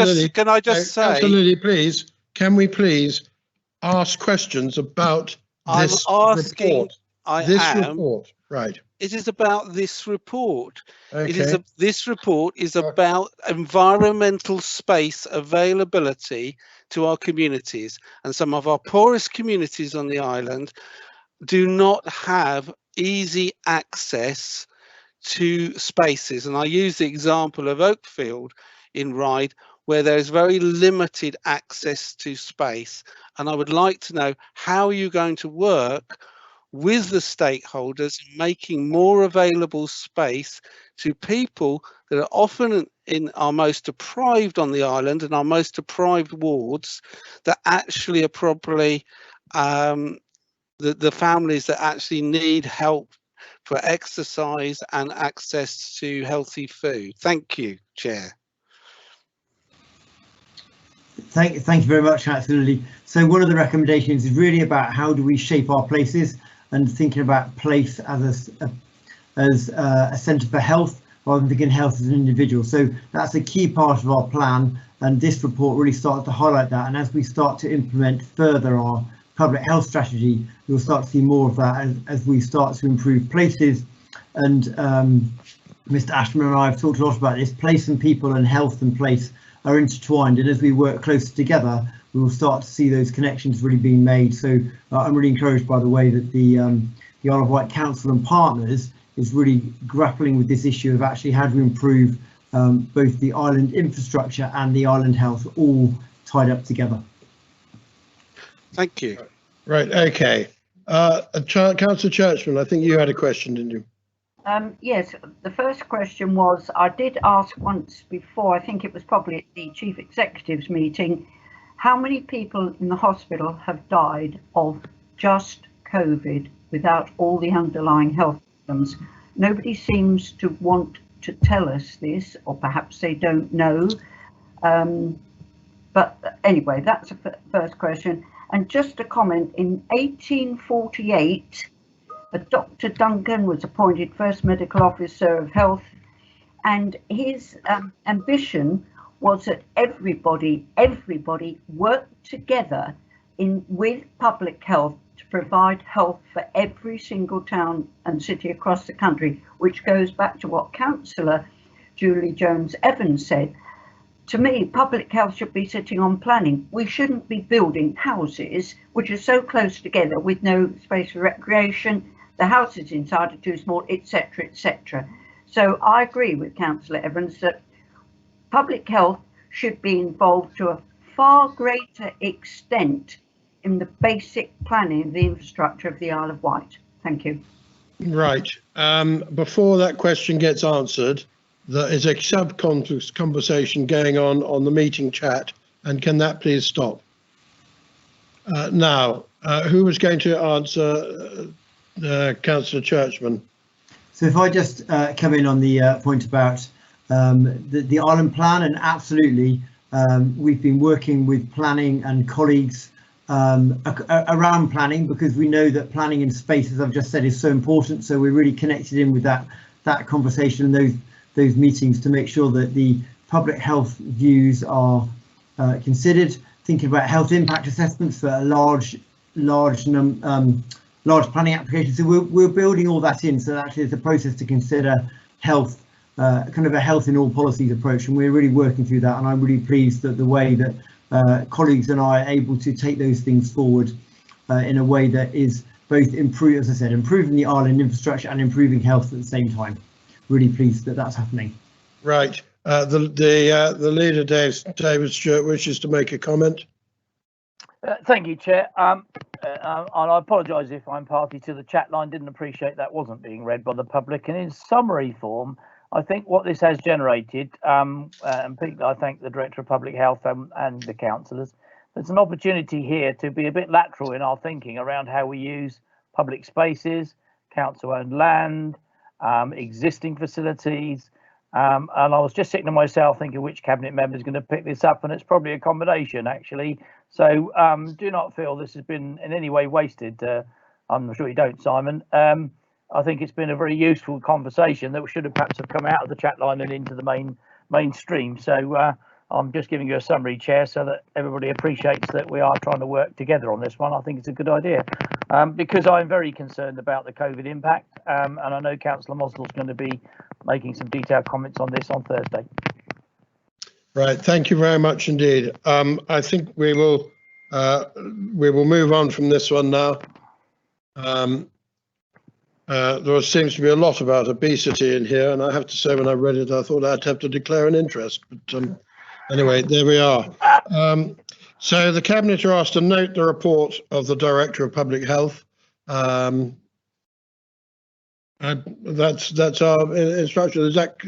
just say, Councillor Lilly, please, can we please ask questions about this report? Report, right? It is about this report. Okay. This report is about environmental space availability to our communities, and some of our poorest communities on the island do not have easy access to spaces. And I use the example of Oakfield in Ryde, where there is very limited access to space. And I would like to know how you're going to work with the stakeholders in making more available space to people that are often in our most deprived on the island and our most deprived wards, that actually are probably the families that actually need help for exercise and access to healthy food. Thank you, Chair. Thank you very much, Councillor Lilly. So one of the recommendations is really about how do we shape our places, and thinking about place as a centre for health rather than thinking health as an individual. So that's a key part of our plan, and this report really starts to highlight that. And as we start to implement further our public health strategy, you'll start to see more of that as we start to improve places. And Mr. Ashman and I have talked a lot about this. Place and people and health and place are intertwined, and as we work closer together, we will start to see those connections really being made. So I'm really encouraged by the way that the the Isle of Wight Council and partners is really grappling with this issue of actually how to improve both the island infrastructure and the island health all tied up together. Thank you. Right, okay. Councillor Churchman, I think you had a question, didn't you? Yes, the first question was, I did ask once before, I think it was probably at the Chief Executive's meeting, how many people in the hospital have died of just COVID without all the underlying health problems? Nobody seems to want to tell us this, or perhaps they don't know. But anyway, that's the first question. And just a comment, in 1848, Dr. Duncan was appointed first medical officer of health, and his ambition was that everybody worked together with public health to provide health for every single town and city across the country, which goes back to what Councillor Julie Jones-Evans said. To me, public health should be sitting on planning. We shouldn't be building houses which are so close together with no space for recreation. The houses inside are too small, etc., etc. So I agree with Councillor Evans that public health should be involved to a far greater extent in the basic planning of the infrastructure of the Isle of Wight. Thank you. Right. Before that question gets answered, there is a sub-conversation going on the meeting chat, and can that please stop? Now, who was going to answer Councillor Churchman? So if I just come in on the point about the island plan, and absolutely, we've been working with planning and colleagues around planning, because we know that planning in space, as I've just said, is so important. So we're really connected in with that conversation and those meetings to make sure that the public health views are considered. Thinking about health impact assessments for a large planning application. So we're building all that in. So actually, it's a process to consider health, kind of a health in all policies approach, and we're really working through that. And I'm really pleased that the way that colleagues and I are able to take those things forward in a way that is both as I said, improving the island infrastructure and improving health at the same time. Really pleased that that's happening. Right. The leader, David Stewart, wishes to make a comment. Thank you, Chair. And I apologise if I'm party to the chat line. Didn't appreciate that wasn't being read by the public. And in summary form, I think what this has generated, and particularly I thank the Director of Public Health and the councillors, there's an opportunity here to be a bit lateral in our thinking around how we use public spaces, council-owned land, existing facilities. And I was just sitting to myself thinking which cabinet member is going to pick this up, and it's probably a combination actually. So do not feel this has been in any way wasted. I'm sure you don't, Simon. I think it's been a very useful conversation that should have perhaps have come out of the chat line and into the mainstream. So I'm just giving you a summary, Chair, so that everybody appreciates that we are trying to work together on this one. I think it's a good idea because I'm very concerned about the COVID impact, and I know Councillor Mosdell's going to be making some detailed comments on this on Thursday. Right, thank you very much indeed. I think we will move on from this one now. There seems to be a lot about obesity in here, and I have to say, when I read it, I thought I'd have to declare an interest. But anyway, there we are. So the Cabinet are asked to note the report of the Director of Public Health. That's our instruction. Is that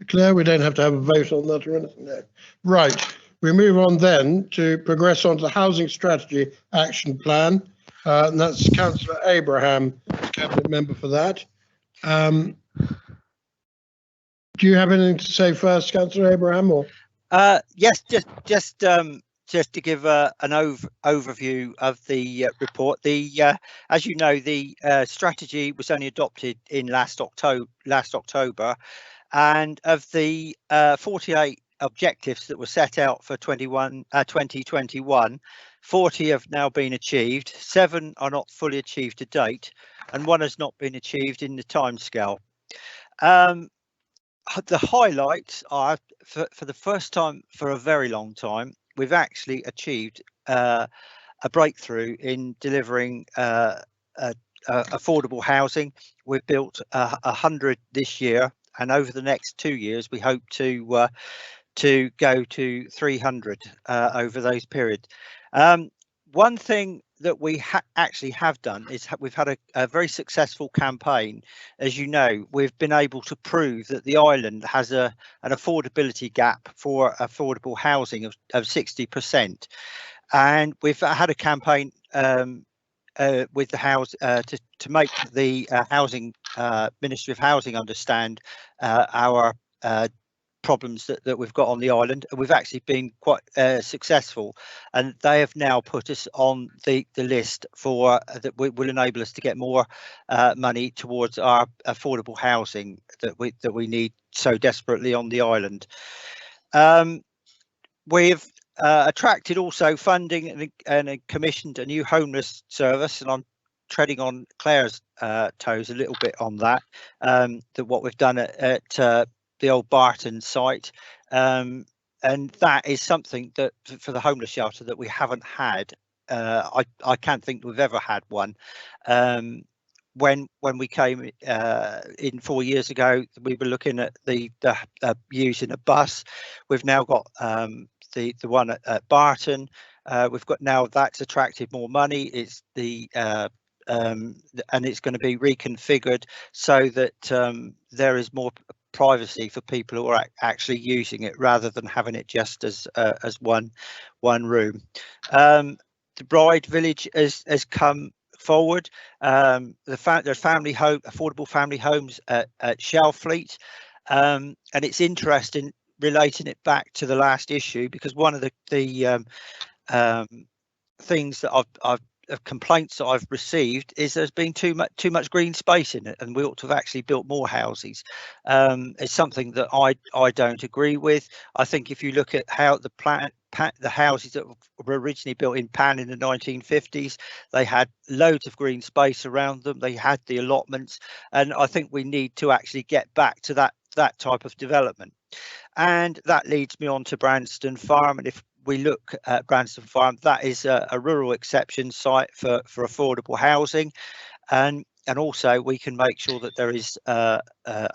clear? We don't have to have a vote on that or anything there. Right. We move on then to progress on to the Housing Strategy Action Plan. And that's Councillor Abraham, Cabinet Member for that. Do you have anything to say first, Councillor Abraham? Or yes, just to give an overview of the report. As you know, the strategy was only adopted in last October, and of the 48 objectives that were set out for 2021, 40 have now been achieved, 7 are not fully achieved to date, and 1 has not been achieved in the timescale. The highlights are, for the first time for a very long time, we've actually achieved a breakthrough in delivering affordable housing. We've built 100 this year, and over the next 2 years we hope to go to 300 over those periods. One thing that we actually have done is we've had a very successful campaign. As you know, we've been able to prove that the island has an affordability gap for affordable housing of 60%, and we've had a campaign with the house to make the housing Ministry of Housing understand our problems that we've got on the island, and we've actually been quite successful, and they have now put us on the list for that will enable us to get more money towards our affordable housing that we need so desperately on the island. We've attracted also funding and commissioned a new homeless service, and I'm treading on Claire's toes a little bit on that. That what we've done at the old Barton site, and that is something that for the homeless shelter that we haven't had. I can't think we've ever had one. When we came in 4 years ago, we were looking at the using a bus. We've now got the one at Barton. We've got now that's attracted more money. It's and it's going to be reconfigured so that there is more privacy for people who are actually using it, rather than having it just as one room. The Bride Village has come forward. There's affordable family homes at Shelfleet, and it's interesting relating it back to the last issue, because one of the things that I've complaints that I've received is there's been too much green space in it, and we ought to have actually built more houses. It's something that I don't agree with. I think if you look at how the houses that were originally built in Pan in the 1950s, they had loads of green space around them. They had the allotments, and I think we need to actually get back to that type of development. And that leads me on to Branston Farm, and if we look at Branston Farm, that is a rural exception site for affordable housing, and also we can make sure that there is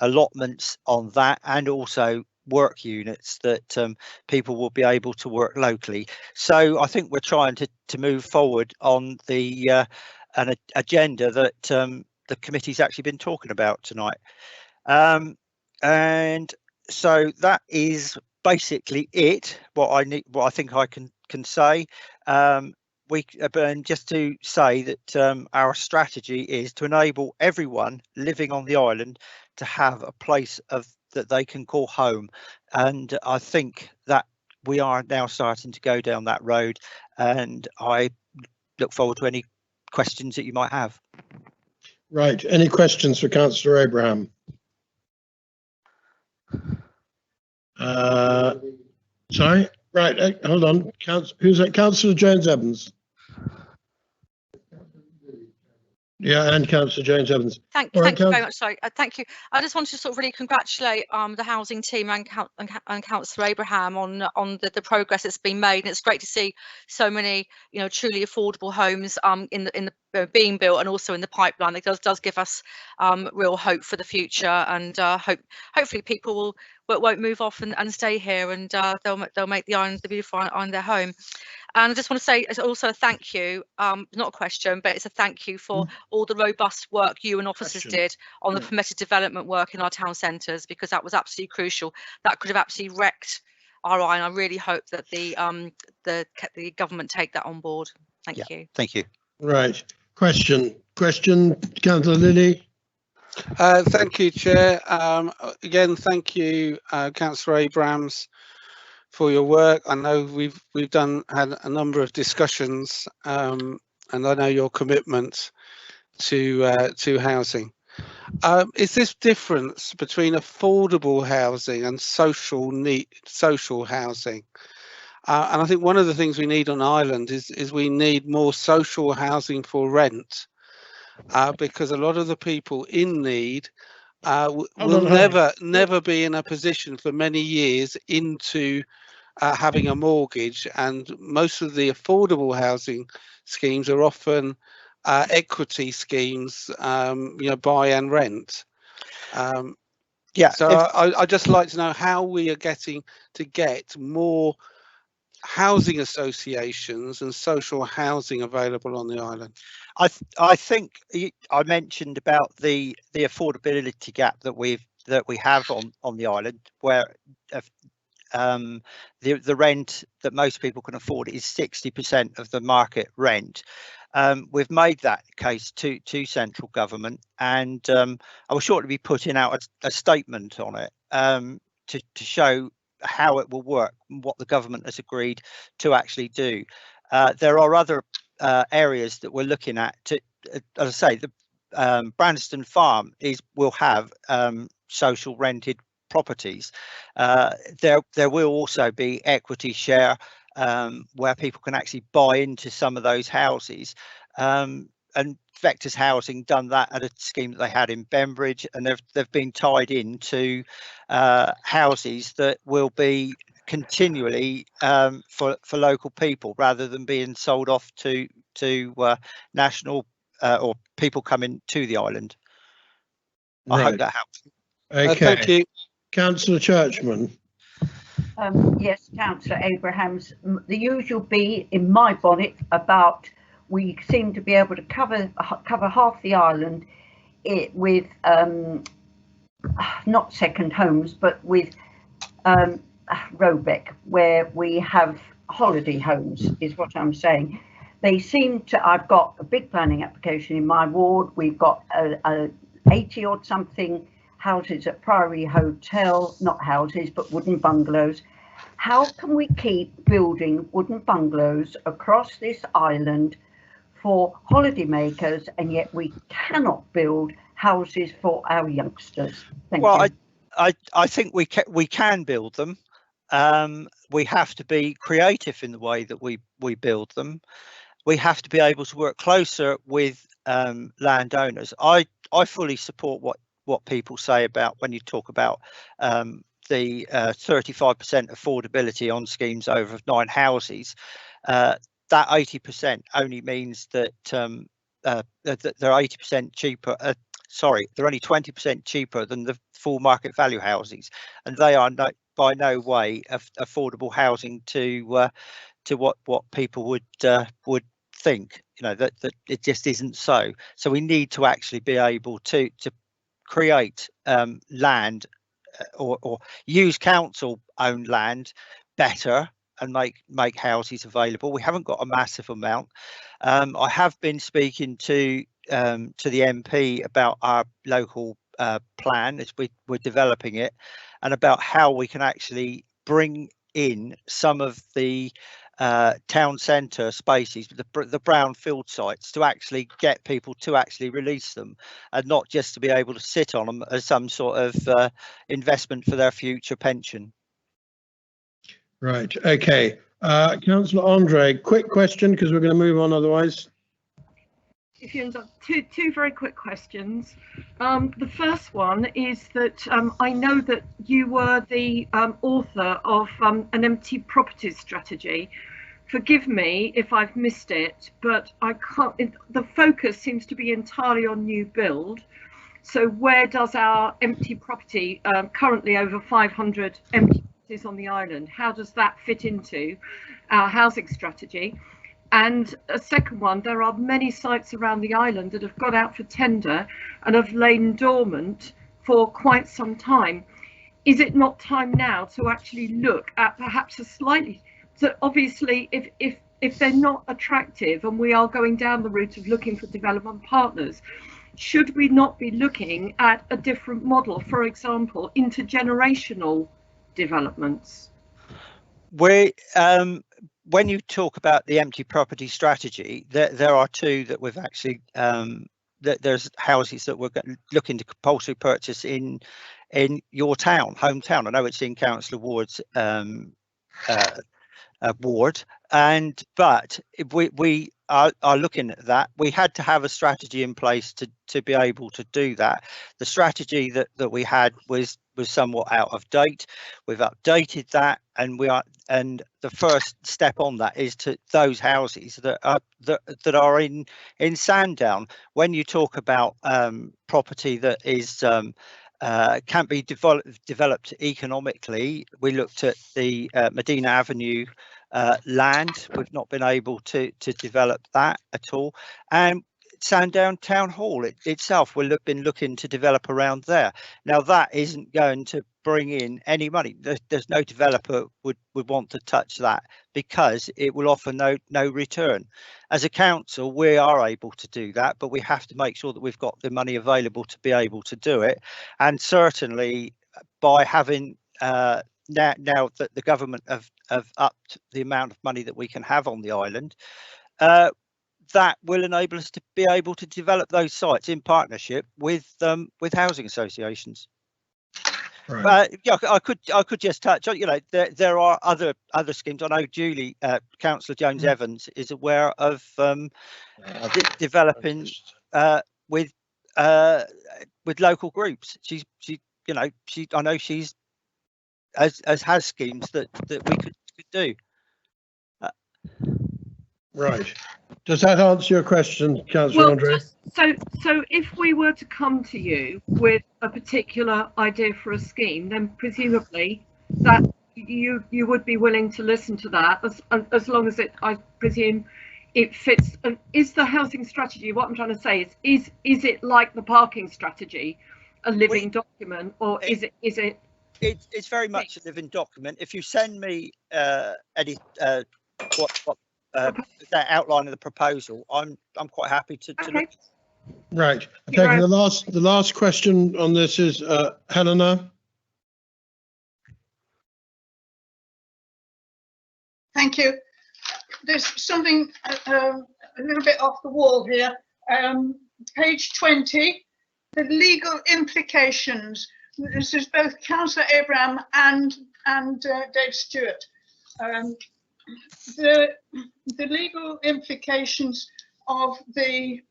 allotments on that, and also work units that people will be able to work locally. So I think we're trying to move forward on the an agenda that the committee's actually been talking about tonight, and so that is basically it. What I think I can say. And just to say that our strategy is to enable everyone living on the island to have a place that they can call home, and I think that we are now starting to go down that road, and I look forward to any questions that you might have. Right, any questions for Councillor Abraham? Sorry, right, hold on. Who's that? Councillor Jones Evans. Yeah, and Councillor Jones Evans. Thank you very much. Sorry, thank you. I just wanted to sort of really congratulate the housing team and Councillor Abraham on the progress that's been made. And it's great to see so many, truly affordable homes in the being built, and also in the pipeline. It does give us real hope for the future, and hopefully people won't move off and stay here, and they'll make the island, the beautiful island, their home. And I just want to say also a thank you, not a question, but it's a thank you for all the robust work you and officers did on the permitted development work in our town centres, because that was absolutely crucial. That could have absolutely wrecked our island. I really hope that the government take that on board. Thank you. Thank you. Right. Question, Councillor Lilly. Thank you, Chair. Again, thank you, Councillor Abrahams, for your work. I know we've had a number of discussions, and I know your commitment to housing. Is this difference between affordable housing and social housing? And I think one of the things we need on Ireland is we need more social housing for rent, because a lot of the people in need will never be in a position for many years into having a mortgage, and most of the affordable housing schemes are often equity schemes, buy and rent. Yeah. So I'd just like to know how we are getting to get more housing associations and social housing available on the island. I think I mentioned about the affordability gap that we have on the island, where the rent that most people can afford is 60% of the market rent. We've made that case to central government, and I will shortly be putting out a statement on it to show how it will work and what the government has agreed to actually do. There are other areas that we're looking at. As I say, the Brandeston Farm will have social rented properties. There will also be equity share where people can actually buy into some of those houses. And Vectors Housing done that at a scheme that they had in Bembridge, and they've been tied into houses that will be continually for local people, rather than being sold off to national or people coming to the island. I hope that helps. Okay. Thank you. Councillor Churchman. Yes, Councillor Abrahams, the usual bee in my bonnet about we seem to be able to cover half the island with not second homes, but with Robeck, where we have holiday homes, is what I'm saying. They seem to, I've got a big planning application in my ward. We've got 80 odd something houses at Priory Hotel, not houses, but wooden bungalows. How can we keep building wooden bungalows across this island for holidaymakers, and yet we cannot build houses for our youngsters? Thank you. I think we can build them. We have to be creative in the way that we build them. We have to be able to work closer with landowners. I fully support what people say about when you talk about the 35% affordability on schemes over 9 houses. That 80% only means that they're 80% cheaper. Sorry, they're only 20% cheaper than the full market value houses, and they are by no way affordable housing to what people would think. That it just isn't so. So we need to actually be able to create land or use council-owned land better and make houses available. We haven't got a massive amount. I have been speaking to the MP about our local plan as we're developing it, and about how we can actually bring in some of the town centre spaces, the brownfield sites, to actually get people to actually release them, and not just to be able to sit on them as some sort of investment for their future pension. Right. Okay. Councillor Andre, quick question, because we're going to move on otherwise. If you end up two very quick questions. The first one is that I know that you were the author of an empty properties strategy. Forgive me if I've missed it, but I can't. The focus seems to be entirely on new build. So where does our empty property, currently over 500 empty properties on the island, how does that fit into our housing strategy? And a second one, there are many sites around the island that have got out for tender and have lain dormant for quite some time. Is it not time now to actually look at perhaps a slightly, so obviously if they're not attractive and we are going down the route of looking for development partners, should we not be looking at a different model, for example, intergenerational developments? When you talk about the empty property strategy, there are two that we've actually there's houses that we're looking to compulsory purchase in your hometown. I know it's in Councillor Ward's ward, but if we are looking at that, we had to have a strategy in place to be able to do that. The strategy that we had was somewhat out of date. We've updated that, and the first step on that is to those houses that are in Sandown. When you talk about property that is can be developed economically, we looked at the Medina Avenue land. We've not been able to develop that at all, and Sandown Town Hall itself, we've been looking to develop around there. Now that isn't going to bring in any money. There's no developer would want to touch that because it will offer no return. As a council, we are able to do that, but we have to make sure that we've got the money available to be able to do it. And certainly by having now that the government have upped the amount of money that we can have on the island, that will enable us to be able to develop those sites in partnership with housing associations. Right. Yeah, I could just touch on, there are other schemes. I know Julie, Councillor Jones Evans, is aware of developing with local groups. I know she's has schemes that we could do. Right. Does that answer your question, Councillor Andre? So if we were to come to you with a particular idea for a scheme, then presumably that you would be willing to listen to that as long as I presume it fits. Is the housing strategy, what I'm trying to say is it like the parking strategy, a living document, or is it? It's very much a living document. If you send me any that outline of the proposal, I'm quite happy to look. Right. Okay. The last question on this is Helena. Thank you. There's something a little bit off the wall here. Page 20, the legal implications. This is both Councillor Abraham and Dave Stewart. The legal implications of the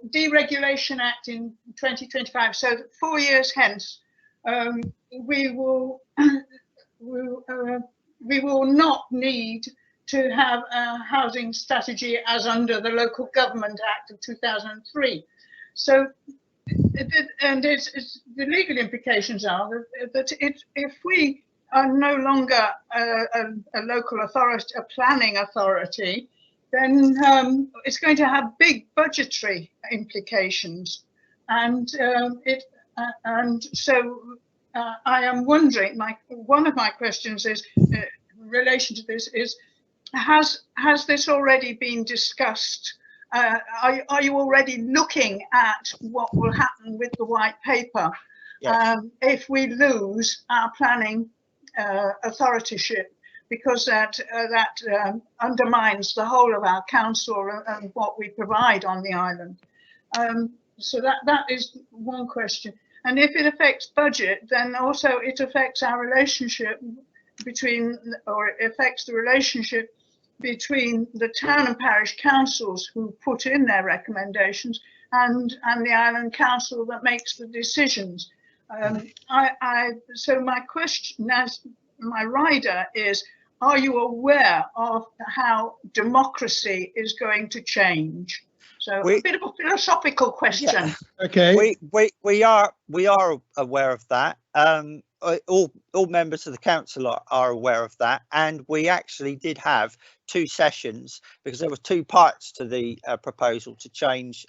Deregulation Act in 2025. So 4 years hence, we will not need to have a housing strategy as under the Local Government Act of 2003. So, the legal implications are that if we are no longer a local authority, a planning authority, then it's going to have big budgetary implications, and so I am wondering. One of my questions is in relation to this: is has this already been discussed? Are you already looking at what will happen with the white paper? Yes. If we lose our planning authorship, because that undermines the whole of our council and what we provide on the island. So that is one question. And if it affects budget, then also it affects our relationship between, or it affects the relationship between the town and parish councils who put in their recommendations and the island council that makes the decisions. So my question as my rider is, are you aware of how democracy is going to change? So a bit of a philosophical question. Yeah. Okay. We are aware of that. All members of the council are aware of that, and we actually did have 2 sessions because there were 2 parts to the proposal to change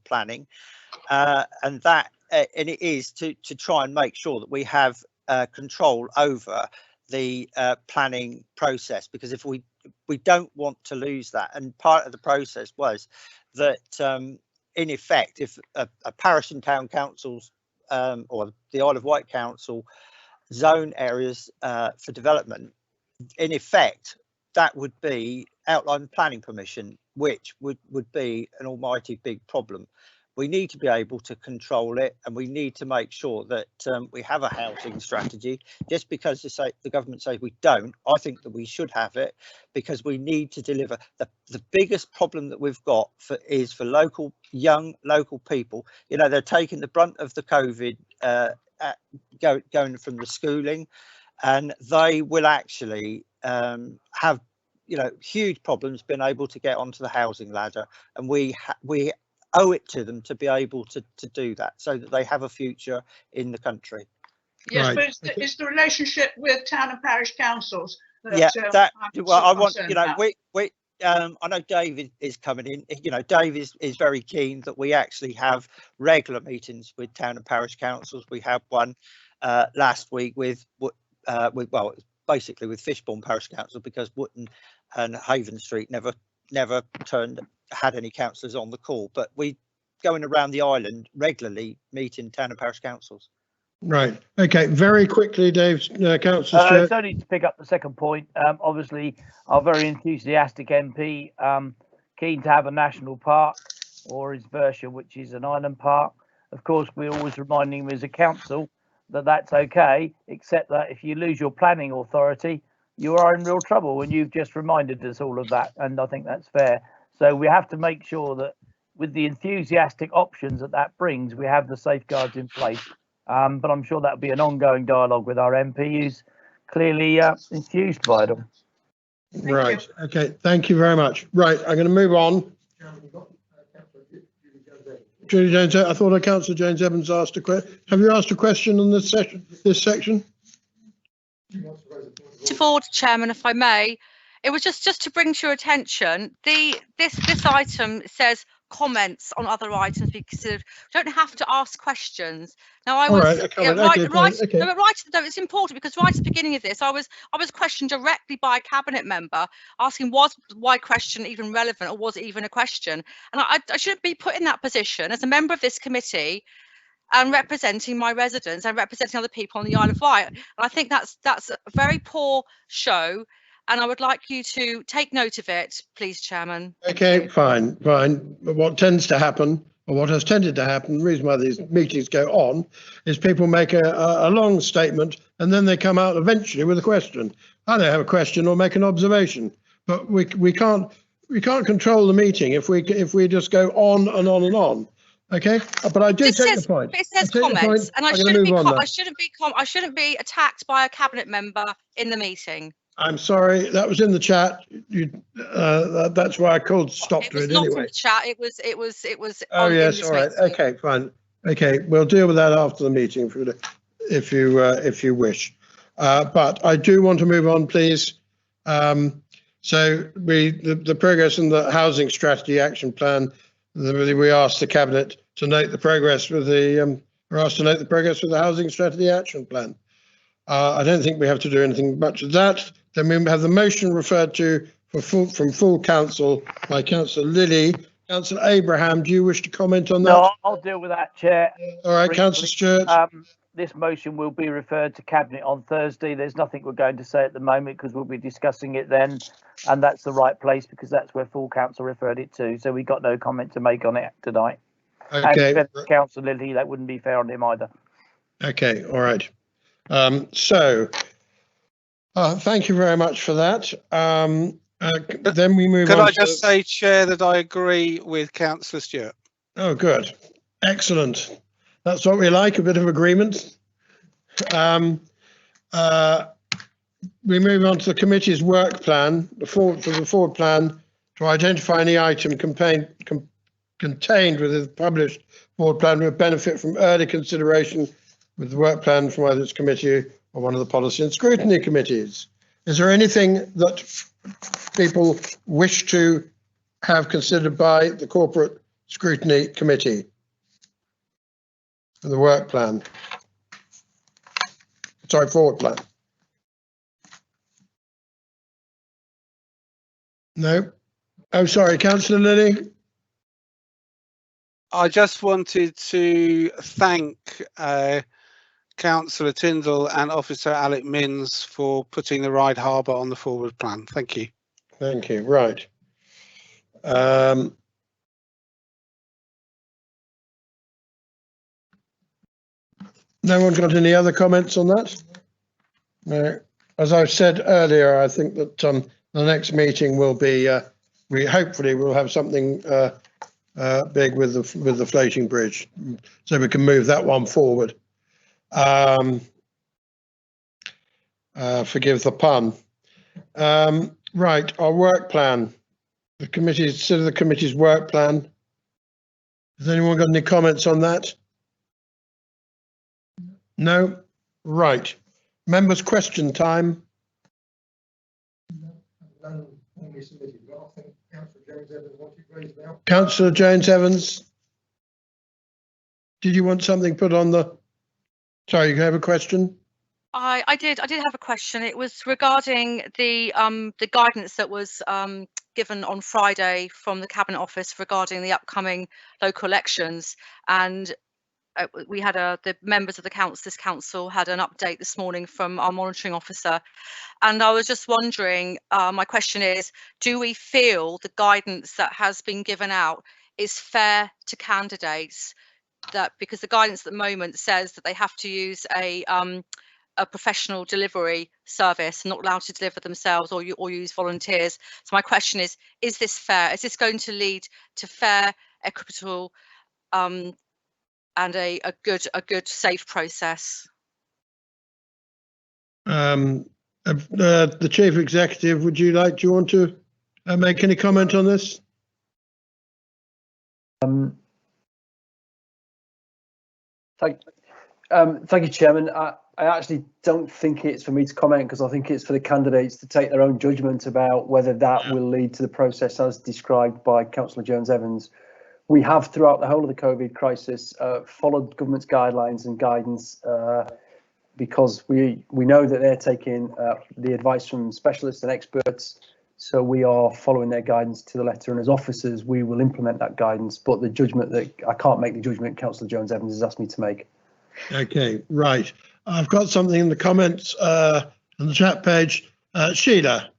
planning, and it is to try and make sure that we have control over the planning process, because if we don't want to lose that. And part of the process was that in effect, if a parish and town councils or the Isle of Wight Council zone areas for development, in effect that would be outline planning permission, which would be an almighty big problem. we need to be able to control it, and we need to make sure that we have a housing strategy. Just because the government says we don't, I think that we should have it, because we need to deliver. The biggest problem that we've got is for young local people. You know, they're taking the brunt of the COVID going from the schooling, and they will actually have, you know, huge problems being able to get onto the housing ladder, and we owe it to them to be able to do that, so that they have a future in the country. Yes, Right. but it's the relationship with town and parish councils that, Yeah, I'm well, I want, concerned you know, about. I know Dave is coming in. You know, Dave is very keen that we actually have regular meetings with town and parish councils. We had one last week with well, basically with Fishbourne Parish Council, because Wootton and Haven Street never had any councillors on the call, but we going around the island regularly meeting town and parish councils. Right. Okay. Very quickly, Dave, Councillor Stewart. It's only to pick up the second point. Obviously, our very enthusiastic MP keen to have a national park, or his version, which is an island park. Of course, we're always reminding him as a council that that's okay, except that if you lose your planning authority, you are in real trouble, and you've just reminded us all of that, and I think that's fair. So we have to make sure that with the enthusiastic options that brings, we have the safeguards in place. But I'm sure that'll be an ongoing dialogue with our MP, who's clearly enthused by them. Right. Okay. Thank you very much. Right. I'm going to move on. Julie Jones, I thought Councillor James Evans asked a question. Have you asked a question on this section? To forward, Chairman, if I may, it was just to bring to your attention this item says comments on other items be considered. We don't have to ask questions. Now I was it's important, because right at the beginning of this I was questioned directly by a cabinet member asking, was my question even relevant, or was it even a question? And I shouldn't be put in that position as a member of this committee and representing my residents and representing other people on the Isle of Wight. And I think that's a very poor show, and I would like you to take note of it, please, Chairman. Okay, fine. But what tends to happen, or what has tended to happen, the reason why these meetings go on, is people make a long statement and then they come out eventually with a question. I don't have a question or make an observation, but we can't control the meeting if we just go on and on and on. Okay, but I do take the point. It says comments, and I shouldn't be attacked by a cabinet member in the meeting. I'm sorry, that was in the chat. That's why I stopped it anyway. It was not in the chat. It was. Oh yes, all right. Okay, fine. Okay, we'll deal with that after the meeting if you wish. But I do want to move on, please. So the progress in the housing strategy action plan. We asked the cabinet to note the progress with the housing strategy action plan. I don't think we have to do anything much of that. Then we have the motion referred to from full council by Councillor Lilly. Councillor Abraham, do you wish to comment on that? No, I'll deal with that, Chair. All right, Councillor Stewart. This motion will be referred to Cabinet on Thursday. There's nothing we're going to say at the moment, because we'll be discussing it then, and that's the right place, because that's where full council referred it to. So we've got no comment to make on it tonight. Okay. And Councillor Lilly, that wouldn't be fair on him either. Okay, all right. Thank you very much for that. Then we move on. Could I just say, Chair, that I agree with Councillor Stewart? Oh, good. Excellent. That's what we like, a bit of agreement. We move on to the committee's work plan, the forward plan to identify any item contained within the published forward plan would benefit from early consideration with the work plan from either its committee or one of the policy and scrutiny committees. Is there anything that people wish to have considered by the corporate scrutiny committee? The work plan. Sorry, forward plan. No. Oh, sorry, Councillor Lilly. I just wanted to thank Councillor Tyndall and Officer Alec Minns for putting the Ryde Harbour on the forward plan. Thank you. Thank you. Right. No one got any other comments on that? No. As I said earlier, I think that the next meeting will be, we hopefully will have something big with the floating bridge, so we can move that one forward. Forgive the pun. Right, our work plan. The committee, consider the committee's work plan. Has anyone got any comments on that? No? Right. Members' question time. Councillor Jones-Evans, did you want something put on the? Sorry, you have a question? I did have a question. It was regarding the guidance that was given on Friday from the Cabinet Office regarding the upcoming local elections, and we had the members of this council had an update this morning from our monitoring officer, and I was just wondering, my question is, do we feel the guidance that has been given out is fair to candidates? That because the guidance at the moment says that they have to use a professional delivery service, not allowed to deliver themselves or use volunteers. So my question is this fair? Is this going to lead to fair, equitable, and a good, safe process? The Chief Executive, do you want to make any comment on this? Thank you, Chairman. I actually don't think it's for me to comment, because I think it's for the candidates to take their own judgment about whether that will lead to the process as described by Councillor Jones-Evans. We have, throughout the whole of the COVID crisis, followed government's guidelines and guidance because we know that they're taking the advice from specialists and experts. So we are following their guidance to the letter, and as officers, we will implement that guidance. But the judgment that I can't make, the judgment Councillor Jones-Evans has asked me to make. Okay, right. I've got something in the comments on the chat page. Sheila,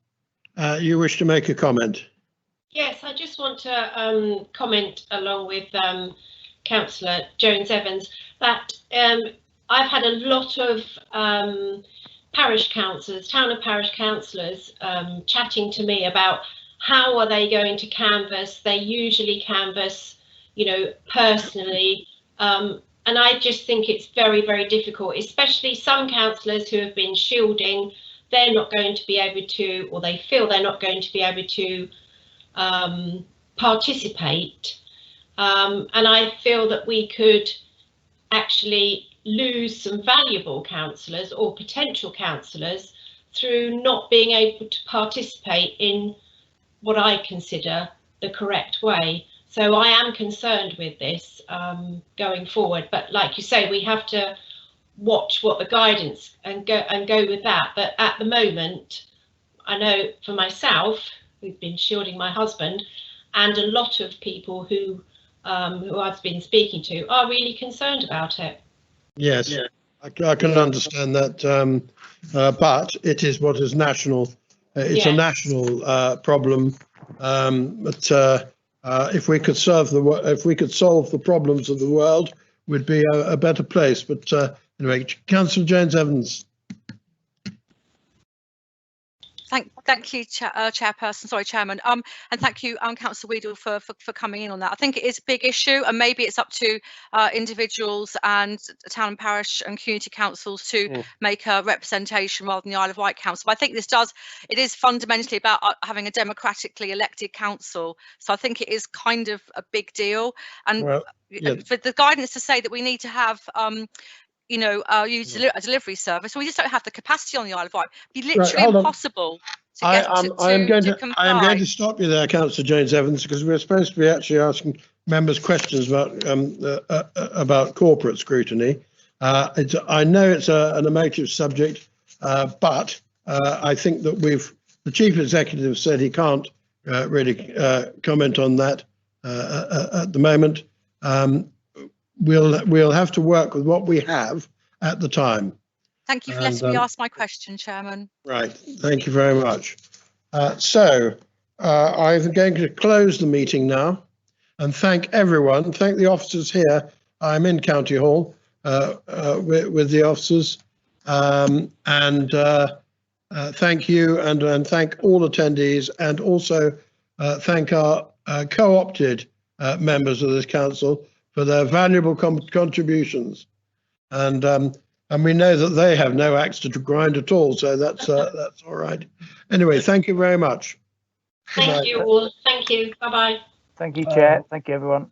you wish to make a comment? Yes, I just want to comment along with Councillor Jones-Evans that I've had a lot of parish councillors, town and parish councillors chatting to me about how are they going to canvass. They usually canvass, personally. And I just think it's very, very difficult, especially some councillors who have been shielding. They're not going to be able to, or they feel they're not going to be able to participate. And I feel that we could actually lose some valuable councillors or potential councillors through not being able to participate in what I consider the correct way. So I am concerned with this going forward, but like you say, we have to watch what the guidance and go with that. But at the moment, I know for myself, who've been shielding my husband, and a lot of people who I've been speaking to are really concerned about it. Yes, yeah. I can understand that, but it is what is national. It's a national problem. But if we could solve the problems of the world, we'd be a better place. But anyway, Councillor Jones-Evans. Thank you, Chairman. And thank you, Councillor Weedle, for coming in on that. I think it is a big issue, and maybe it's up to individuals and town and parish and community councils to make a representation rather than the Isle of Wight Council. But I think it is fundamentally about having a democratically elected council. So I think it is kind of a big deal. And for the guidance to say that we need to have use a delivery service. We just don't have the capacity on the Isle of Wight. It'd be literally impossible to get I am going to stop you there, Councillor Jones-Evans, because we're supposed to be actually asking members questions about corporate scrutiny. I know it's an emotive subject, but I think that the Chief Executive said he can't really comment on that at the moment. We'll have to work with what we have at the time. Thank you for letting me ask my question, Chairman. Right, thank you very much. So I'm going to close the meeting now and thank everyone, thank the officers here. I'm in County Hall, with the officers. Thank you and thank all attendees, and also thank our co-opted members of this council for their valuable contributions. And we know that they have no axe to grind at all, so that's all right. Anyway, thank you very much. Thank you all. Thank you. Bye bye. Thank you, Chair. Thank you, everyone.